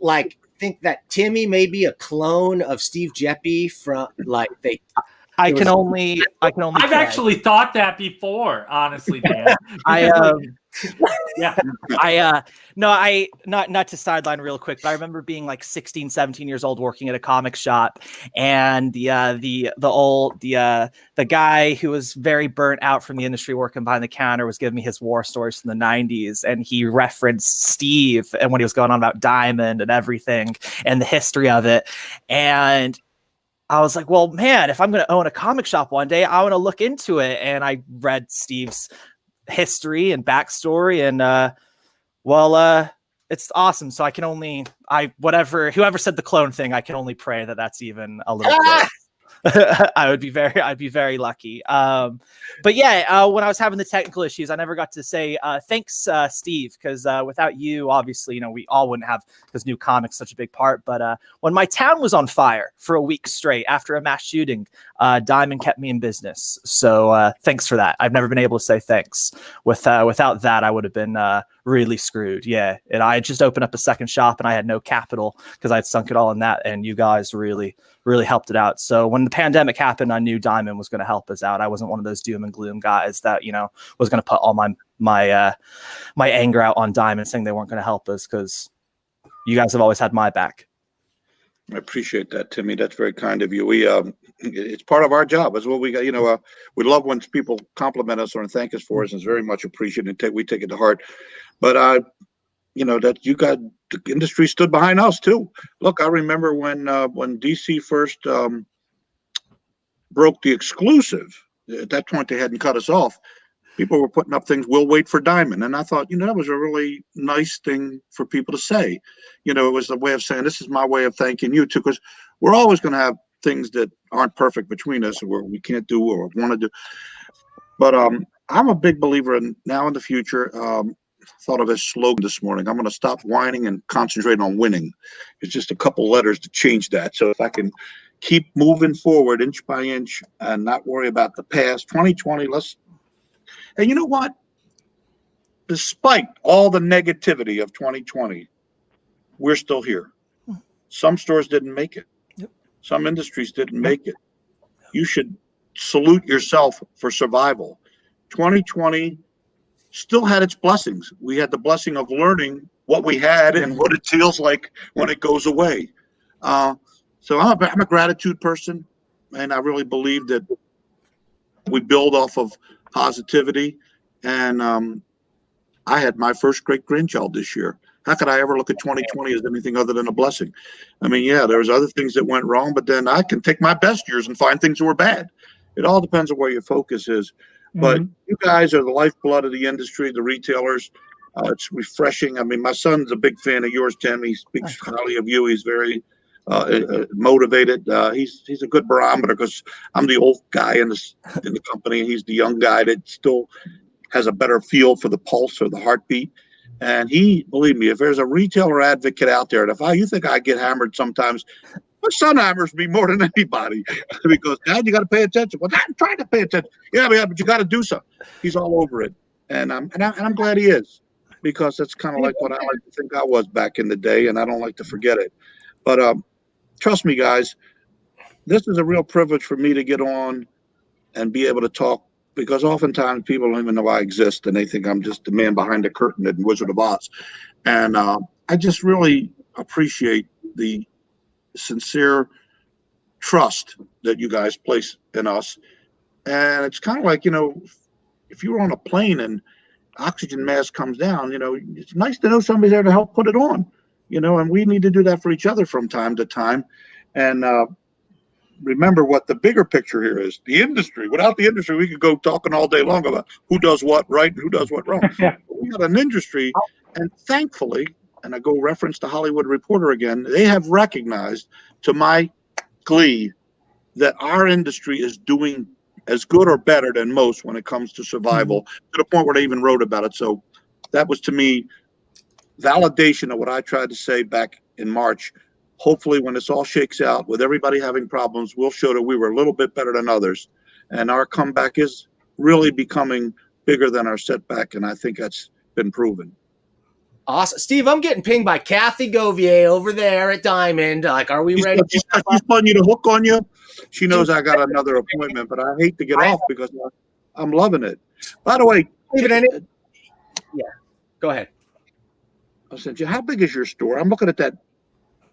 think that Timmy may be a clone of Steve Geppi from, I can only I've pray. actually thought that before, honestly, Dan. Not to sideline real quick, but I remember being like 16, 17 years old working at a comic shop, and the guy who was very burnt out from the industry working behind the counter was giving me his war stories from the 90s, and he referenced Steve and when he was going on about Diamond and everything and the history of it. And I was like, well, man, if I'm going to own a comic shop one day, I want to look into it. And I read Steve's history and backstory, and it's awesome. So I can only, whoever said the clone thing, I can only pray that that's even a little close. I'd be very lucky. But yeah, when I was having the technical issues, I never got to say thanks, Steve, because without you, obviously, we all wouldn't have, because New Comics such a big part. But when my town was on fire for a week straight after a mass shooting, Diamond kept me in business. So thanks for that. I've never been able to say thanks. Without that, I would have been really screwed. Yeah, and I had just opened up a second shop, and I had no capital because I had sunk it all in that, and you guys really helped it out. So when the pandemic happened, I knew Diamond was going to help us out. I wasn't one of those doom and gloom guys that, was going to put all my anger out on Diamond saying they weren't going to help us, because you guys have always had my back. I appreciate that, Timmy. That's very kind of you. It's part of our job. It's what we got. We love when people compliment us or thank us for us. It's very much appreciated. We take it to heart. But that you got the industry stood behind us too. Look, I remember when DC first broke the exclusive. At that point, they hadn't cut us off. People were putting up things, we'll wait for Diamond. And I thought, that was a really nice thing for people to say. It was a way of saying, this is my way of thanking you too, because we're always going to have things that aren't perfect between us or we can't do or want to do. But I'm a big believer in now in the future. Thought of a slogan this morning. I'm going to stop whining and concentrate on winning. It's just a couple letters to change that. So if I can keep moving forward inch by inch and not worry about the past, 2020, and you know what? Despite all the negativity of 2020, we're still here. Some stores didn't make it. Yep. Some industries didn't make it. You should salute yourself for survival. 2020 still had its blessings. We had the blessing of learning what we had and what it feels like when it goes away. So I'm a gratitude person, and I really believe that we build off of positivity. And I had my first great-grandchild this year. How could I ever look at 2020 as anything other than a blessing? I mean, yeah, there was other things that went wrong, but then I can take my best years and find things that were bad. It all depends on where your focus is. But you guys are the lifeblood of the industry, the retailers. It's refreshing. I mean, my son's a big fan of yours, Tim. He speaks highly of you. He's very motivated. He's a good barometer, because I'm the old guy in the company, and he's the young guy that still has a better feel for the pulse or the heartbeat. And believe me, if there's a retailer advocate out there, and you think I get hammered sometimes, my son hammers me more than anybody, because Dad, you got to pay attention. Well, I'm trying to pay attention. Yeah, but you got to do something. He's all over it, and I'm glad he is, because that's kind of like what I like to think I was back in the day, and I don't like to forget it. But trust me, guys, this is a real privilege for me to get on and be able to talk, because oftentimes people don't even know I exist, and they think I'm just the man behind the curtain in Wizard of Oz. And I just really appreciate the sincere trust that you guys place in us. And it's kind of like, if you were on a plane and oxygen mask comes down, it's nice to know somebody's there to help put it on, and we need to do that for each other from time to time. And remember what the bigger picture here is: the industry. Without the industry, we could go talking all day long about who does what right and who does what wrong. We got an industry, and thankfully, and I go reference the Hollywood Reporter again, they have recognized, to my glee, that our industry is doing as good or better than most when it comes to survival, to the point where they even wrote about it. So that was, to me, validation of what I tried to say back in March. Hopefully, when this all shakes out, with everybody having problems, we'll show that we were a little bit better than others. And our comeback is really becoming bigger than our setback, and I think that's been proven. Awesome. Steve, I'm getting pinged by Kathy Govier over there at Diamond. Like, are we ready? She's putting you to hook on you. She knows I got another appointment, but I hate to get off because I'm loving it. By the way, yeah, go ahead. I said, how big is your store? I'm looking at that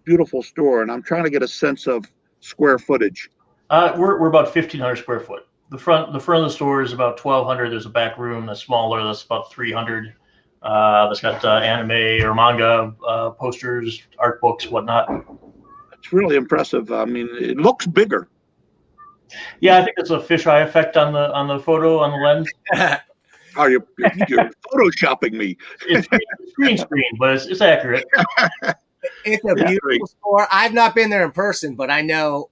beautiful store, and I'm trying to get a sense of square footage. We're about 1,500 square foot. The front of the store is about 1,200. There's a back room that's smaller. That's about 300. That's got anime or manga posters, art books, whatnot. It's really impressive. I mean, it looks bigger. Yeah, I think it's a fisheye effect on the photo on the lens. Oh, you're photoshopping me. It's green screen, but it's accurate. It's a beautiful store. I've not been there in person, but I know,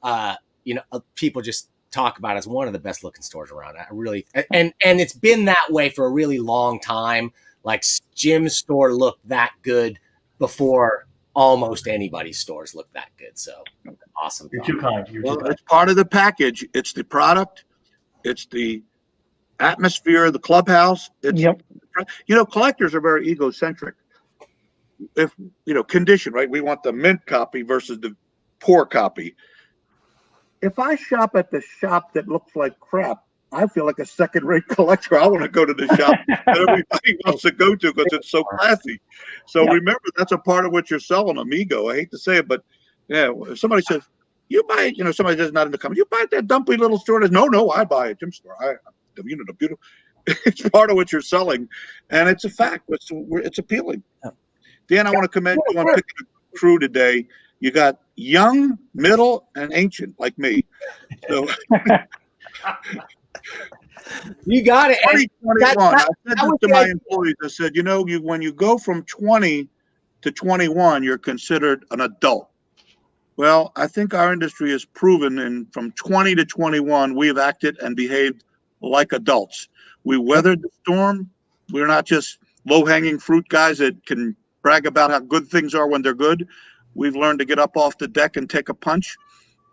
people just talk about it as one of the best looking stores around. I really, and it's been that way for a really long time. Like Jim's store looked that good before almost anybody's stores looked that good. So awesome. You're too kind. It's part of the package. It's the product. It's the atmosphere, the clubhouse. Collectors are very egocentric. If condition, right? We want the mint copy versus the poor copy. If I shop at the shop that looks like crap, I feel like a second-rate collector. I want to go to the shop that everybody wants to go to because it's so classy. So remember, that's a part of what you're selling, amigo. I hate to say it, but yeah, if somebody says, you buy it, somebody does not in the comment, you buy it at that dumpy little store. No, I buy it at Jim's store. The beautiful. It's part of what you're selling, and it's a fact. It's appealing. Dan, I want to commend you on picking a crew today. You got young, middle, and ancient like me. So you got it. 2021. I said this to my employees. I said, when you go from 20 to 21, you're considered an adult. Well, I think our industry has proven, and from 20 to 21, we have acted and behaved like adults. We weathered the storm. We're not just low-hanging fruit guys that can brag about how good things are when they're good. We've learned to get up off the deck and take a punch.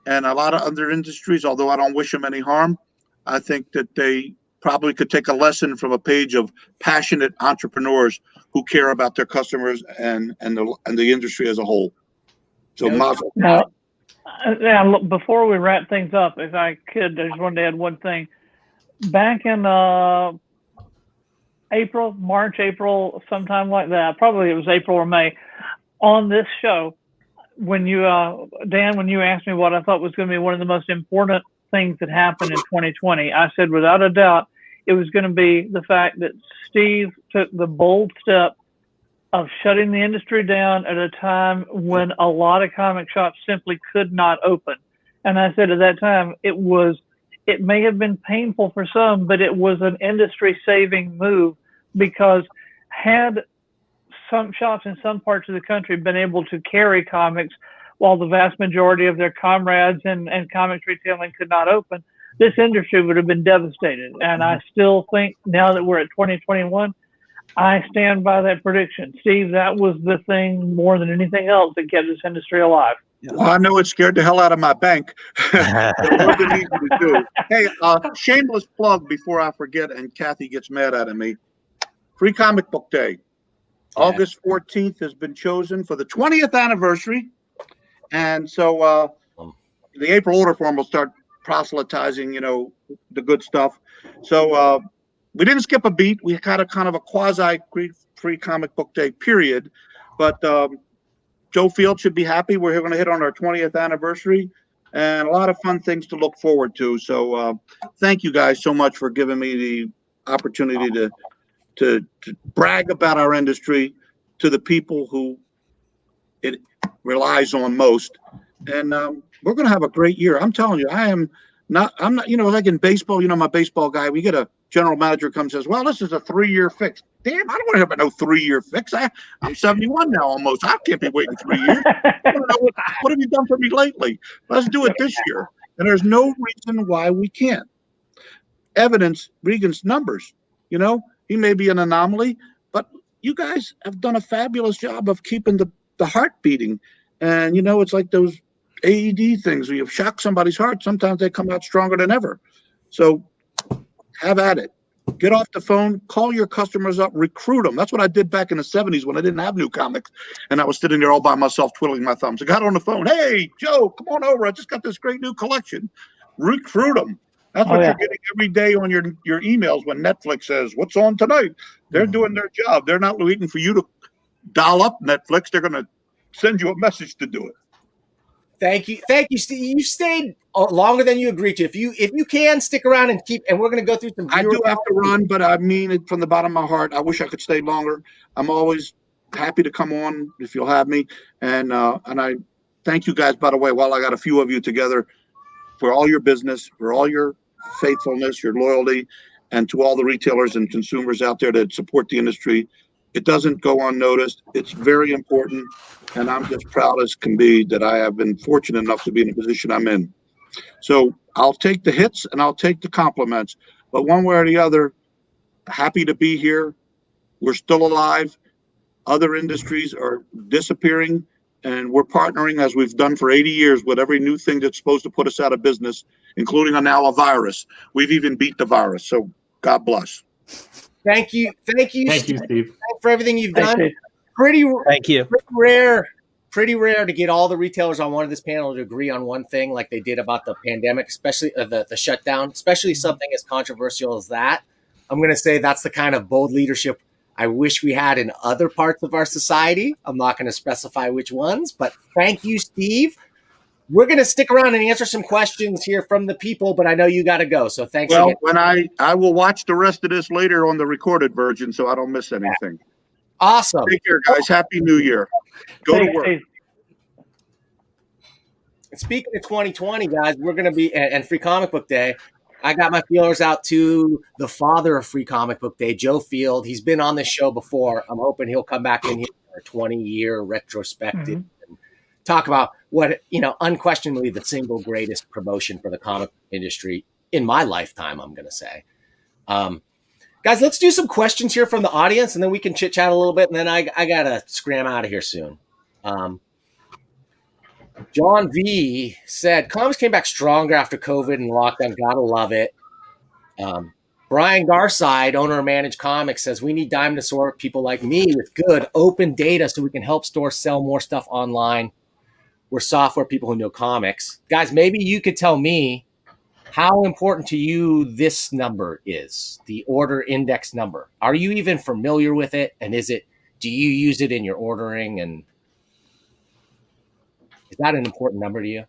And a lot of other industries, although I don't wish them any harm, I think that they probably could take a lesson from a page of passionate entrepreneurs who care about their customers and the industry as a whole. So, now, before we wrap things up, if I could, I just wanted to add one thing. Back in March, April, sometime like that, probably it was April or May, on this show, when you, Dan, when you asked me what I thought was going to be one of the most important things that happened in 2020, I said without a doubt it was going to be the fact that Steve took the bold step of shutting the industry down at a time when a lot of comic shops simply could not open. And I said at that time, it may have been painful for some, but it was an industry-saving move, because had some shops in some parts of the country been able to carry comics while the vast majority of their comrades and comics retailing could not open, this industry would have been devastated. And I still think, now that we're at 2021, I stand by that prediction. Steve, that was the thing more than anything else that kept this industry alive. Well, I know it scared the hell out of my bank. It wasn't easy to do. Hey, shameless plug before I forget and Kathy gets mad at me. Free Comic Book Day. August 14th has been chosen for the 20th anniversary. And so the April order form will start proselytizing, the good stuff. So we didn't skip a beat. We had a kind of a quasi free comic book day period. But Joe Field should be happy. We're going to hit on our 20th anniversary and a lot of fun things to look forward to. So thank you guys so much for giving me the opportunity to brag about our industry to the people who it relies on most. And we're going to have a great year. I'm telling you, I'm not, like in baseball, my baseball guy, we get a general manager comes and says, well, this is a 3-year fix. Damn, I don't want to have no 3-year fix. I'm 71 now almost. I can't be waiting 3 years. What have you done for me lately? Let's do it this year. And there's no reason why we can't. Evidence Regan's numbers. He may be an anomaly, but you guys have done a fabulous job of keeping the heart beating. And, it's like those AED things where you shock somebody's heart. Sometimes they come out stronger than ever. So have at it. Get off the phone, call your customers up, recruit them. That's what I did back in the 70s when I didn't have new comics. And I was sitting there all by myself, twiddling my thumbs. I got on the phone. Hey, Joe, come on over. I just got this great new collection. Recruit them. That's what you're getting every day on your emails when Netflix says, what's on tonight? They're doing their job. They're not waiting for you to dial up Netflix. They're going to send you a message to do it. Thank you, Steve. You stayed longer than you agreed to. If you can stick around and we're going to go through some. I do have to run, but I mean it from the bottom of my heart. I wish I could stay longer. I'm always happy to come on if you'll have me, and I thank you guys. By the way, while I got a few of you together, for all your business, for all your faithfulness, your loyalty, and to all the retailers and consumers out there that support the industry. It doesn't go unnoticed. It's very important, and I'm just proud as can be that I have been fortunate enough to be in the position I'm in. So I'll take the hits and I'll take the compliments, but one way or the other, happy to be here. We're still alive. Other industries are disappearing, and we're partnering as we've done for 80 years with every new thing that's supposed to put us out of business, including now a virus. We've even beat the virus. So God bless. Thank you, Steve. Steve, for everything you've done. Thank you. Pretty rare to get all the retailers on one of this panel to agree on one thing, like they did about the pandemic, especially the shutdown, especially something as controversial as that. I'm going to say that's the kind of bold leadership I wish we had in other parts of our society. I'm not going to specify which ones, but thank you, Steve. We're going to stick around and answer some questions here from the people, but I know you got to go. So thanks. Well, again. when I will watch the rest of this later on the recorded version, so I don't miss anything. Awesome. Take care, guys. Happy New Year. Go to work. Speaking of 2020, guys, we're going to be and Free Comic Book Day. I got my feelers out to the father of Free Comic Book Day, Joe Field. He's been on this show before. I'm hoping he'll come back in here for a 20-year retrospective and talk about what, unquestionably the single greatest promotion for the comic industry in my lifetime, I'm going to say. Guys, let's do some questions here from the audience, and then we can chit-chat a little bit, and then I got to scram out of here soon. John V said, comics came back stronger after COVID and lockdown. Gotta love it. Brian Garside, owner of Managed Comics, says, we need Diamond to sort people like me with good open data so we can help stores sell more stuff online. We're software people who know comics. Guys, maybe you could tell me how important to you this number is, the order index number. Are you even familiar with it? And do you use it in your ordering? And is that an important number to you?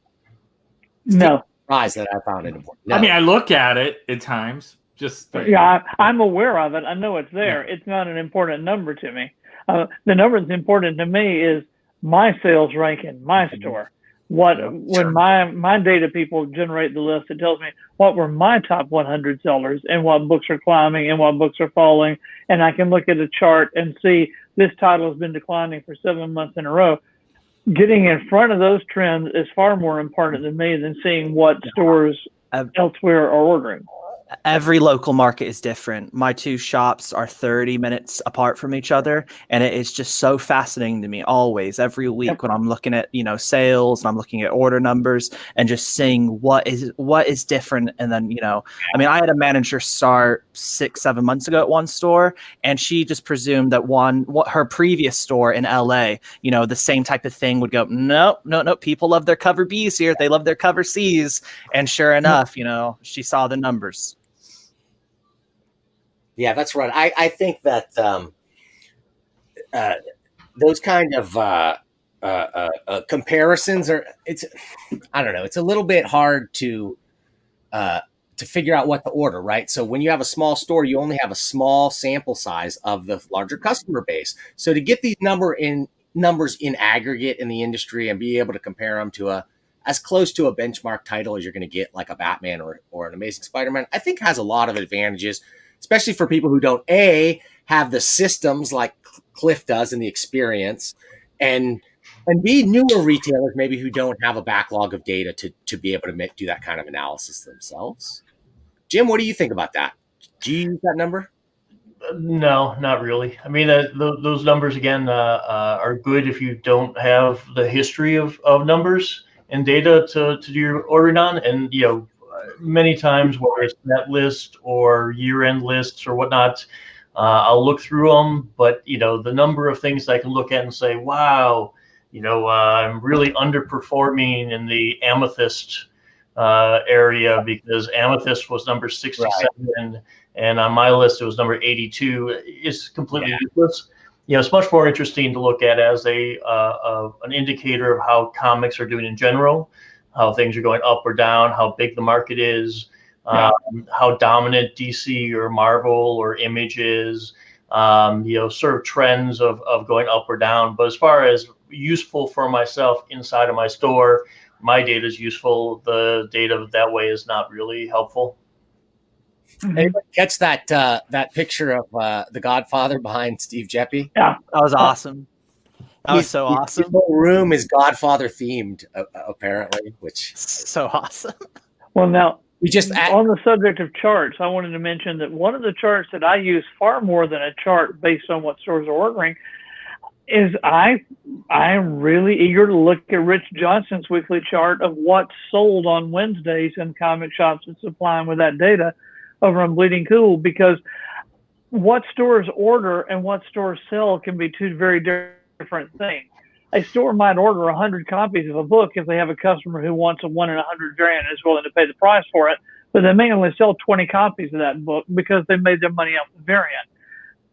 No. Surprised that I found it important. No. I mean, I look at it at times. I'm aware of it. I know it's there. Yeah. It's not an important number to me. The number that's important to me is my sales rank in my store. When my data people generate the list, it tells me what were my top 100 sellers and what books are climbing and what books are falling. And I can look at a chart and see this title has been declining for 7 months in a row. Getting in front of those trends is far more important to me than seeing what stores elsewhere are ordering. Every local market is different. My two shops are 30 minutes apart from each other, and it is just so fascinating to me always, every week when I'm looking at, sales and I'm looking at order numbers and just seeing what is different. And then, I had a manager start 6-7 months ago at one store, and she just presumed that her previous store in LA, the same type of thing would go, no, people love their cover Bs here. They love their cover Cs. And sure enough, she saw the numbers. Yeah, that's right. I think that those kind of comparisons it's a little bit hard to figure out what to order, right? So when you have a small store, you only have a small sample size of the larger customer base. So to get these numbers in aggregate in the industry and be able to compare them to as close to a benchmark title as you're going to get, like a Batman or an Amazing Spider-Man, I think has a lot of advantages, especially for people who don't have the systems like Cliff does and the experience, and B, newer retailers maybe who don't have a backlog of data to be able to do that kind of analysis themselves. Jim, what do you think about that? Do you use that number? No, not really. I mean, those numbers again are good if you don't have the history of numbers and data to do your ordering on. And many times, whether it's net list or year-end lists or whatnot, I'll look through them. But the number of things I can look at and say, wow, I'm really underperforming in the amethyst area, because amethyst was number 67, right, and on my list it was number 82. It's completely useless. It's much more interesting to look at as an indicator of how comics are doing in general, how things are going up or down, how big the market is, how dominant DC or Marvel or Image is, sort of trends of going up or down. But as far as useful for myself inside of my store, my data is useful. The data that way is not really helpful. Anybody catch that picture of the Godfather behind Steve Geppi? Yeah, that was awesome. That was so awesome. The whole room is Godfather themed, apparently, which so awesome. Well, now we just on the subject of charts, I wanted to mention that one of the charts that I use far more than a chart based on what stores are ordering is I'm really eager to look at Rich Johnson's weekly chart of what's sold on Wednesdays in comic shops and supplying with that data over on Bleeding Cool, because what stores order and what stores sell can be two very different things. A store might order 100 copies of a book if they have a customer who wants a 1 in 100 variant and is willing to pay the price for it, but they may only sell 20 copies of that book because they made their money off the variant.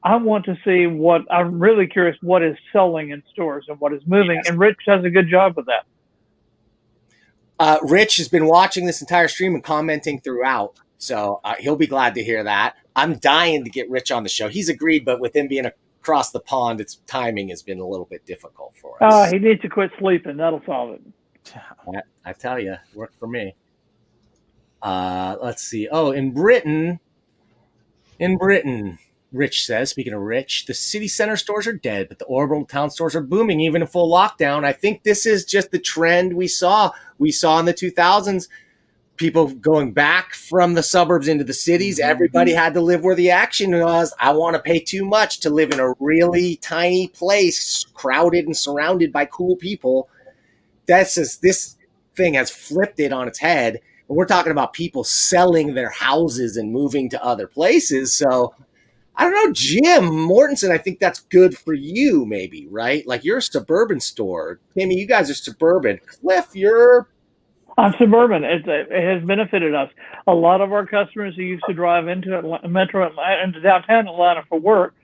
I want to see I'm really curious what is selling in stores and what is moving, and Rich does a good job with that. Rich has been watching this entire stream and commenting throughout, so he'll be glad to hear that. I'm dying to get Rich on the show. He's agreed, but with him being across the pond, its timing has been a little bit difficult for us. He needs to quit sleeping. That'll solve it. I tell you, worked for me. Let's see. Oh, in Britain, Rich says, speaking of Rich, the city center stores are dead, but the orbital town stores are booming, even in full lockdown. I think this is just the trend we saw. We saw in the 2000s, people going back from the suburbs into the cities. Everybody had to live where the action was. I want to pay too much to live in a really tiny place, crowded and surrounded by cool people. This thing has flipped it on its head. And we're talking about people selling their houses and moving to other places. So I don't know, Jim Mortensen, I think that's good for you, maybe, right? Like, you're a suburban store. Timmy, you guys are suburban. Cliff, I'm suburban. It has benefited us. A lot of our customers who used to drive into into downtown Atlanta for work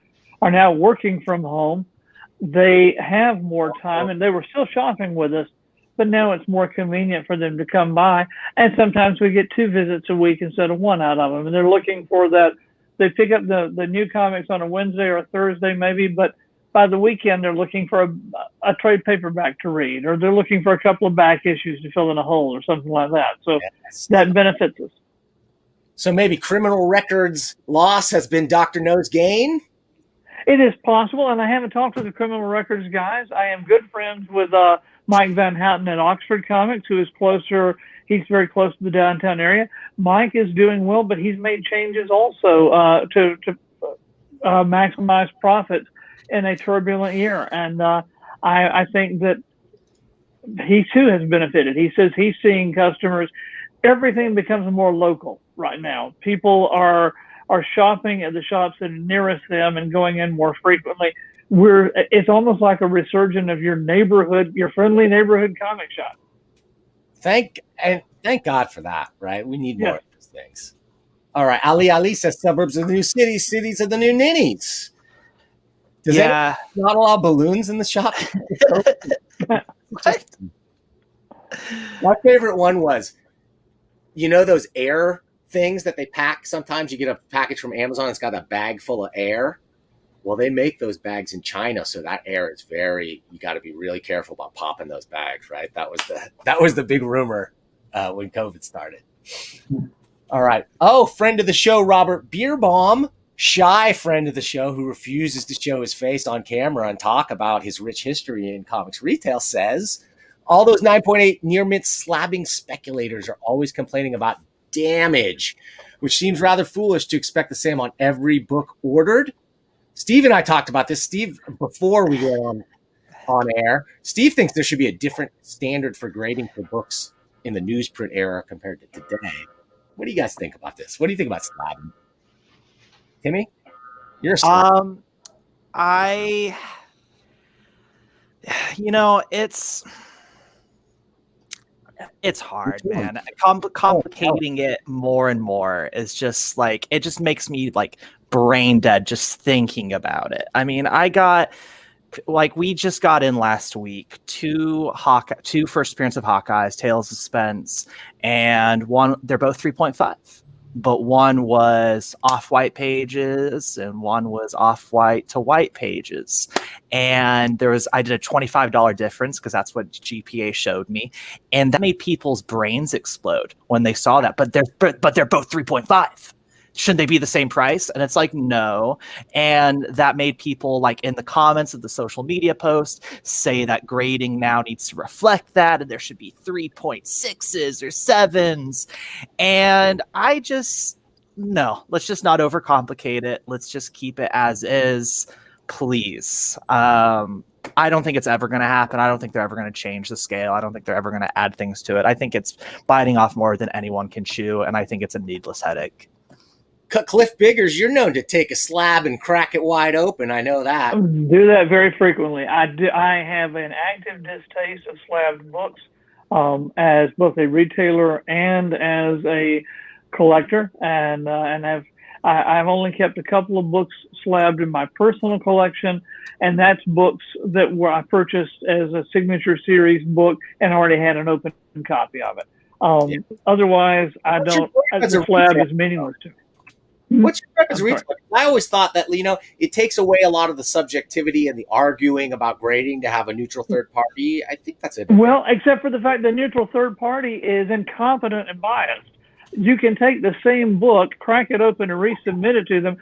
are now working from home. They have more time, and they were still shopping with us, but now it's more convenient for them to come by. And sometimes we get 2 visits a week instead of 1 out of them, and they're looking for that. They pick up the new comics on a Wednesday or a Thursday maybe, but by the weekend they're looking for a trade paperback to read, or they're looking for a couple of back issues to fill in a hole or something like that. So that benefits us. So maybe criminal records loss has been Dr. No's gain? It is possible, and I haven't talked to the criminal records guys. I am good friends with Mike Van Houten at Oxford Comics, who is closer. He's very close to the downtown area. Mike is doing well, but he's made changes also to maximize profits in a turbulent year. And I think that he too has benefited. He says he's seeing customers. Everything becomes more local right now. People are shopping at the shops that are nearest them and going in more frequently. It's almost like a resurgence of your friendly neighborhood comic shop. Thank God for that, right? We need more of those things. All right. Ali says suburbs are the new cities, cities are the new ninnies. Does that not allow balloons in the shop? What? My favorite one was, those air things that they pack. Sometimes you get a package from Amazon, it's got a bag full of air. Well, they make those bags in China, so that air is you got to be really careful about popping those bags, right? That was the big rumor when COVID started. All right. Oh, friend of the show, Robert Beerbaum, shy friend of the show who refuses to show his face on camera and talk about his rich history in comics retail, says, all those 9.8 near-mint slabbing speculators are always complaining about damage, which seems rather foolish to expect the same on every book ordered. Steve and I talked about this. Steve, before we went on air, Steve thinks there should be a different standard for grading for books in the newsprint era compared to today. What do you guys think about this? What do you think about slabbing? Timmy, you're a slab. It's hard, man. Complicating it more and more is just like, it just makes me like brain dead just thinking about it. I mean, we just got in last week two first appearance of Hawkeyes, Tales of Suspense, and they're both 3.5, but one was off-white pages and one was off-white to white pages. And I did a $25 difference because that's what GPA showed me. And that made people's brains explode when they saw that, but they're both 3.5. Shouldn't they be the same price? And it's like, no. And that made people, like, in the comments of the social media post, say that grading now needs to reflect that, and there should be 3.6s or 7s. And no, let's just not overcomplicate it. Let's just keep it as is, please. I don't think it's ever going to happen. I don't think they're ever going to change the scale. I don't think they're ever going to add things to it. I think it's biting off more than anyone can chew, and I think it's a needless headache. Cliff Biggers, you're known to take a slab and crack it wide open. I know that. Do that very frequently. I have an active distaste of slabbed books, as both a retailer and as a collector, and I've only kept a couple of books slabbed in my personal collection, and that's books that I purchased as a signature series book and already had an open copy of it. Otherwise, the slab is meaningless to me. What's your preference read? I always thought that, it takes away a lot of the subjectivity and the arguing about grading to have a neutral third party. I think that's it. Well, except for the fact the neutral third party is incompetent and biased. You can take the same book, crack it open, and resubmit it to them.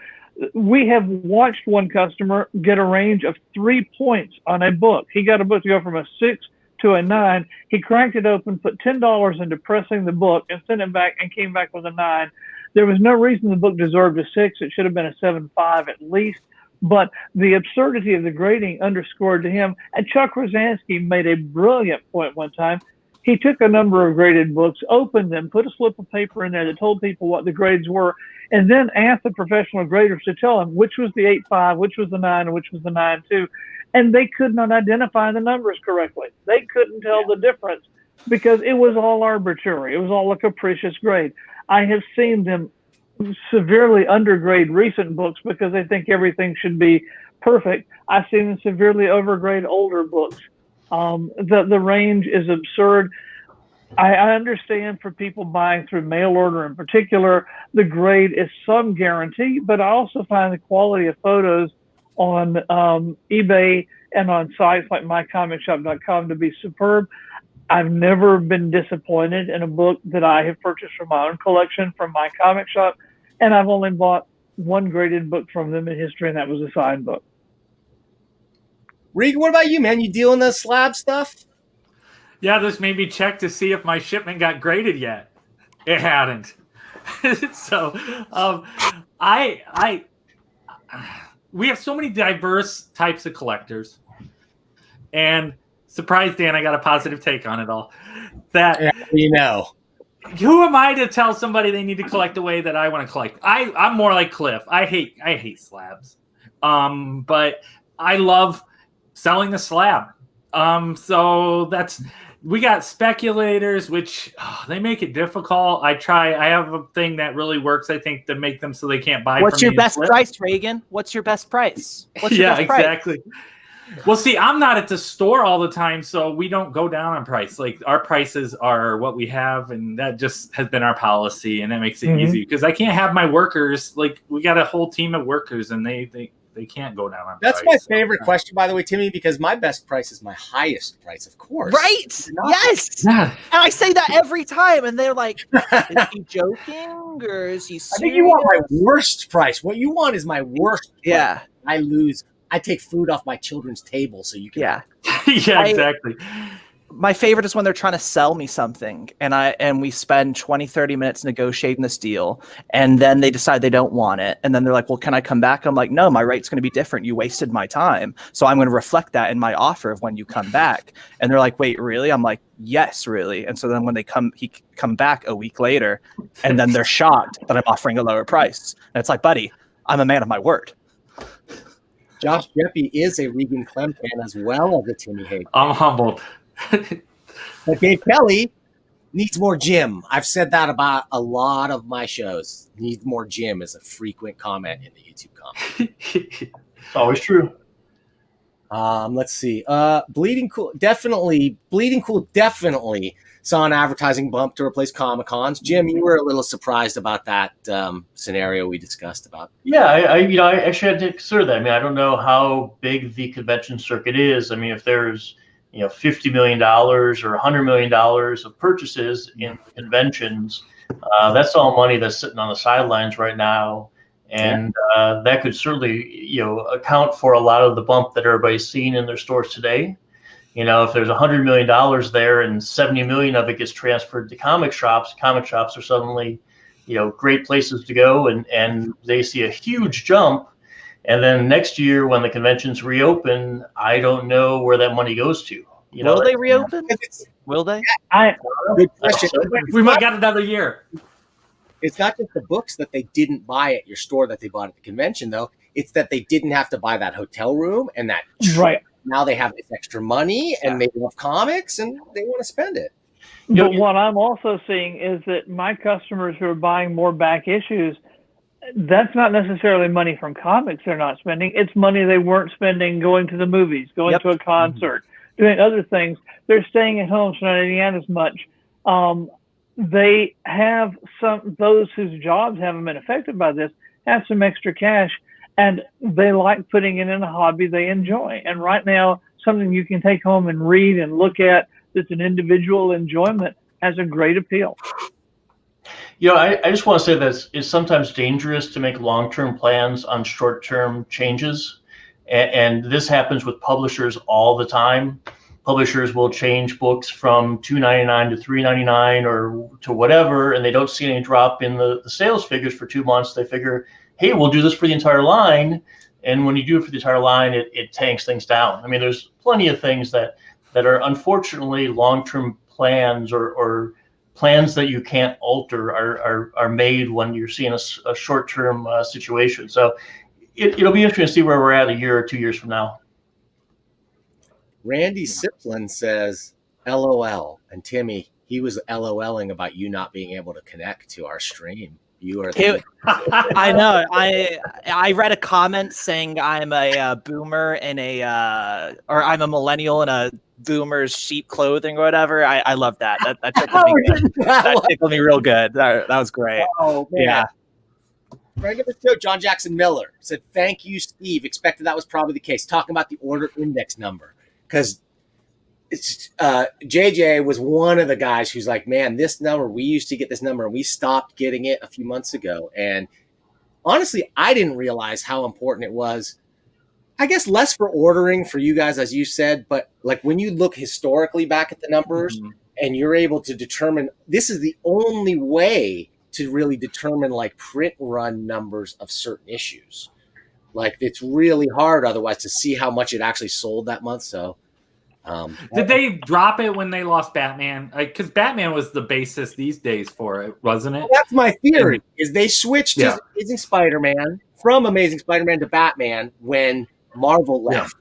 We have watched one customer get a range of 3 points on a book. He got a book to go from a 6 to a 9. He cracked it open, put $10 into pressing the book, and sent it back, and came back with a 9. There was no reason the book deserved a 6. It should have been a 7.5 at least. But the absurdity of the grading underscored to him. And Chuck Rosansky made a brilliant point one time. He took a number of graded books, opened them, put a slip of paper in there that told people what the grades were, and then asked the professional graders to tell him which was the 8.5, which was the 9, and which was the 9.2. And they could not identify the numbers correctly. They couldn't tell the difference because it was all arbitrary. It was all a capricious grade. I have seen them severely undergrade recent books because they think everything should be perfect. I've seen them severely overgrade older books. The range is absurd. I understand for people buying through mail order in particular, the grade is some guarantee, but I also find the quality of photos on eBay and on sites like mycomicshop.com to be superb. I've never been disappointed in a book that I have purchased from my own collection from my comic shop, and I've only bought one graded book from them in history, and that was a signed book. Regan, what about you, man? You dealing the slab stuff? Yeah, this made me check to see if my shipment got graded yet. It hadn't. So, we have so many diverse types of collectors, and surprise, Dan, I got a positive take on it all. Who am I to tell somebody they need to collect the way that I want to collect? I'm more like Cliff. I hate slabs. But I love selling a slab. So we got speculators, which they make it difficult. I have a thing that really works, I think, to make them so they can't buy. What's your best price, Regan? What's your best price? Exactly. Well, see, I'm not at the store all the time, so we don't go down on price. Like, our prices are what we have, and that just has been our policy, and that makes it easy because I can't have my workers. Like, we got a whole team of workers, and they can't go down on That's price. That's my favorite question, by the way, Timmy, because my best price is my highest price, of course. Right? Yes. Yeah. And I say that every time, and they're like, is he joking, or is he serious? I think you want my worst price. What you want is my worst price. Yeah. I lose. I take food off my children's table so you can. Yeah. Yeah, exactly. my favorite is when they're trying to sell me something and we spend 20, 30 minutes negotiating this deal, and then they decide they don't want it. And then they're like, well, can I come back? I'm like, no, my rate's going to be different. You wasted my time. So I'm going to reflect that in my offer of when you come back. And they're like, wait, really? I'm like, yes, really. And so then when he come back a week later, and then they're shocked that I'm offering a lower price. And it's like, buddy, I'm a man of my word. Josh Geppi is a Regan Clem fan as well as a Timmy Heague. I'm humbled. But Dave Kelly needs more gym. I've said that about a lot of my shows. Needs more gym is a frequent comment in the YouTube comments. It's always true. Let's see. Bleeding Cool definitely saw an advertising bump to replace Comic-Cons. Jim, you were a little surprised about that scenario we discussed about. Yeah, I actually had to consider that. I mean, I don't know how big the convention circuit is. I mean, if there's $50 million or $100 million of purchases in conventions, that's all money that's sitting on the sidelines right now, and that could certainly account for a lot of the bump that everybody's seeing in their stores today. If there's $100 million there and 70 million of it gets transferred to comic shops are suddenly great places to go, and they see a huge jump. And then next year, when the conventions reopen, I don't know where that money goes to. Will they reopen? Will they? Good question. We might got another year. It's not just the books that they didn't buy at your store that they bought at the convention, though. It's that they didn't have to buy that hotel room and that trip. Right. Now they have this extra money and they love comics and they want to spend it. But what I'm also seeing is that my customers who are buying more back issues, that's not necessarily money from comics they're not spending. It's money they weren't spending going to the movies, going to a concert, doing other things. They're staying at home, so not eating out as much. They have those whose jobs haven't been affected by this have some extra cash, and they like putting it in a hobby they enjoy. And right now, something you can take home and read and look at that's an individual enjoyment has a great appeal. I just want to say that it's sometimes dangerous to make long-term plans on short-term changes. And this happens with publishers all the time. Publishers will change books from $2.99 to $3.99 or to whatever, and they don't see any drop in the sales figures for 2 months. They figure, hey, we'll do this for the entire line. And when you do it for the entire line, it tanks things down. I mean, there's plenty of things that are unfortunately long-term plans or plans that you can't alter are made when you're seeing a short-term situation. So it'll be interesting to see where we're at a year or 2 years from now. Randy Siplin says, LOL. And Timmy, he was LOLing about you not being able to connect to our stream. You are. I know. I read a comment saying I'm a boomer in or I'm a millennial in a boomer's sheep clothing or whatever. I love that. That tickled me good. That tickled me real good. That was great. Oh, man. Yeah. Friend of the show, John Jackson Miller, said, thank you, Steve. Expected that was probably the case. Talking about the order index number. Because JJ was one of the guys who's like, man, this number, we used to get this number and we stopped getting it a few months ago. And honestly, I didn't realize how important it was. I guess less for ordering for you guys, as you said, but like when you look historically back at the numbers and you're able to determine, this is the only way to really determine like print run numbers of certain issues. Like it's really hard otherwise to see how much it actually sold that month. So did they drop it when they lost Batman? Because Batman was the basis these days for it, wasn't it? Well, that's my theory. Is they switched to Amazing Spider-Man from Amazing Spider-Man to Batman when Marvel left.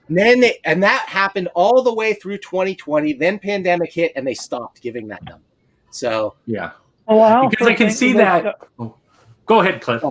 And then that happened all the way through 2020. Then pandemic hit, and they stopped giving that number. So because I can see that. Go ahead, Cliff.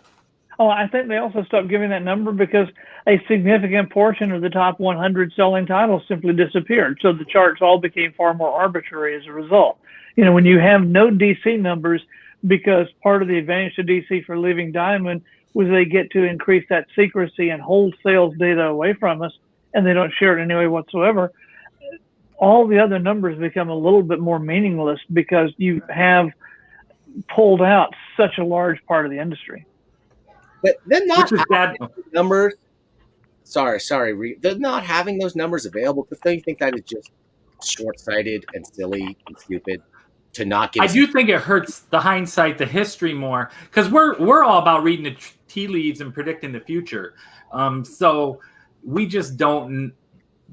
Oh, I think they also stopped giving that number because a significant portion of the top 100 selling titles simply disappeared. So the charts all became far more arbitrary as a result. When you have no DC numbers, because part of the advantage to DC for leaving Diamond was they get to increase that secrecy and hold sales data away from us, and they don't share it in any way whatsoever. All the other numbers become a little bit more meaningless because you have pulled out such a large part of the industry. But they're not having numbers. Sorry. They're not having those numbers available because they think that is just short-sighted and silly and stupid to not give. I do think it hurts the hindsight, the history more, because we're all about reading the tea leaves and predicting the future. So we just don't.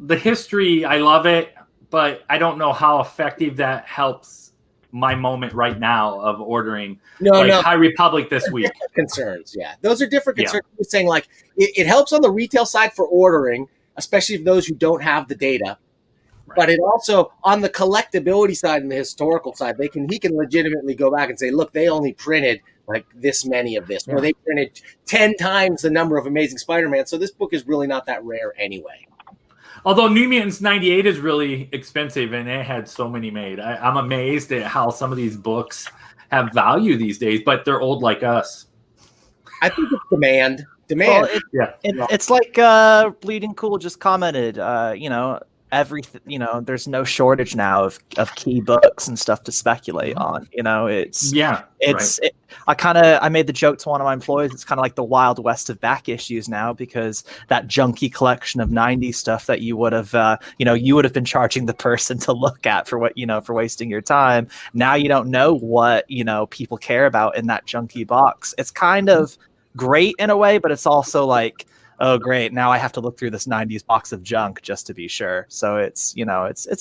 The history, I love it, but I don't know how effective that helps my moment right now of ordering High Republic this week. Concerns, yeah, those are different concerns. Yeah. Saying like it helps on the retail side for ordering, especially for those who don't have the data. Right. But it also, on the collectability side and the historical side, he can legitimately go back and say, look, they only printed like this many of this, or they printed 10 times the number of Amazing Spider-Man. So this book is really not that rare anyway. Although New Mutants 98 is really expensive and it had so many made. I'm amazed at how some of these books have value these days, but they're old like us. I think it's demand. Well, it's like Bleeding Cool just commented, there's no shortage now of key books and stuff to speculate on. I made the joke to one of my employees. It's kind of like the Wild West of back issues now, because that junky collection of 90s stuff that you would have, been charging the person to look at for wasting your time. Now you don't know what, people care about in that junky box. It's kind of great in a way, but it's also like, oh, great, now I have to look through this 90s box of junk just to be sure. So it's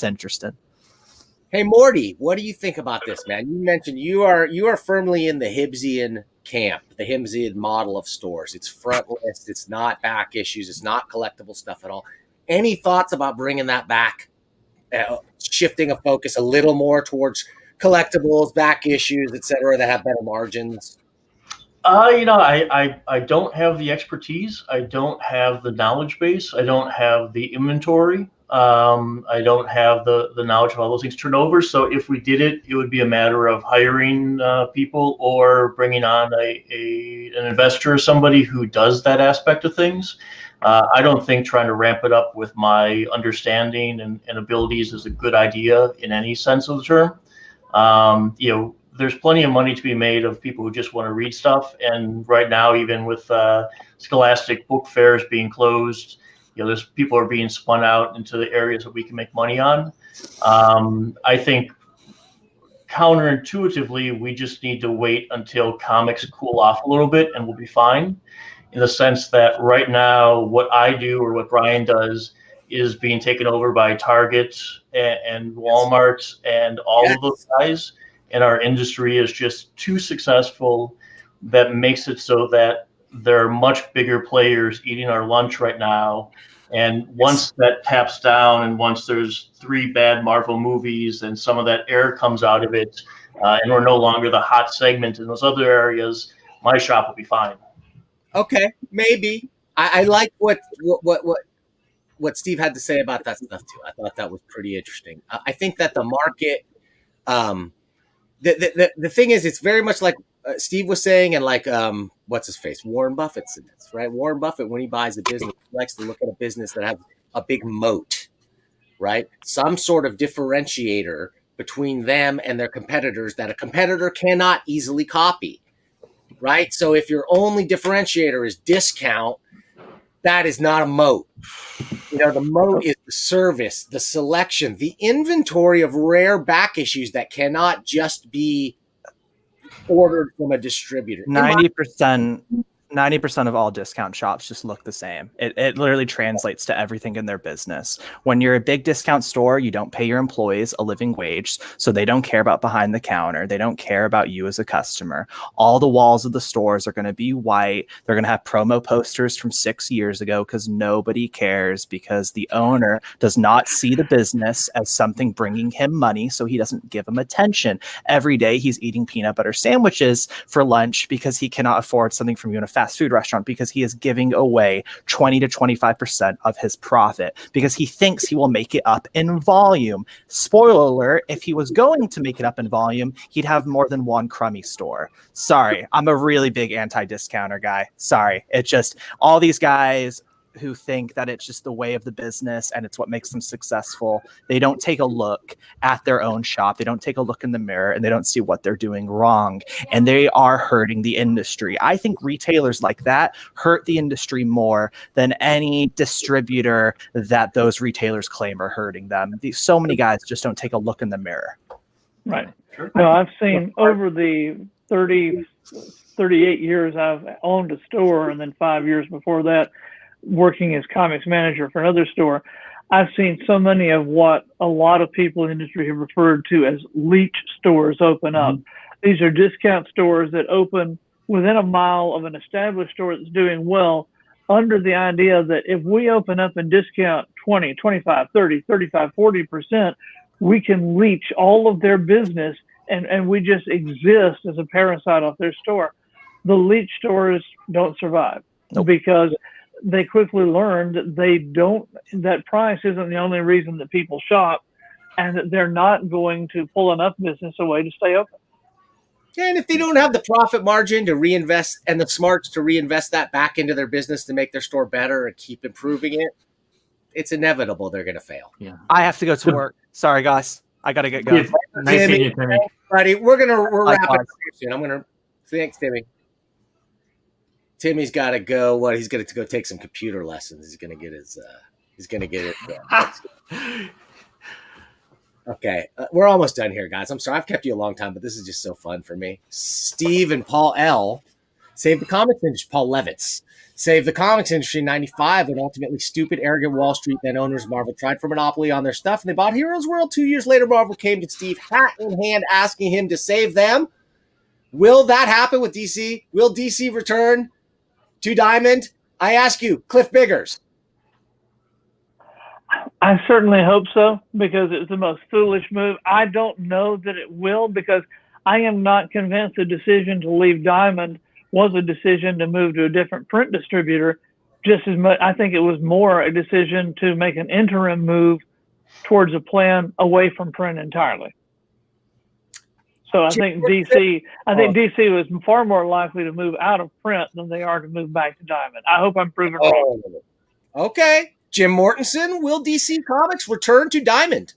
interesting. Hey, Morty, what do you think about this, man? You mentioned you are firmly in the Hibbsian camp, the Hibbsian model of stores. It's front list. It's not back issues. It's not collectible stuff at all. Any thoughts about bringing that back, shifting a focus a little more towards collectibles, back issues, et cetera, that have better margins? I don't have the expertise. I don't have the knowledge base. I don't have the inventory. I don't have the knowledge of all those things turned over. So if we did it, it would be a matter of hiring people or bringing on an investor or somebody who does that aspect of things. I don't think trying to ramp it up with my understanding and abilities is a good idea in any sense of the term. There's plenty of money to be made of people who just want to read stuff. And right now, even with Scholastic book fairs being closed, there's people are being spun out into the areas that we can make money on. I think counterintuitively, we just need to wait until comics cool off a little bit and we'll be fine. In the sense that right now, what I do or what Brian does is being taken over by Target and Walmart and all of those guys. And our industry is just too successful that makes it so that there are much bigger players eating our lunch right now. And once that taps down and once there's 3 bad Marvel movies and some of that air comes out of it, and we're no longer the hot segment in those other areas, my shop will be fine. Okay, maybe. I like what Steve had to say about that stuff too. I thought that was pretty interesting. I think that the market, the thing is, it's very much like Steve was saying, and like what's his face, Warren Buffett said this, right? Warren Buffett, when he buys a business, he likes to look at a business that has a big moat, right? Some sort of differentiator between them and their competitors that a competitor cannot easily copy, right? So if your only differentiator is discount, that is not a moat. The moat is the service, the selection, the inventory of rare back issues that cannot just be ordered from a distributor. 90% of all discount shops just look the same. It literally translates to everything in their business. When you're a big discount store, you don't pay your employees a living wage, so they don't care about behind the counter. They don't care about you as a customer. All the walls of the stores are going to be white. They're going to have promo posters from 6 years ago because nobody cares, because the owner does not see the business as something bringing him money, so he doesn't give them attention. Every day he's eating peanut butter sandwiches for lunch because he cannot afford something from you in a fast food restaurant, because he is giving away 20 to 25% of his profit because he thinks he will make it up in volume. Spoiler alert, if he was going to make it up in volume, he'd have more than one crummy store. Sorry, I'm a really big anti-discounter guy. Sorry. It's just all these guys who think that it's just the way of the business and it's what makes them successful. They don't take a look at their own shop. They don't take a look in the mirror, and they don't see what they're doing wrong. And they are hurting the industry. I think retailers like that hurt the industry more than any distributor that those retailers claim are hurting them. So many guys just don't take a look in the mirror. Right. No, I've seen over the 38 years I've owned a store, and then 5 years before that working as comics manager for another store, I've seen so many of what a lot of people in the industry have referred to as leech stores open up. These are discount stores that open within a mile of an established store that's doing well, under the idea that if we open up and discount 20, 25, 30, 35, 40%, we can leech all of their business, and we just exist as a parasite off their store. The leech stores don't survive because they quickly learned that that price isn't the only reason that people shop, and that they're not going to pull enough business away to stay open. And if they don't have the profit margin to reinvest and the smarts to reinvest that back into their business to make their store better and keep improving it, it's inevitable they're going to fail. Yeah. I have to go to work. Sorry, guys. I got to get going. Nice seeing you, Timmy. Buddy, we're wrapping Likewise. up soon. Thanks, Timmy. Timmy's got to go. He's going to go take some computer lessons. He's going to get it. Okay, we're almost done here, guys. I'm sorry I've kept you a long time, but this is just so fun for me. Steve and Paul L. saved the comics industry. Paul Levitz saved the comics industry in '95 when ultimately stupid, arrogant Wall Street then owners Marvel tried for monopoly on their stuff, and they bought Heroes World. 2 years later, Marvel came to Steve, hat in hand, asking him to save them. Will that happen with DC? Will DC return to Diamond? I ask you, Cliff Biggers. I certainly hope so, because it's the most foolish move. I don't know that it will, because I am not convinced the decision to leave Diamond was a decision to move to a different print distributor. Just as much, I think it was more a decision to make an interim move towards a plan away from print entirely. So I think DC was far more likely to move out of print than they are to move back to Diamond. I hope I'm proven wrong. Okay. Jim Mortensen, will DC Comics return to Diamond?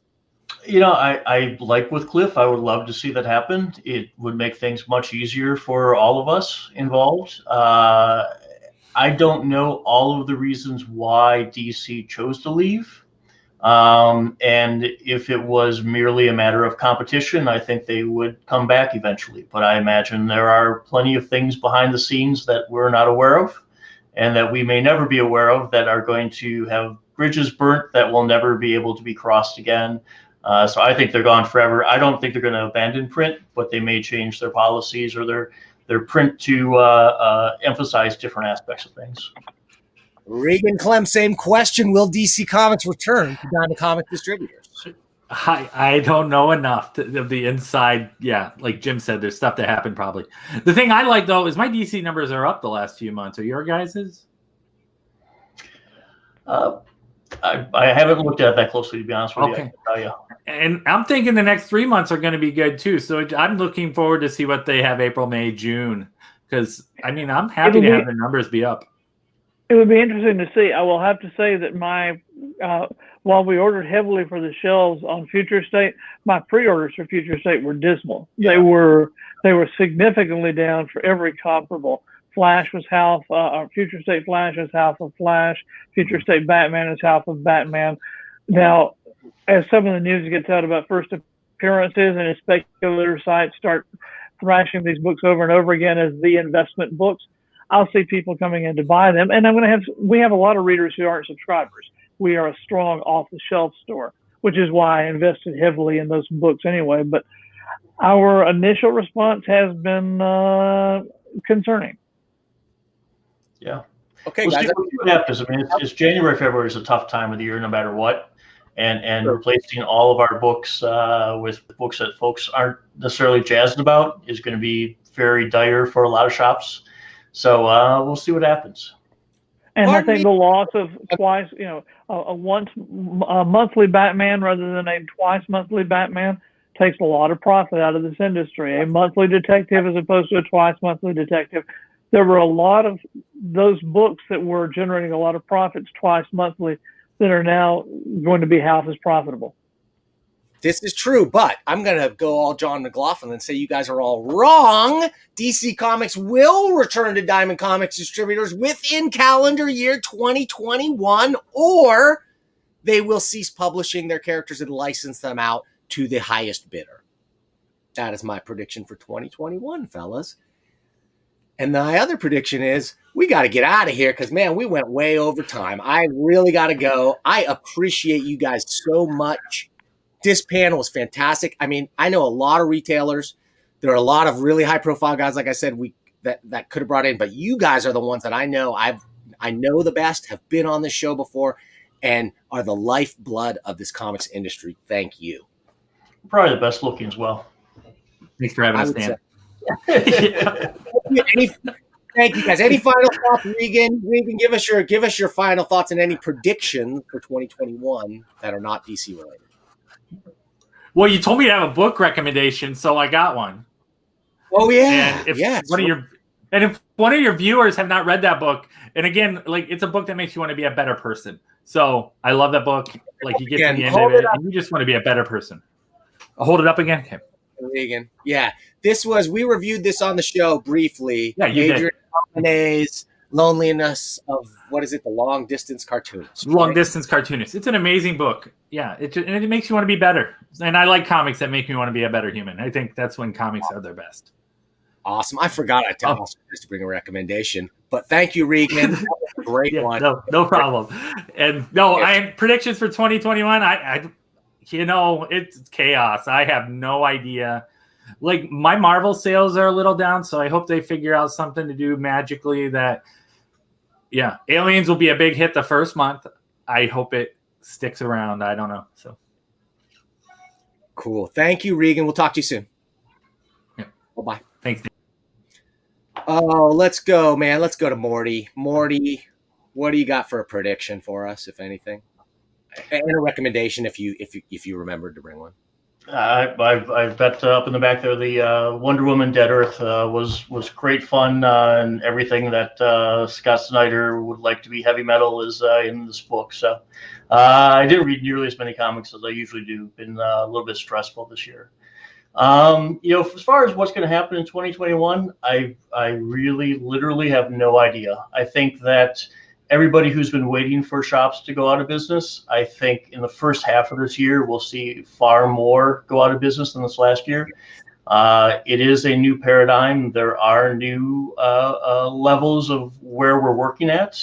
I like with Cliff. I would love to see that happen. It would make things much easier for all of us involved. I don't know all of the reasons why DC chose to leave. And if it was merely a matter of competition, I think they would come back eventually. But I imagine there are plenty of things behind the scenes that we're not aware of, and that we may never be aware of, that are going to have bridges burnt that will never be able to be crossed again. So I think they're gone forever. I don't think they're going to abandon print, but they may change their policies or their print to emphasize different aspects of things. Regan Clem, same question. Will DC Comics return to Diamond Comic Distributors? I don't know enough of the inside. Yeah, like Jim said, there's stuff that happened probably. The thing I like, though, is my DC numbers are up the last few months. Are your guys's? I haven't looked at that closely, to be honest with you. I can tell you. And I'm thinking the next 3 months are going to be good, too. So I'm looking forward to see what they have April, May, June. Because, I'm happy to have the numbers be up. It would be interesting to see. I will have to say that while we ordered heavily for the shelves on Future State, my pre-orders for Future State were dismal. They were significantly down for every comparable. Flash was half, Future State Flash is half of Flash. Future State Batman is half of Batman. Now, as some of the news gets out about first appearances, and as speculator sites start thrashing these books over and over again as the investment books, I'll see people coming in to buy them. And we have a lot of readers who aren't subscribers. We are a strong off-the-shelf store, which is why I invested heavily in those books anyway. But our initial response has been concerning. Yeah. Okay, we'll guys. see what happens. It's January, February is a tough time of the year, no matter what. And replacing all of our books with books that folks aren't necessarily jazzed about is going to be very dire for a lot of shops. So we'll see what happens. And I think the loss of twice, a monthly Batman rather than a twice monthly Batman takes a lot of profit out of this industry. A monthly detective as opposed to a twice monthly detective there were a lot of those books that were generating a lot of profits twice monthly that are now going to be half as profitable. This is true, but I'm going to go all John McLaughlin and say you guys are all wrong. DC Comics will return to Diamond Comics distributors within calendar year 2021, or they will cease publishing their characters and license them out to the highest bidder. That is my prediction for 2021, fellas. And my other prediction is we got to get out of here because, man, we went way over time. I really got to go. I appreciate you guys so much. This panel was fantastic. I mean, I know a lot of retailers. There are a lot of really high-profile guys, like I said, that could have brought in. But you guys are the ones that I know. I know the best, have been on this show before, and are the lifeblood of this comics industry. Thank you. Probably the best looking as well. Thanks for having us, Dan. Thank you, guys. Any final thoughts, Regan? Regan, give us your final thoughts and any predictions for 2021 that are not DC related. Well, you told me to have a book recommendation, so I got one. Oh yeah, and if one of your viewers have not read that book, and again, like it's a book that makes you want to be a better person. So I love that book. Like you get to the end of it, and you just want to be a better person. I'll hold it up again. Okay. Regan, yeah, we reviewed this on the show briefly. Yeah, you did. Adrian Loneliness of the long distance cartoonist. Long distance cartoonist. It's an amazing book. Yeah, it makes you want to be better. And I like comics that make me want to be a better human. I think that's when comics are their best. Awesome. I forgot I told to bring a recommendation, but thank you, Regan. That was a great one. No problem. And I predictions for 2021. It's chaos. I have no idea. Like my Marvel sales are a little down, so I hope they figure out something to do magically that. Yeah, Aliens will be a big hit the first month. I hope it sticks around. I don't know. So cool. Thank you, Regan. We'll talk to you soon. Yeah. Bye-bye. Thanks. Oh, let's go, man. Let's go to Morty. Morty, what do you got for a prediction for us, if anything? And a recommendation if you remembered to bring one. I've got up in the back there the Wonder Woman Dead Earth was great fun, and everything that Scott Snyder would like to be heavy metal is in this book. So I didn't read nearly as many comics as I usually do. Been a little bit stressful this year. As far as what's going to happen in 2021, I really literally have no idea. I think that everybody who's been waiting for shops to go out of business, I think in the first half of this year, we'll see far more go out of business than this last year. It is a new paradigm. There are new levels of where we're working at.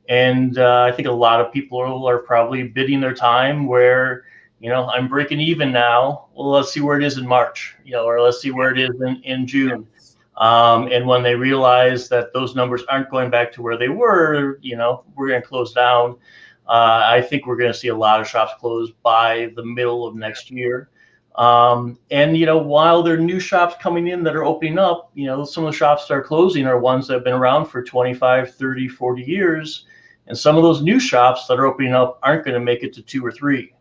And I think a lot of people are probably bidding their time where, I'm breaking even now. Well, let's see where it is in March, or let's see where it is in June. And when they realize that those numbers aren't going back to where they were, we're going to close down. I think we're going to see a lot of shops close by the middle of next year. And while there are new shops coming in that are opening up, some of the shops that are closing are ones that have been around for 25, 30, 40 years. And some of those new shops that are opening up aren't going to make it to 2 or 3.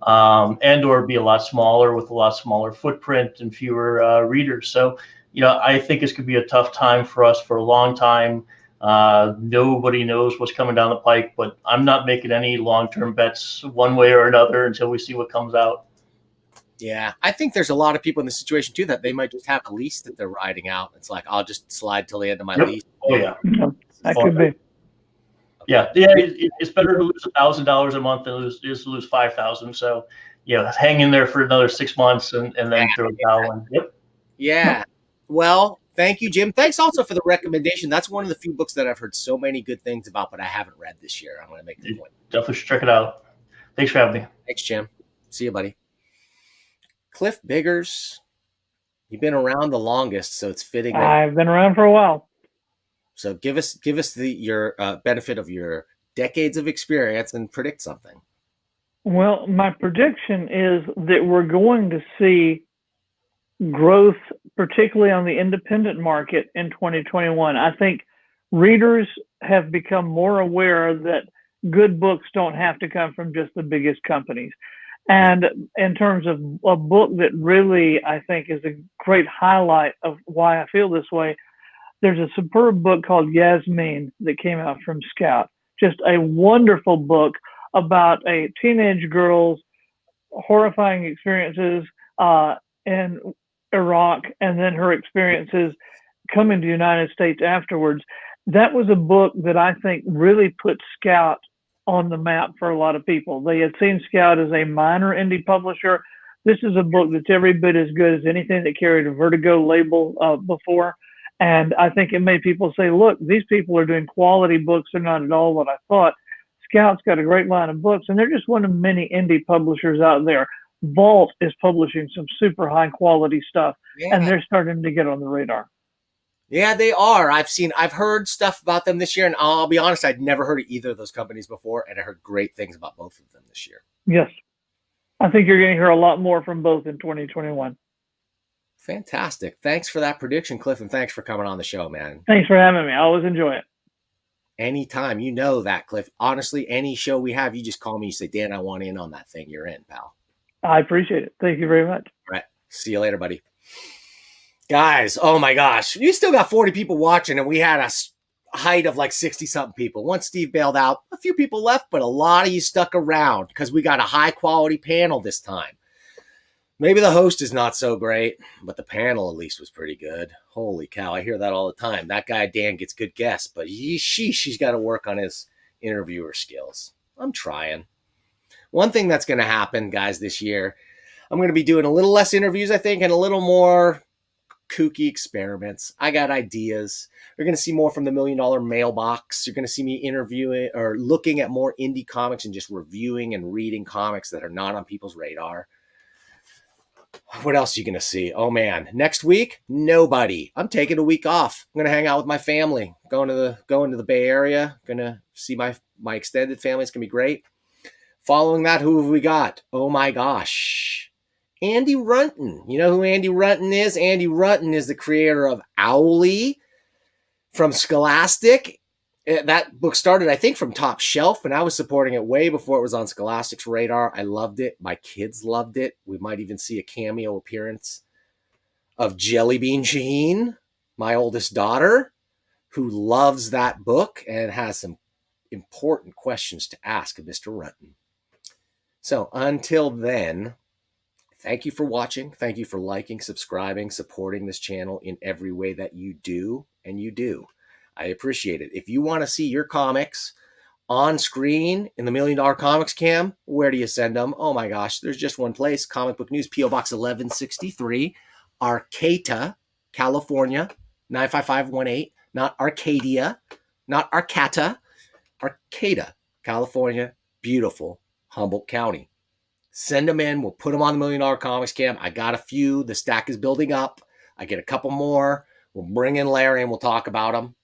And or be a lot smaller with a lot smaller footprint and fewer readers. So, I think it's going to be a tough time for us for a long time. Nobody knows what's coming down the pike, but I'm not making any long-term bets one way or another until we see what comes out. Yeah, I think there's a lot of people in the situation too that they might just have a lease that they're riding out. It's like, I'll just slide till the end of my lease. Oh yeah, that could be. Yeah. It's better to lose $1,000 a month than lose $5,000. So, hang in there for another 6 months and then throw it down. Yep. Yeah. Well, thank you, Jim. Thanks also for the recommendation. That's one of the few books that I've heard so many good things about, but I haven't read this year. I'm going to make the point. Definitely should check it out. Thanks for having me. Thanks, Jim. See you, buddy. Cliff Biggers, you've been around the longest, so it's fitting. I've been around for a while. So give us your benefit of your decades of experience and predict something. Well, my prediction is that we're going to see growth, particularly on the independent market in 2021. I think readers have become more aware that good books don't have to come from just the biggest companies. And in terms of a book that really, I think, is a great highlight of why I feel this way, there's a superb book called Yasmin that came out from Scout. Just a wonderful book about a teenage girl's horrifying experiences in Iraq, and then her experiences coming to the United States afterwards. That was a book that I think really put Scout on the map for a lot of people. They had seen Scout as a minor indie publisher. This is a book that's every bit as good as anything that carried a Vertigo label before. And I think it made people say, look, these people are doing quality books. They're not at all what I thought. Scout's got a great line of books, and they're just one of many indie publishers out there. Vault is publishing some super high quality stuff, and they're starting to get on the radar. Yeah, they are. I've heard stuff about them this year, and I'll be honest, I'd never heard of either of those companies before, and I heard great things about both of them this year. Yes. I think you're going to hear a lot more from both in 2021. Fantastic. Thanks for that prediction, Cliff, and thanks for coming on the show, man. Thanks for having me. I always enjoy it. Anytime. You know that, Cliff. Honestly, any show we have, you just call me, you say, Dan, I want in on that thing. You're in, pal. I appreciate it. Thank you very much. All right. See you later, buddy. Guys, oh my gosh. You still got 40 people watching, and we had a height of like 60-something people. Once Steve bailed out, a few people left, but a lot of you stuck around because we got a high-quality panel this time. Maybe the host is not so great, but the panel at least was pretty good. Holy cow, I hear that all the time. That guy, Dan, gets good guests, but she's got to work on his interviewer skills. I'm trying. One thing that's going to happen, guys, this year, I'm going to be doing a little less interviews, I think, and a little more kooky experiments. I got ideas. You're going to see more from the $1 Million Mailbox. You're going to see me interviewing or looking at more indie comics and just reviewing and reading comics that are not on people's radar. What else are you going to see? Oh, man. Next week, nobody. I'm taking a week off. I'm going to hang out with my family. Going to the Bay Area. Going to see my extended family. It's going to be great. Following that, who have we got? Oh, my gosh. Andy Runton. You know who Andy Runton is? Andy Runton is the creator of Owly from Scholastic. That book started, I think, from Top Shelf, and I was supporting it way before it was on Scholastic's radar. I loved it. My kids loved it. We might even see a cameo appearance of Jellybean Shaheen, my oldest daughter, who loves that book and has some important questions to ask of Mr. Runton. So until then, thank you for watching. Thank you for liking, subscribing, supporting this channel in every way that you do, and you do. I appreciate it. If you want to see your comics on screen in the $1 Million Comics Cam, where do you send them? Oh my gosh, there's just one place. Comic Book News, P.O. Box 1163, Arcata, California, 95518. Not Arcadia, not Arcata, Arcata, California. Beautiful, Humboldt County. Send them in. We'll put them on the $1 Million Comics Cam. I got a few. The stack is building up. I get a couple more. We'll bring in Larry and we'll talk about them.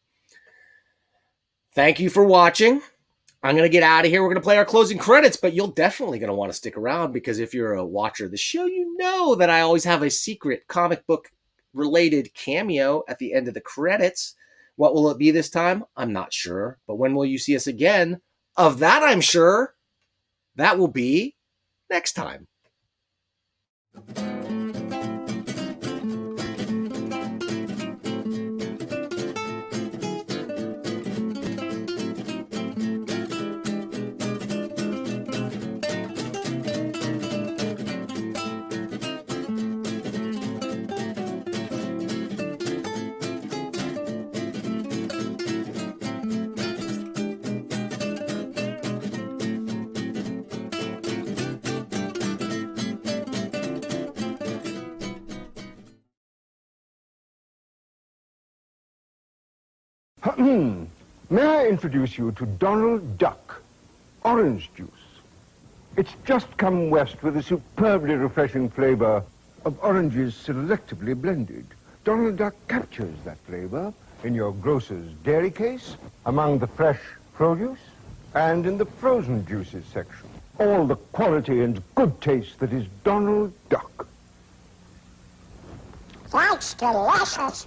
Thank you for watching. I'm going to get out of here. We're going to play our closing credits, but you're definitely going to want to stick around because if you're a watcher of the show, you know that I always have a secret comic book related cameo at the end of the credits. What will it be this time? I'm not sure. But when will you see us again? Of that, I'm sure. That will be next time. May I introduce you to Donald Duck, orange juice. It's just come west with a superbly refreshing flavor of oranges selectively blended. Donald Duck captures that flavor in your grocer's dairy case, among the fresh produce, and in the frozen juices section. All the quality and good taste that is Donald Duck. That's delicious.